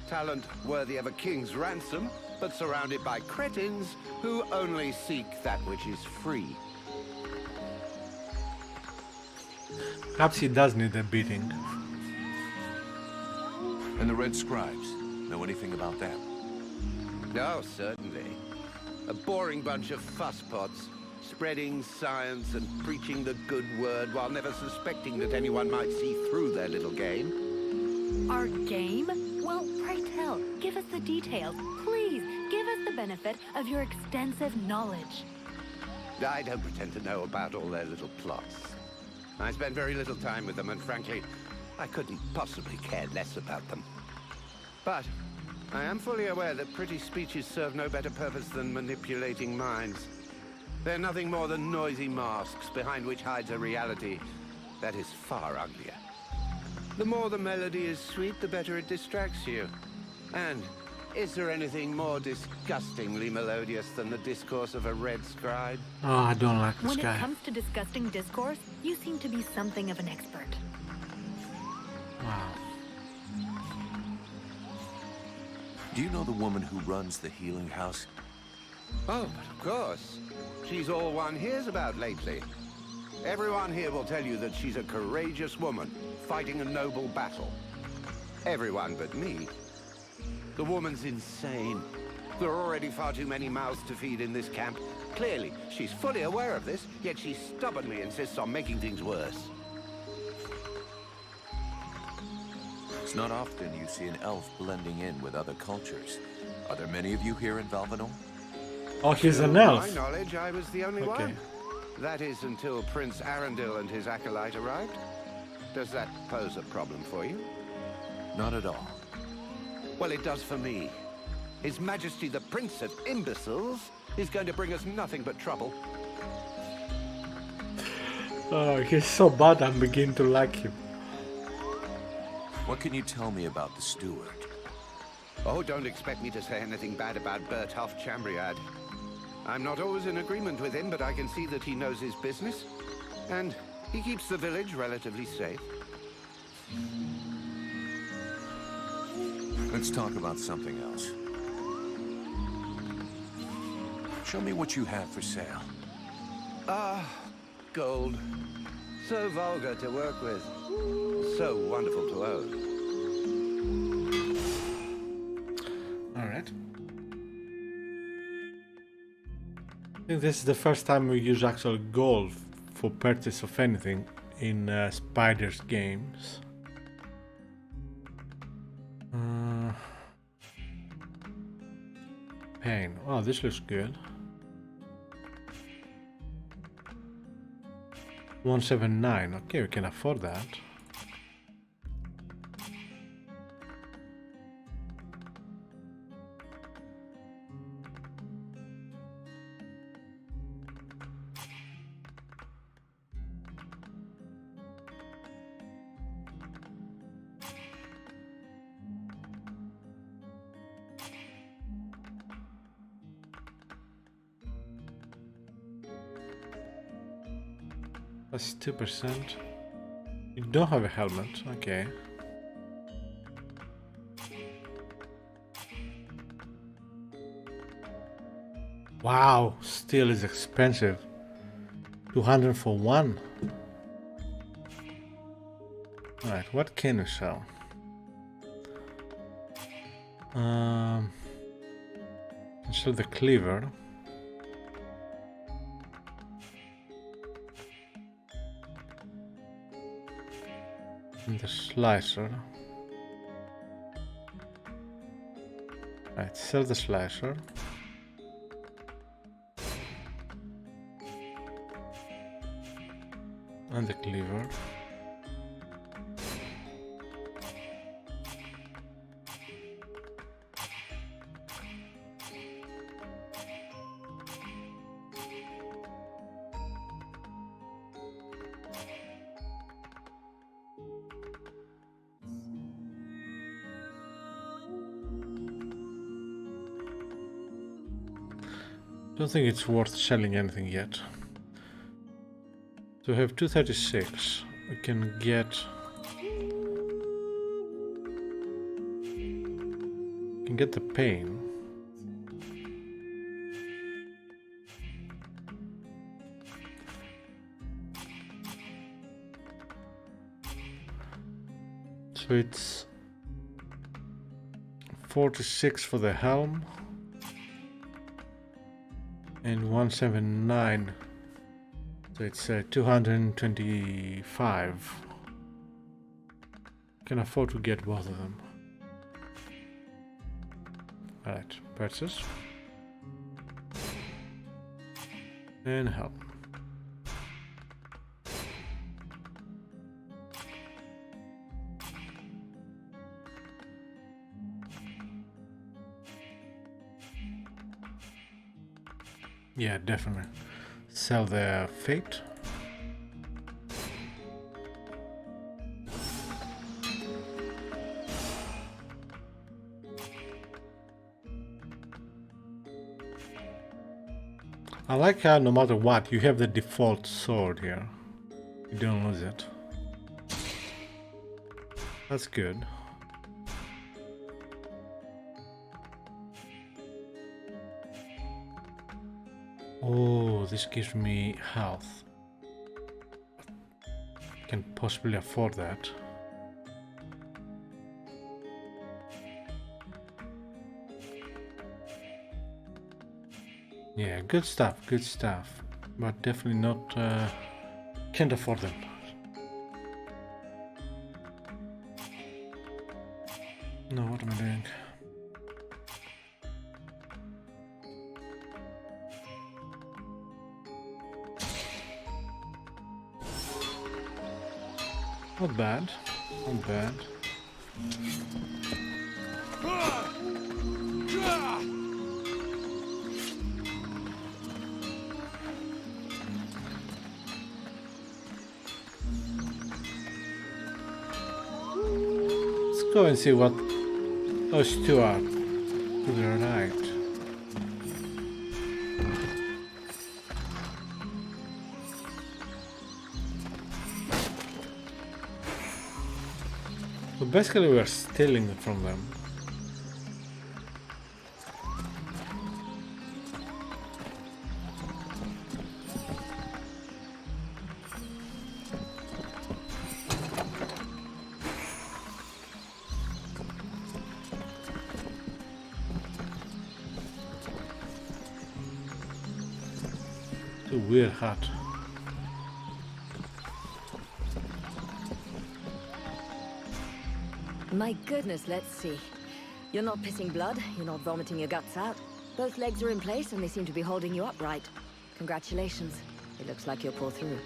Talent worthy of a king's ransom, but surrounded by cretins who only seek that which is free. Perhaps he does need a beating. And the Red Scribes, know anything about them? Oh, certainly. A boring bunch of fusspots, spreading science and preaching the good word while never suspecting that anyone might see through their little game. Our game? Well, pray tell, give us the details. Please, give us the benefit of your extensive knowledge. I don't pretend to know about all their little plots. I spend very little time with them, and frankly, I couldn't possibly care less about them. But I am fully aware that pretty speeches serve no better purpose than manipulating minds. They're nothing more than noisy masks behind which hides a reality that is far uglier. The more the melody is sweet, the better it distracts you. And is there anything more disgustingly melodious than the discourse of a red scribe? Oh, I don't like this When guy. it comes to disgusting discourse, you seem to be something of an expert. Wow. Do you know the woman who runs the healing house? Oh, but of course. She's all one hears about lately. Everyone here will tell you that she's a courageous woman, fighting a noble battle. Everyone but me. The woman's insane. There are already far too many mouths to feed in this camp. Clearly, she's fully aware of this, yet she stubbornly insists on making things worse. It's not often you see an elf blending in with other cultures. Are there many of you here in Valvanor? Oh, he's an To elf. my knowledge, I was the only Okay. one. That is until Prince Arundel and his acolyte arrived. Does that pose a problem for you? Not at all. Well, it does for me. His Majesty the Prince of Imbeciles is going to bring us nothing but trouble. Oh, he's so bad I'm beginning to like him. What can you tell me about the steward? Oh, don't expect me to say anything bad about Bertolf Chambriad. I'm not always in agreement with him, but I can see that he knows his business. And he keeps the village relatively safe. Let's talk about something else. Show me what you have for sale. Ah, gold. So vulgar to work with. So wonderful to own. Alright. I think this is the first time we use actual gold for purchase of anything in Spider's games. Pain. Oh, this looks good. 179. Okay, we can afford that. That's 2%. You don't have a helmet, okay. Wow, steel is expensive. 200 for one. Alright, what can you sell? Sell the cleaver. in the slicer. Right, sell the slicer. And the cleaver. Don't think it's worth selling anything yet. So we have 236. We can get the pain. So it's 46 for the helm and 179. So it's 225. Can afford to get both of them. Alright, purchase. And help. Yeah, definitely. Sell the fate. I like how no matter what, you have the default sword here. You don't lose it. That's good. Oh, this gives me health. Can possibly afford that. Yeah, good stuff, but definitely not, can't afford them. No, what am I doing? Not bad, not bad. Let's go and see what those two are to the right. So basically we're stealing from them. It's a weird hat. My goodness, let's see. You're not pissing blood, you're not vomiting your guts out. Both legs are in place and they seem to be holding you upright. Congratulations. It looks like you'll pull through.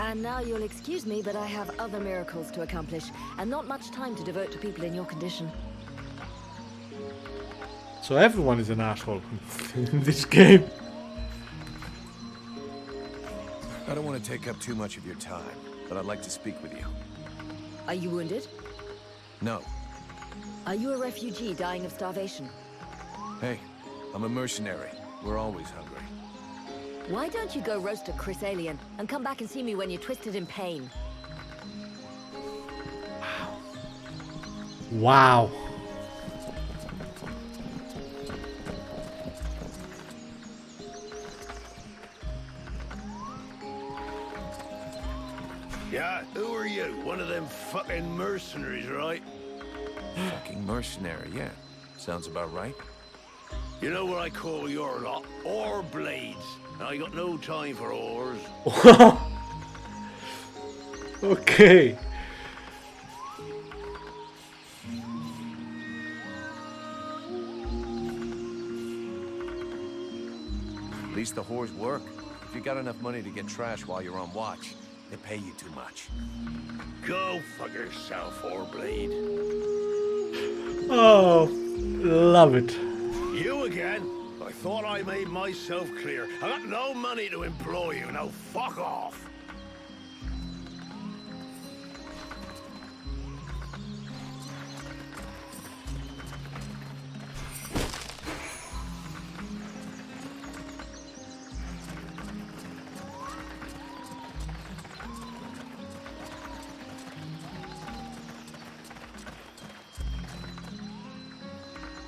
And now you'll excuse me, but I have other miracles to accomplish, and not much time to devote to people in your condition. So everyone is an asshole in this game. I don't want to take up too much of your time, but I'd like to speak with you. Are you wounded? No. Are you a refugee dying of starvation? Hey, I'm a mercenary. We're always hungry. Why don't you go roast a Chris alien and come back and see me when you're twisted in pain? Wow. Yeah, who are you? One of them fucking mercenaries, right? Fucking mercenary, yeah. Sounds about right. You know what I call your lot? Ore blades. I got no time for ores. Okay. least the whores work. If you got enough money to get trash while you're on watch, they pay you too much. Go fuck yourself, Orbleed. Oh, love it. You again? I thought I made myself clear. I got no money to employ you. Now fuck off.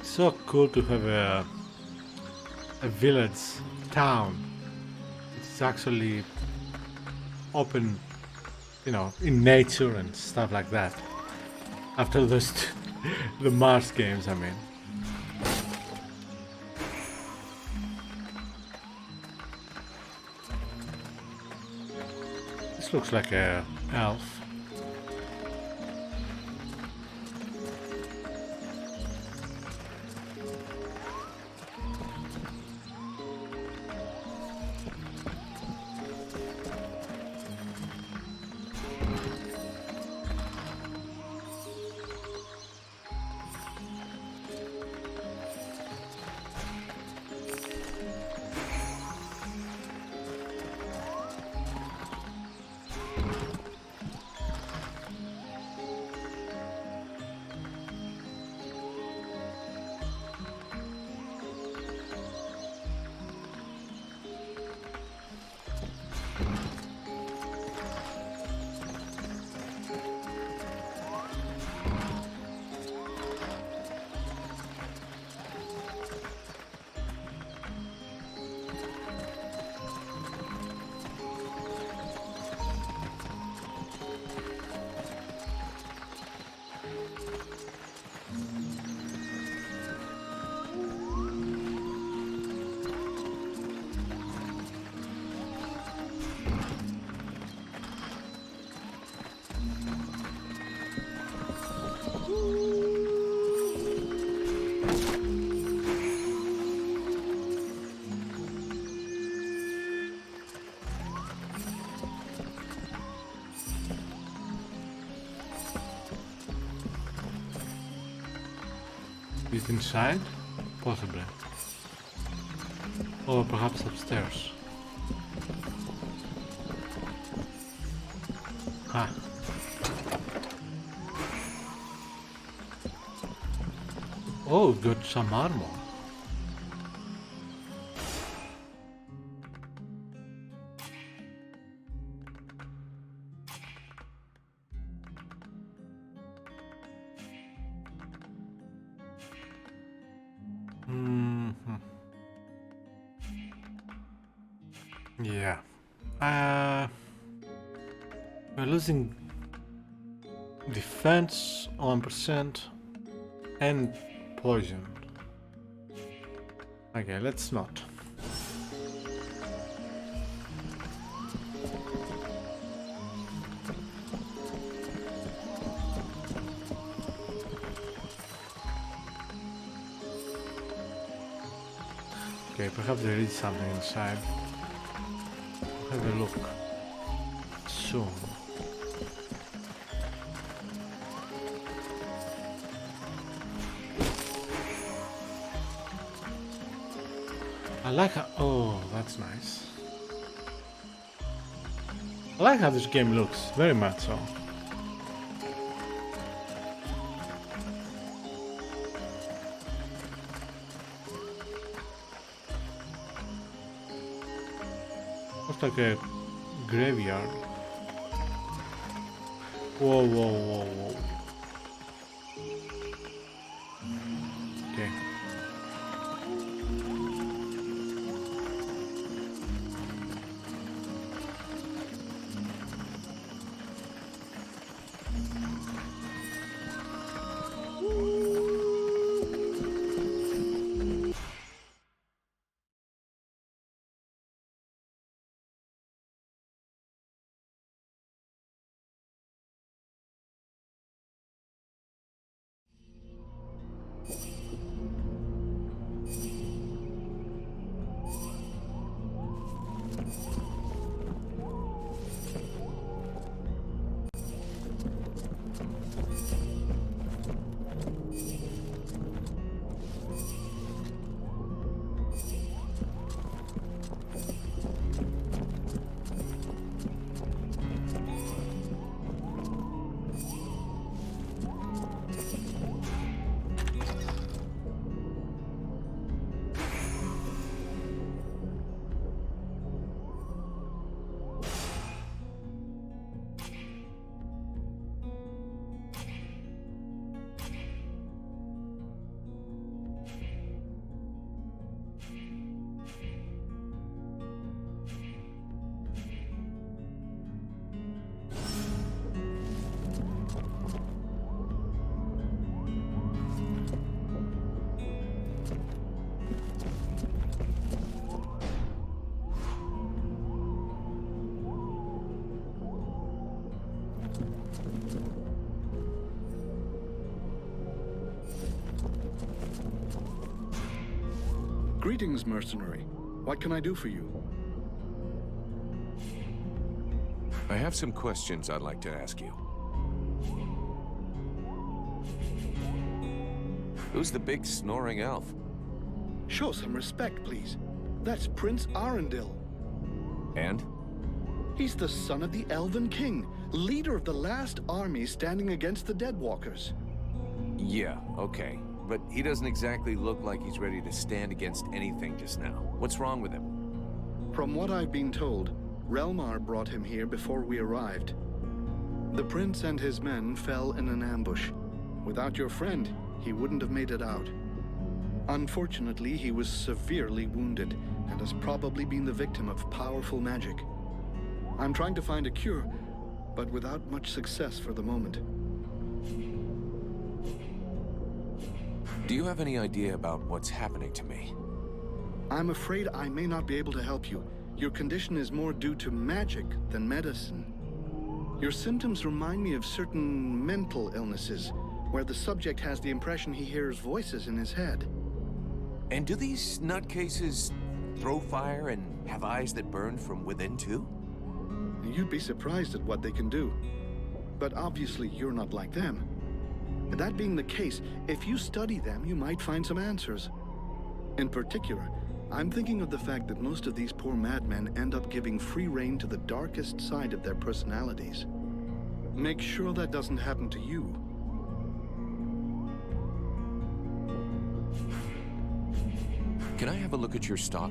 So cool to have a village town. It's actually open, you know, in nature and stuff like that. After those the Mars games, I mean. This looks like a elf. Is it inside? Possibly. Or perhaps upstairs. Ah. Oh, got some armor. Yeah. We're losing defense 1% and poison. Okay, let's not. Okay, perhaps there is something inside. Have a look soon. I like how, oh, that's nice. I like how this game looks, very much so. Looks like a graveyard. Whoa, whoa, whoa, whoa. Okay. Greetings, mercenary. What can I do for you? I have some questions I'd like to ask you. Who's the big snoring elf? Show some respect, please. That's Prince Arundel. And? He's the son of the Elven King, leader of the last army standing against the Deadwalkers. Yeah, okay. But he doesn't exactly look like he's ready to stand against anything just now. What's wrong with him? From what I've been told, Relmar brought him here before we arrived. The prince and his men fell in an ambush. Without your friend, he wouldn't have made it out. Unfortunately, he was severely wounded and has probably been the victim of powerful magic. I'm trying to find a cure, but without much success for the moment. Do you have any idea about what's happening to me? I'm afraid I may not be able to help you. Your condition is more due to magic than medicine. Your symptoms remind me of certain mental illnesses, where the subject has the impression he hears voices in his head. And do these nutcases throw fire and have eyes that burn from within too? You'd be surprised at what they can do. But obviously you're not like them. That being the case, if you study them, you might find some answers. In particular, I'm thinking of the fact that most of these poor madmen end up giving free rein to the darkest side of their personalities. Make sure that doesn't happen to you. Can I have a look at your stock?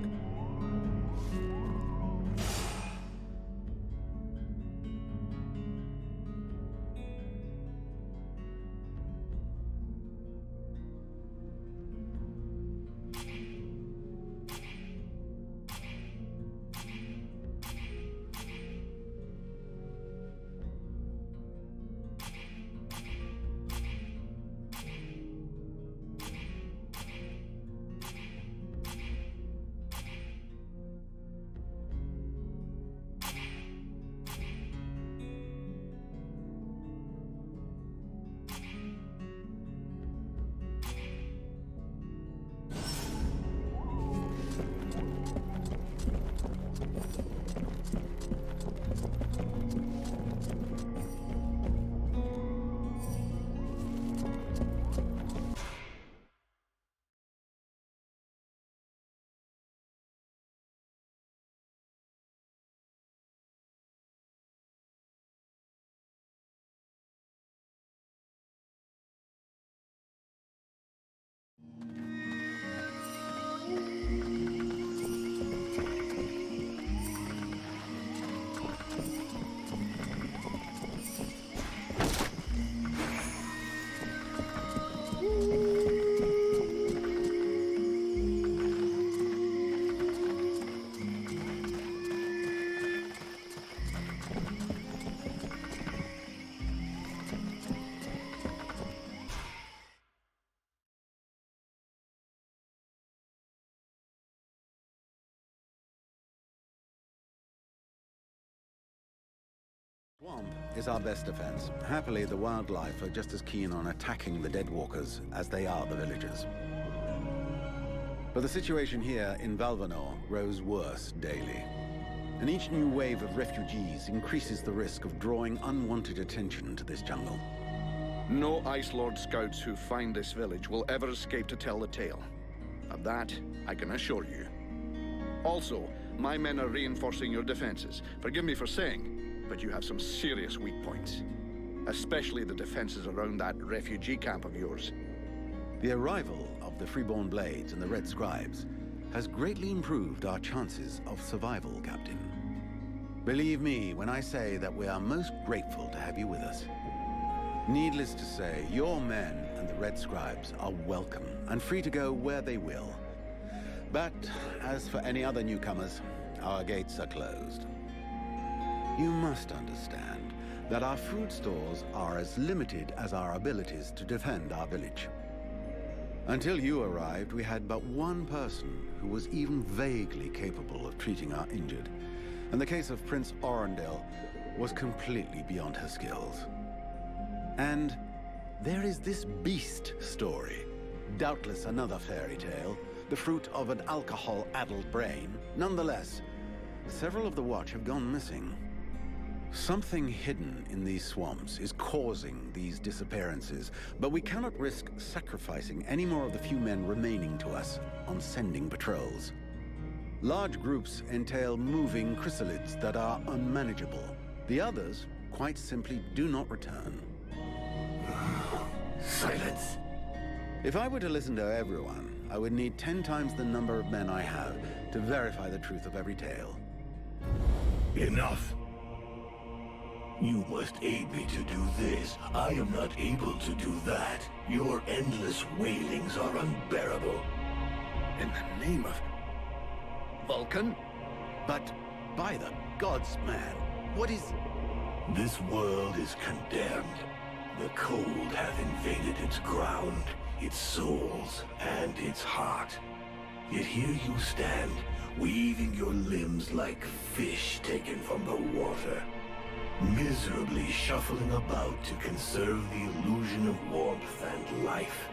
Swamp is our best defense. Happily, the wildlife are just as keen on attacking the Deadwalkers as they are the villagers. But the situation here in Valvanor grows worse daily. And each new wave of refugees increases the risk of drawing unwanted attention to this jungle. No Ice Lord scouts who find this village will ever escape to tell the tale. Of that, I can assure you. Also, my men are reinforcing your defenses. Forgive me for saying, but you have some serious weak points. Especially the defenses around that refugee camp of yours. The arrival of the Freeborn Blades and the Red Scribes has greatly improved our chances of survival, Captain. Believe me when I say that we are most grateful to have you with us. Needless to say, your men and the Red Scribes are welcome and free to go where they will. But as for any other newcomers, our gates are closed. You must understand that our food stores are as limited as our abilities to defend our village. Until you arrived, we had but one person who was even vaguely capable of treating our injured. And the case of Prince Arundel was completely beyond her skills. And there is this beast story, doubtless another fairy tale, the fruit of an alcohol-addled brain. Nonetheless, several of the Watch have gone missing. Something hidden in these swamps is causing these disappearances, but we cannot risk sacrificing any more of the few men remaining to us on sending patrols. Large groups entail moving chrysalids that are unmanageable. The others, quite simply, do not return. Silence. If I were to listen to everyone, I would need 10 times the number of men I have to verify the truth of every tale. Enough. You must aid me to do this. I am not able to do that. Your endless wailings are unbearable. In the name of Vulcan? But by the gods, man, what is... This world is condemned. The cold hath invaded its ground, its souls, and its heart. Yet here you stand, weaving your limbs like fish taken from the water, miserably shuffling about to conserve the illusion of warmth and life,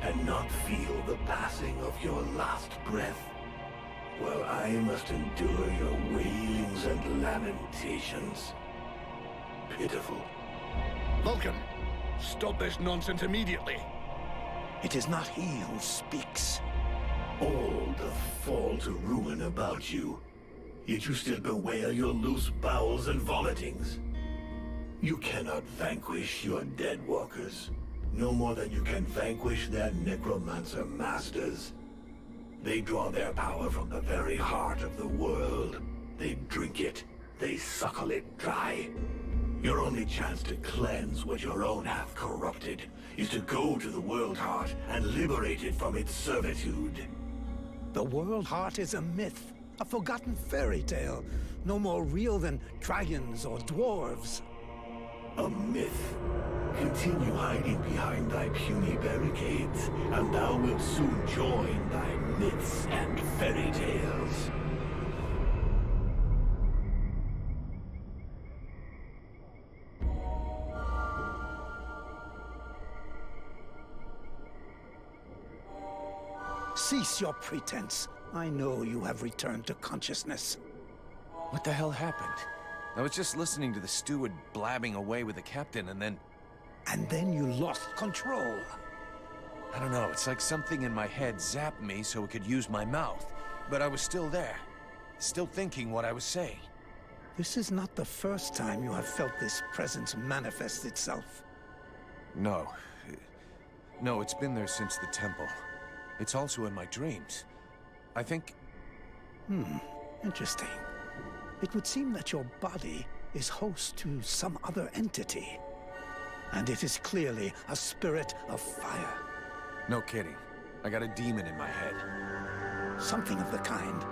and not feel the passing of your last breath, while I must endure your wailings and lamentations. Pitiful. Vulcan, stop this nonsense immediately. It is not he who speaks. All doth fall to ruin about you, yet you still bewail your loose bowels and vomitings. You cannot vanquish your dead walkers, no more than you can vanquish their necromancer masters. They draw their power from the very heart of the world. They drink it, they suckle it dry. Your only chance to cleanse what your own hath corrupted is to go to the World Heart and liberate it from its servitude. The World Heart is a myth, a forgotten fairy tale, no more real than dragons or dwarves. A myth. Continue hiding behind thy puny barricades, and thou wilt soon join thy myths and fairy tales. Cease your pretense. I know you have returned to consciousness. What the hell happened? I was just listening to the steward blabbing away with the captain, and then... And then you lost control. I don't know, it's like something in my head zapped me so it could use my mouth. But I was still there, still thinking what I was saying. This is not the first time you have felt this presence manifest itself. No. No, it's been there since the temple. It's also in my dreams. I think... Interesting. It would seem that your body is host to some other entity. And it is clearly a spirit of fire. No kidding. I got a demon in my head. Something of the kind.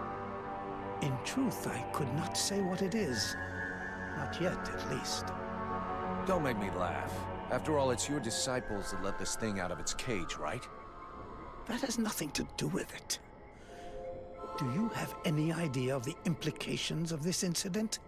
In truth, I could not say what it is. Not yet, at least. Don't make me laugh. After all, it's your disciples that let this thing out of its cage, right? That has nothing to do with it. Do you have any idea of the implications of this incident?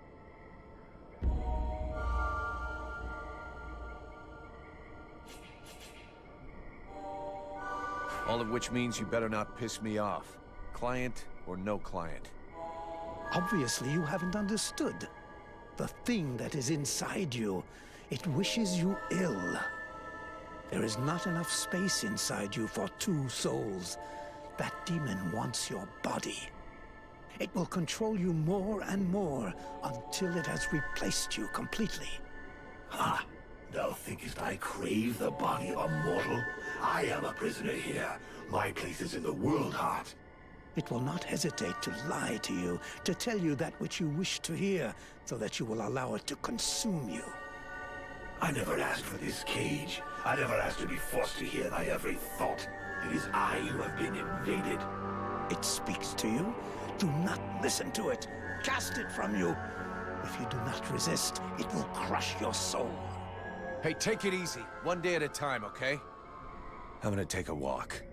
All of which means you better not piss me off. Client or no client. Obviously, you haven't understood. The thing that is inside you, it wishes you ill. There is not enough space inside you for two souls. That demon wants your body. It will control you more and more until it has replaced you completely. Ha! Thou thinkest I crave the body of a mortal? I am a prisoner here. My place is in the World Heart. It will not hesitate to lie to you, to tell you that which you wish to hear, so that you will allow it to consume you. I never asked for this cage. I never asked to be forced to hear thy every thought. It is I who have been invaded. It speaks to you. Do not listen to it. Cast it from you. If you do not resist, it will crush your soul. Hey, take it easy. One day at a time, okay? I'm gonna take a walk.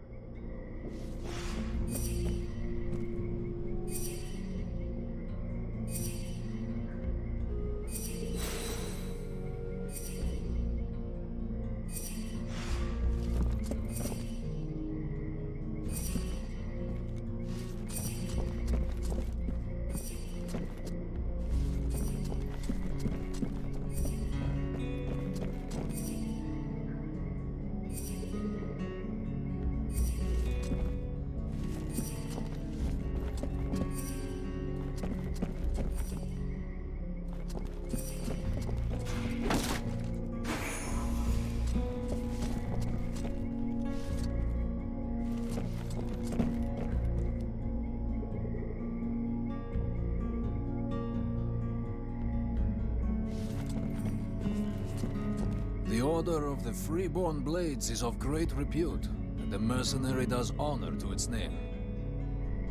Order of the Freeborn Blades is of great repute, and the mercenary does honor to its name.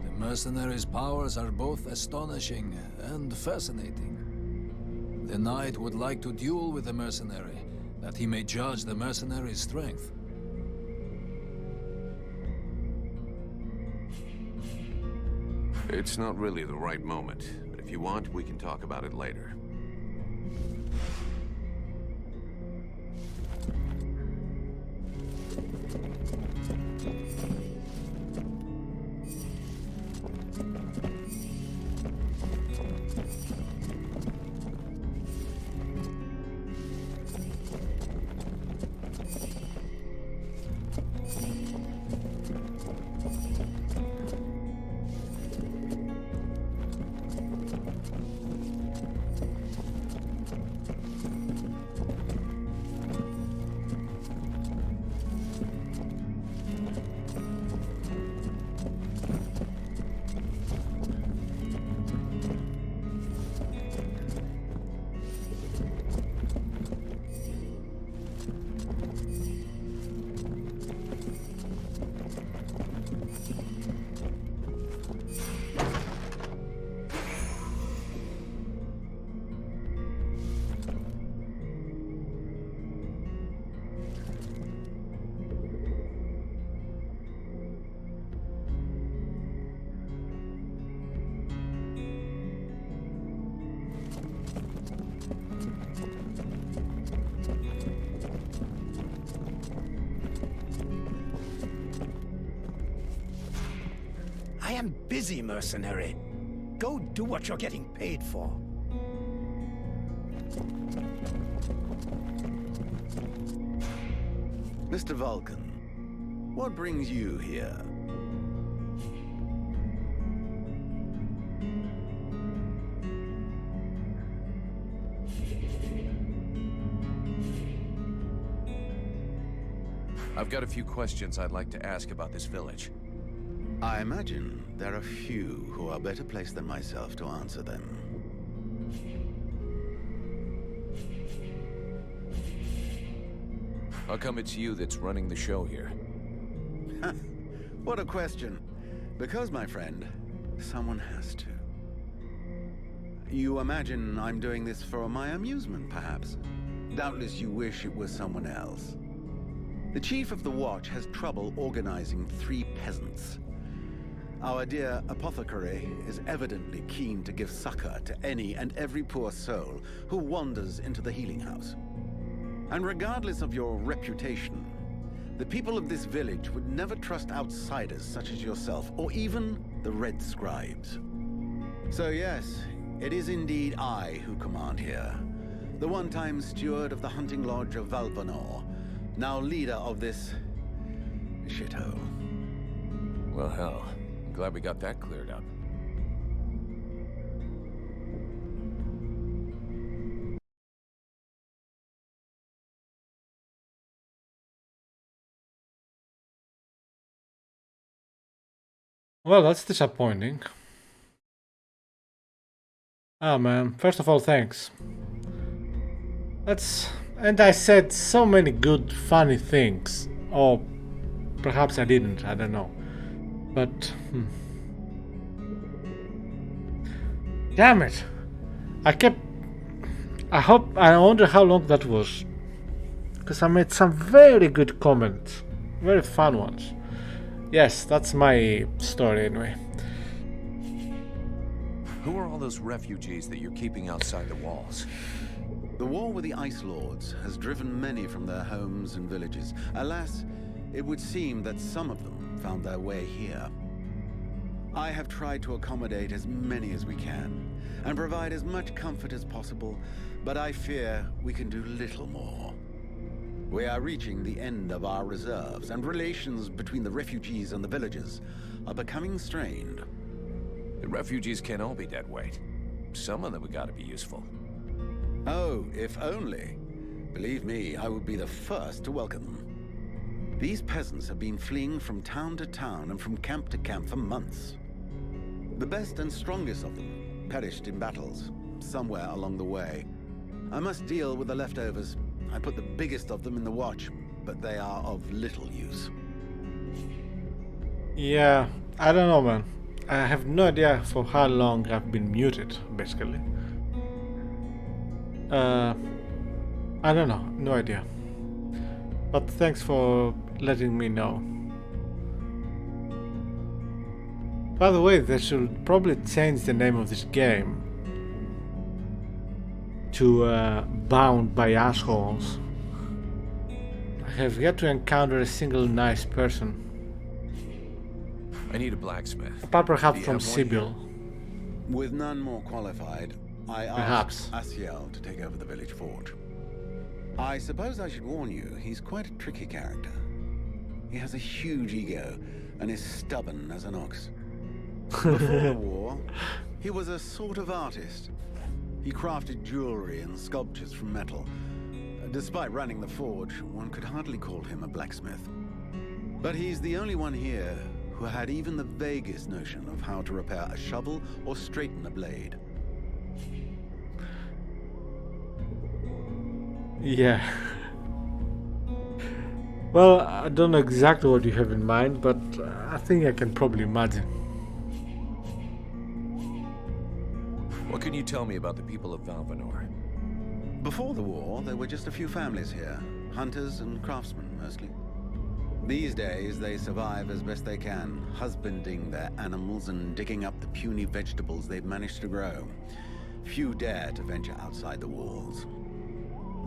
The mercenary's powers are both astonishing and fascinating. The knight would like to duel with the mercenary, that he may judge the mercenary's strength. It's not really the right moment, but if you want, we can talk about it later. I am busy, mercenary. Go do what you're getting paid for. Mr. Vulcan, what brings you here? I've got a few questions I'd like to ask about this village. I imagine there are few who are better placed than myself to answer them. How come it's you that's running the show here? What a question. Because, my friend, someone has to. You imagine I'm doing this for my amusement, perhaps? Doubtless you wish it was someone else. The chief of the watch has trouble organizing 3 peasants. Our dear apothecary is evidently keen to give succor to any and every poor soul who wanders into the healing house. And regardless of your reputation, the people of this village would never trust outsiders such as yourself, or even the Red Scribes. So yes, it is indeed I who command here. The one-time steward of the hunting lodge of Valvanor, now leader of this shithole. Well, hell. Glad we got that cleared up. Well, that's disappointing. Ah, man. First of all, thanks. And I said so many good, funny things. Or perhaps I didn't, I don't know. But, damn it! I wonder how long that was. Because I made some very good comments. Very fun ones. Yes, that's my story anyway. Who are all those refugees that you're keeping outside the walls? The war with the Ice Lords has driven many from their homes and villages. Alas, it would seem that some of them found their way here. I have tried to accommodate as many as we can, and provide as much comfort as possible, but I fear we can do little more. We are reaching the end of our reserves, and relations between the refugees and the villagers are becoming strained. The refugees can't all be dead weight. Some of them have got to be useful. Oh, if only. Believe me, I would be the first to welcome them. These peasants have been fleeing from town to town and from camp to camp for months. The best and strongest of them perished in battles, somewhere along the way. I must deal with the leftovers. I put the biggest of them in the watch, but they are of little use. Yeah, I don't know, man. I have no idea for how long I've been muted, basically. I don't know, no idea. But thanks for letting me know. By the way, they should probably change the name of this game to Bound by Assholes. I have yet to encounter a single nice person. I need a blacksmith. Apart perhaps Do you from have one Sibyl. With none more qualified, I Perhaps. asked Asiel to take over the village forge. I suppose I should warn you, he's quite a tricky character. He has a huge ego and is stubborn as an ox. Before the war, he was a sort of artist. He crafted jewelry and sculptures from metal. Despite running the forge, one could hardly call him a blacksmith. But he's the only one here who had even the vaguest notion of how to repair a shovel or straighten a blade. Yeah. Well, I don't know exactly what you have in mind, but I think I can probably imagine. What can you tell me about the people of Valvanor? Before the war, there were just a few families here, hunters and craftsmen mostly. These days, they survive as best they can, husbanding their animals and digging up the puny vegetables they've managed to grow. Few dare to venture outside the walls.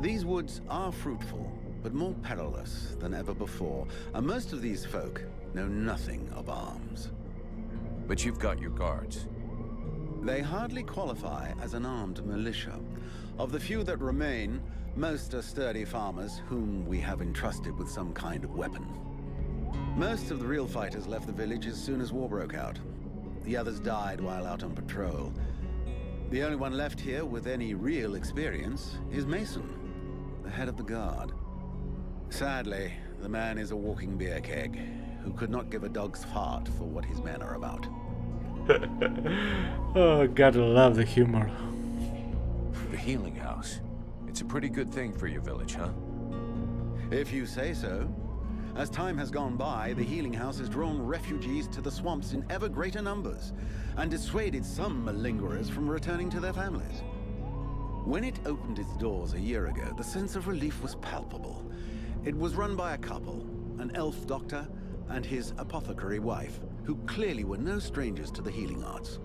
These woods are fruitful, but more perilous than ever before, and most of these folk know nothing of arms. But you've got your guards. They hardly qualify as an armed militia. Of the few that remain, most are sturdy farmers whom we have entrusted with some kind of weapon. Most of the real fighters left the village as soon as war broke out. The others died while out on patrol. The only one left here with any real experience is Mason, the head of the guard. Sadly, the man is a walking beer keg, who could not give a dog's fart for what his men are about. Oh, gotta love the humor. The healing house. It's a pretty good thing for your village, huh? If you say so. As time has gone by, the healing house has drawn refugees to the swamps in ever greater numbers, and dissuaded some malingerers from returning to their families. When it opened its doors a year ago, the sense of relief was palpable. It was run by a couple, an elf doctor and his apothecary wife, who clearly were no strangers to the healing arts.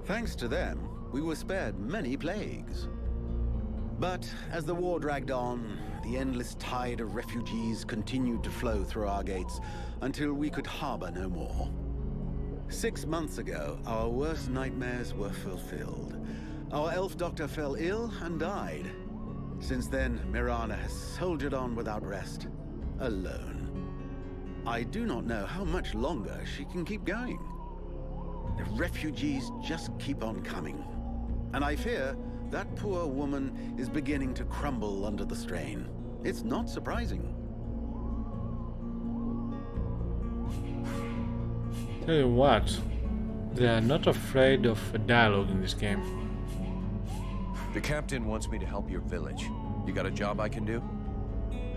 Thanks to them, we were spared many plagues. But as the war dragged on, the endless tide of refugees continued to flow through our gates until we could harbor no more. 6 months ago, our worst nightmares were fulfilled. Our elf doctor fell ill and died. Since then, Mirana has soldiered on without rest, alone. I do not know how much longer she can keep going. The refugees just keep on coming. And I fear that poor woman is beginning to crumble under the strain. It's not surprising. Tell you what, they are not afraid of a dialogue in this game. The captain wants me to help your village. You got a job I can do?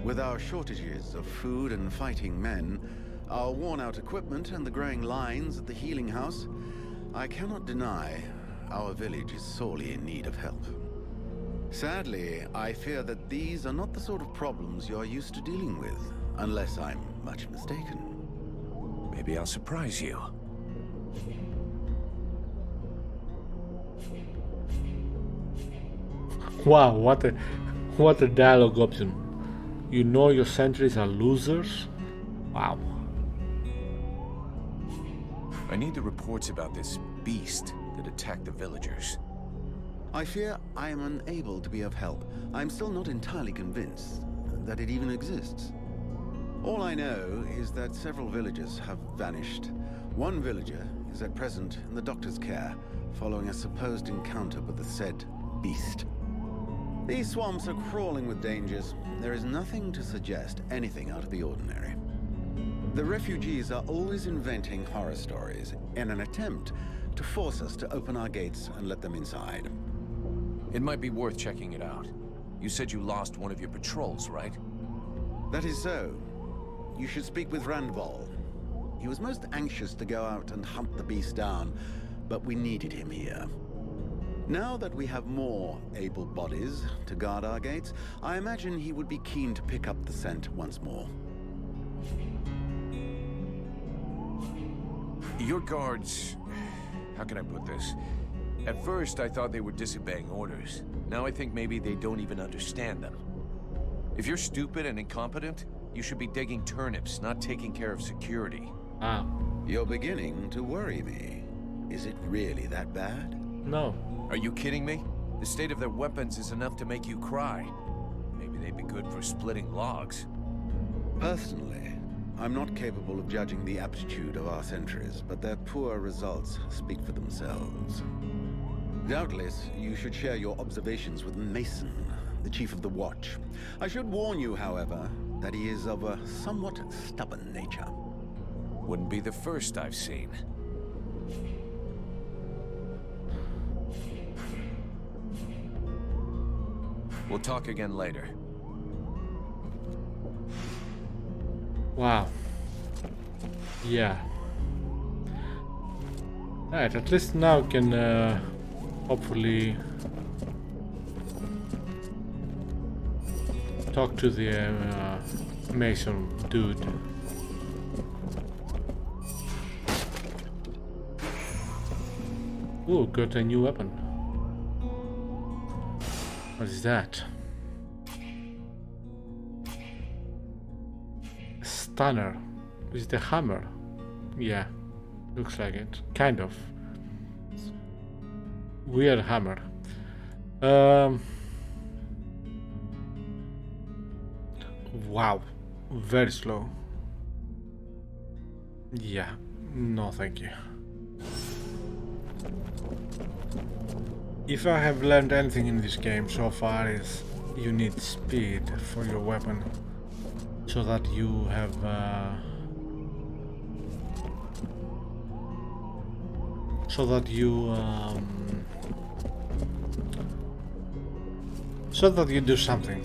With our shortages of food and fighting men, our worn-out equipment and the growing lines at the healing house, I cannot deny our village is sorely in need of help. Sadly, I fear that these are not the sort of problems you are used to dealing with, unless I'm much mistaken. Maybe I'll surprise you. Wow, what a dialogue option. You know your sentries are losers? Wow. I need the reports about this beast that attacked the villagers. I fear I am unable to be of help. I'm still not entirely convinced that it even exists. All I know is that several villagers have vanished. One villager is at present in the doctor's care, following a supposed encounter with the said beast. These swamps are crawling with dangers. There is nothing to suggest anything out of the ordinary. The refugees are always inventing horror stories in an attempt to force us to open our gates and let them inside. It might be worth checking it out. You said you lost one of your patrols, right? That is so. You should speak with Randval. He was most anxious to go out and hunt the beast down, but we needed him here. Now that we have more able bodies to guard our gates, I imagine he would be keen to pick up the scent once more. Your guards... How can I put this? At first, I thought they were disobeying orders. Now I think maybe they don't even understand them. If you're stupid and incompetent, you should be digging turnips, not taking care of security. Ah. You're beginning to worry me. Is it really that bad? No. Are you kidding me? The state of their weapons is enough to make you cry. Maybe they'd be good for splitting logs. Personally, I'm not capable of judging the aptitude of our sentries, but their poor results speak for themselves. Doubtless, you should share your observations with Mason, the chief of the watch. I should warn you, however, that he is of a somewhat stubborn nature. Wouldn't be the first I've seen. We'll talk again later. Wow. Yeah. Right, at least now we can hopefully talk to the Mason dude. Ooh, got a new weapon. What is that? Stunner. Is it a hammer? Yeah, looks like it. Kind of. Weird hammer. Wow. Very slow. Yeah. No, thank you. If I have learned anything in this game so far is you need speed for your weapon so that you have so that you do something.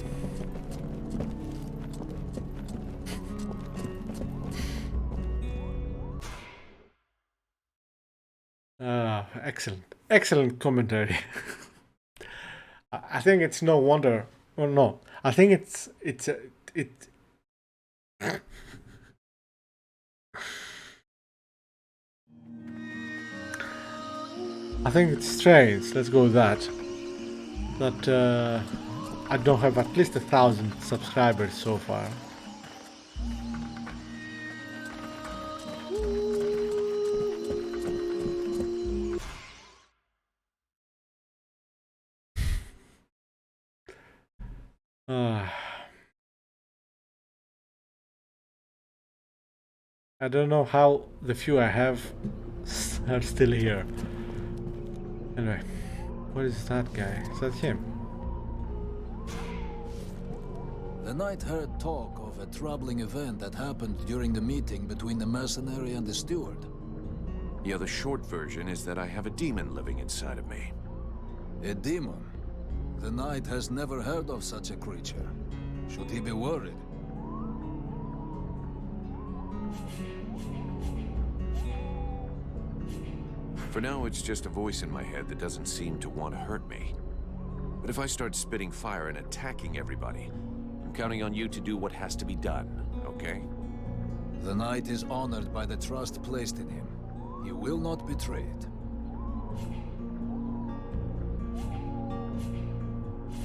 Excellent commentary. I think it's no wonder. Or no, I think it. I think it's strange. Let's go with that. That I don't have at least 1,000 subscribers so far. I don't know how the few I have are still here. Anyway, what is that guy? Is that him? The knight heard talk of a troubling event that happened during the meeting between the mercenary and the steward. Yeah, the short version is that I have a demon living inside of me. A demon? The knight has never heard of such a creature. Should he be worried? For now, it's just a voice in my head that doesn't seem to want to hurt me. But if I start spitting fire and attacking everybody, I'm counting on you to do what has to be done, okay? The knight is honored by the trust placed in him. He will not betray it.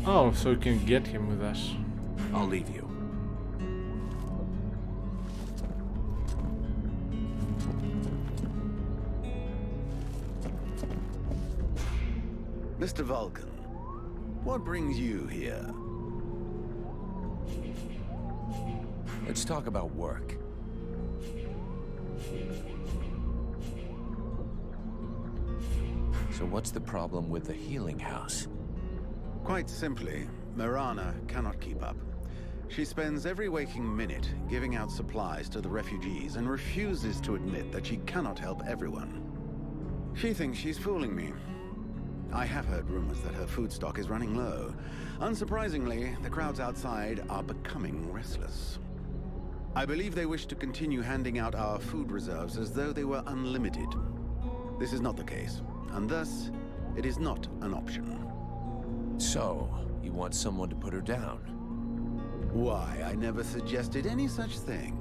Oh, so we can get him with us. I'll leave you. Mr. Vulcan, what brings you here? Let's talk about work. So what's the problem with the healing house? Quite simply, Mirana cannot keep up. She spends every waking minute giving out supplies to the refugees and refuses to admit that she cannot help everyone. She thinks she's fooling me. I have heard rumors that her food stock is running low. Unsurprisingly, the crowds outside are becoming restless. I believe they wish to continue handing out our food reserves as though they were unlimited. This is not the case, and thus, it is not an option. So, you want someone to put her down? Why, I never suggested any such thing.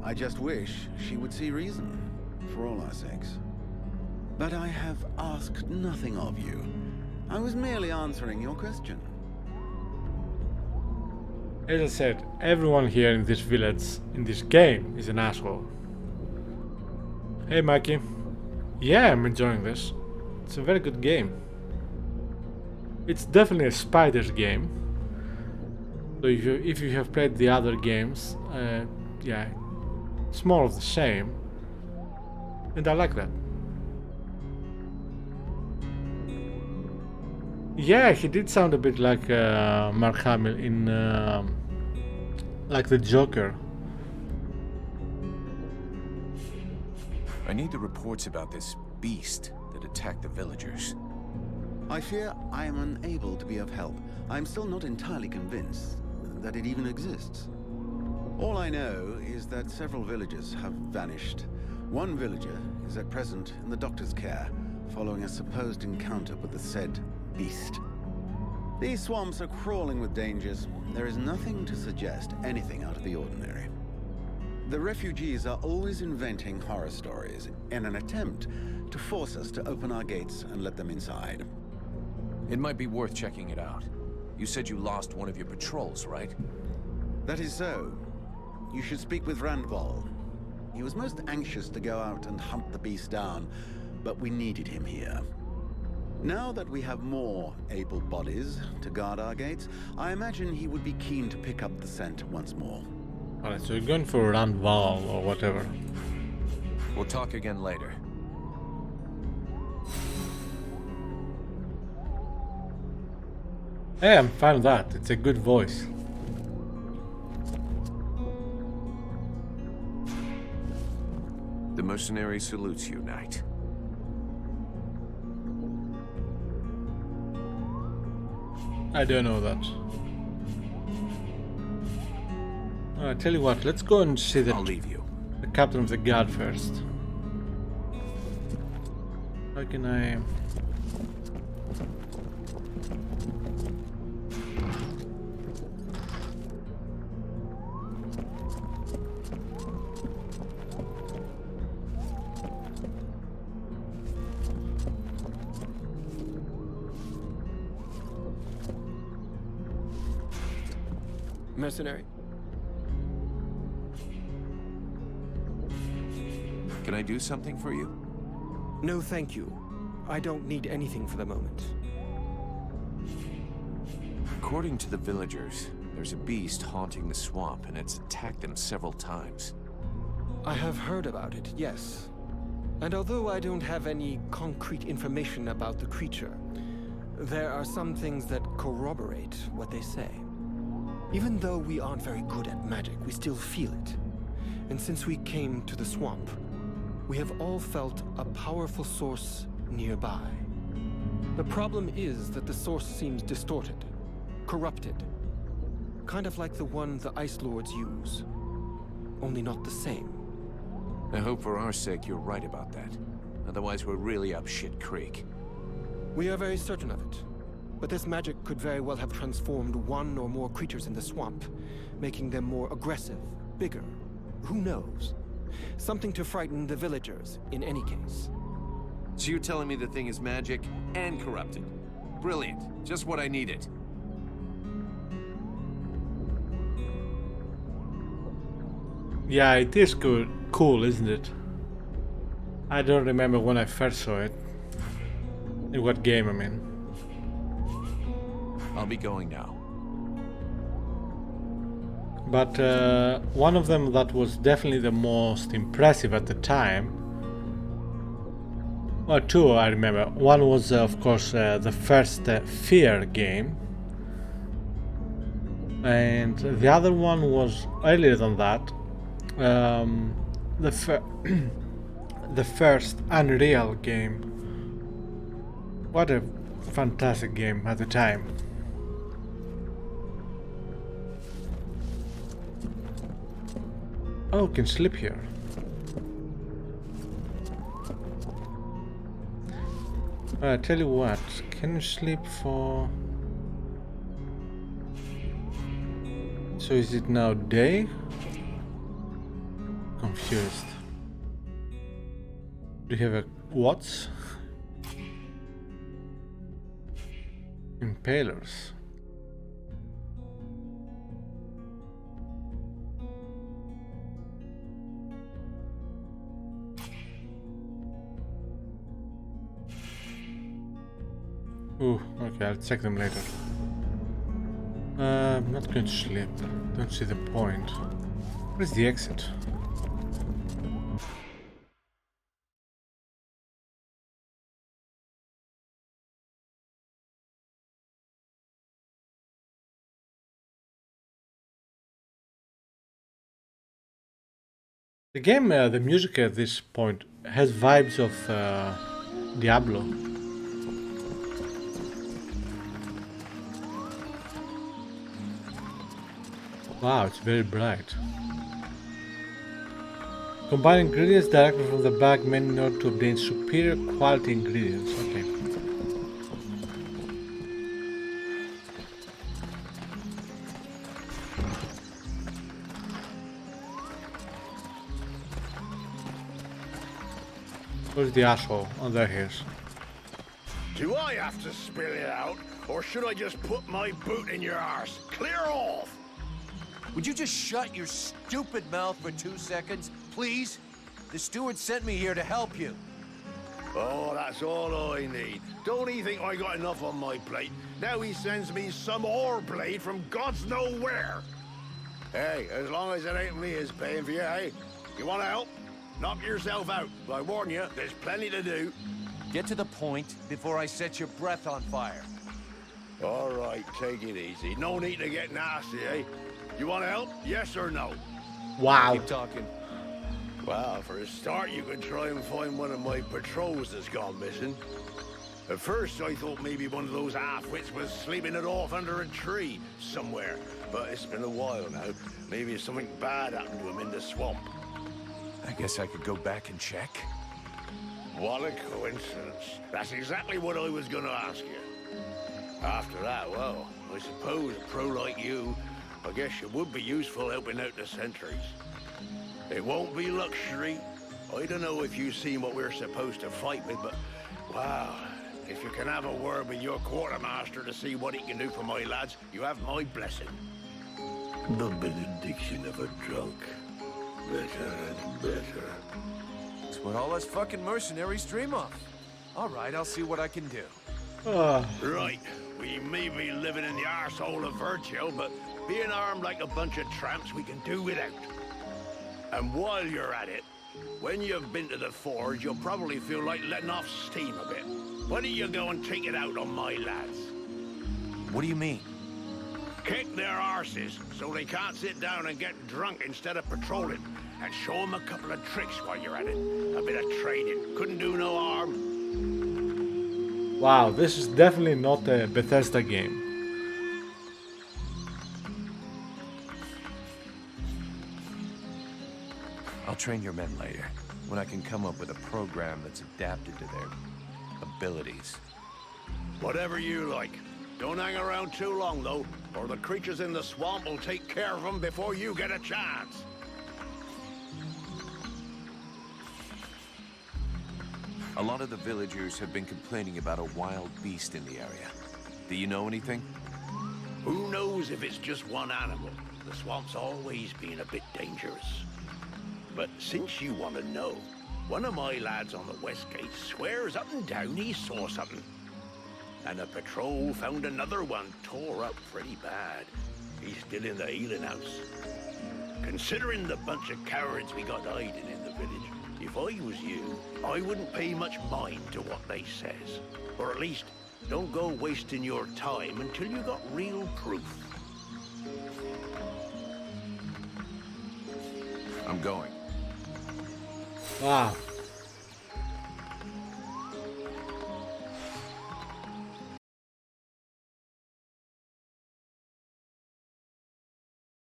I just wish she would see reason, for all our sakes. But I have asked nothing of you. I was merely answering your question. As I said, everyone here in this village, in this game, is an asshole. Hey Maki. Yeah, I'm enjoying this. It's a very good game. It's definitely a spiders game. So if you have played the other games, yeah, it's more of the same. And I like that. Yeah, he did sound a bit like Mark Hamill in like the Joker. I need the reports about this beast that attacked the villagers. I fear I am unable to be of help. I'm still not entirely convinced that it even exists. All I know is that several villagers have vanished. One villager is at present in the doctor's care, following a supposed encounter with the said beast. These swamps are crawling with dangers. There is nothing to suggest anything out of the ordinary. The refugees are always inventing horror stories in an attempt to force us to open our gates and let them inside. It might be worth checking it out. You said you lost one of your patrols, right? That is so. You should speak with Randval. He was most anxious to go out and hunt the beast down, but we needed him here. Now that we have more able bodies to guard our gates, I imagine he would be keen to pick up the scent once more. Alright, so you're going for Randval or whatever. We'll talk again later. Hey, I'm fine with that. It's a good voice. The mercenary salutes you, Knight. I don't know that. Alright, tell you what, let's go and see I'll leave you. The captain of the guard first. How can I... Mercenary? Can I do something for you? No, thank you. I don't need anything for the moment. According to the villagers, there's a beast haunting the swamp, and it's attacked them several times. I have heard about it, yes. And although I don't have any concrete information about the creature, there are some things that corroborate what they say. Even though we aren't very good at magic, we still feel it. And since we came to the swamp, we have all felt a powerful source nearby. The problem is that the source seems distorted, corrupted. Kind of like the one the Ice Lords use. Only not the same. I hope for our sake you're right about that. Otherwise we're really up shit creek. We are very certain of it. But this magic could very well have transformed one or more creatures in the swamp, making them more aggressive, bigger. Who knows? Something to frighten the villagers, in any case. So you're telling me the thing is magic and corrupted? Brilliant. Just what I needed. Yeah, it is good. Cool, isn't it? I don't remember when I first saw it. In what game, I mean. I'll be going now. But one of them that was definitely the most impressive at the time, well, two I remember. One was of course the first Fear game, and the other one was earlier than that, the first Unreal game. What a fantastic game at the time. Oh, can sleep here. Tell you what, can you sleep for... So is it now day? Confused. Do you have a watch? Impalers. Ooh, okay, I'll check them later. I'm not going to sleep. Don't see the point. Where's the exit? The game, the music at this point has vibes of Diablo. Wow, it's very bright. Combine ingredients directly from the bag menu in order to obtain superior quality ingredients. Okay. Where's the asshole? Oh, there he is. Do I have to spill it out, or should I just put my boot in your arse? Clear off! Would you just shut your stupid mouth for 2 seconds, please? The steward sent me here to help you. Oh, that's all I need. Don't he think I got enough on my plate? Now he sends me some ore blade from God's nowhere. Hey, as long as it ain't me is paying for you, hey? You want to help? Knock yourself out. I warn you, there's plenty to do. Get to the point before I set your breath on fire. All right, take it easy. No need to get nasty, eh? You want to help? Yes or no? Wow. Keep talking. Well, for a start, you could try and find one of my patrols that's gone missing. At first, I thought maybe one of those half-wits was sleeping it off under a tree somewhere. But it's been a while now. Maybe something bad happened to him in the swamp. I guess I could go back and check. What a coincidence. That's exactly what I was gonna ask you. After that, well, I suppose a pro like you, I guess you would be useful helping out the sentries. It won't be luxury. I don't know if you've seen what we're supposed to fight with, but wow, if you can have a word with your quartermaster to see what he can do for my lads, you have my blessing. The benediction of a drunk. Better and better. It's what all us fucking mercenaries dream of. All right, I'll see what I can do. Right, we may be living in the arsehole of Virgil, but being armed like a bunch of tramps, we can do without. And while you're at it, when you've been to the forge, you'll probably feel like letting off steam a bit. Why don't you go and take it out on my lads? What do you mean? Kick their arses so they can't sit down and get drunk instead of patrolling. And show them a couple of tricks while you're at it. A bit of training. Couldn't do no harm. Wow, this is definitely not a Bethesda game. I'll train your men later, when I can come up with a program that's adapted to their abilities. Whatever you like. Don't hang around too long, though, or the creatures in the swamp will take care of them before you get a chance. A lot of the villagers have been complaining about a wild beast in the area. Do you know anything? Who knows if it's just one animal? The swamp's always been a bit dangerous. But since you want to know, one of my lads on the west gate swears up and down he saw something. And the patrol found another one tore up pretty bad. He's still in the healing house. Considering the bunch of cowards we got hiding in the village, if I was you, I wouldn't pay much mind to what they says. Or at least, don't go wasting your time until you got real proof. I'm going. Wow,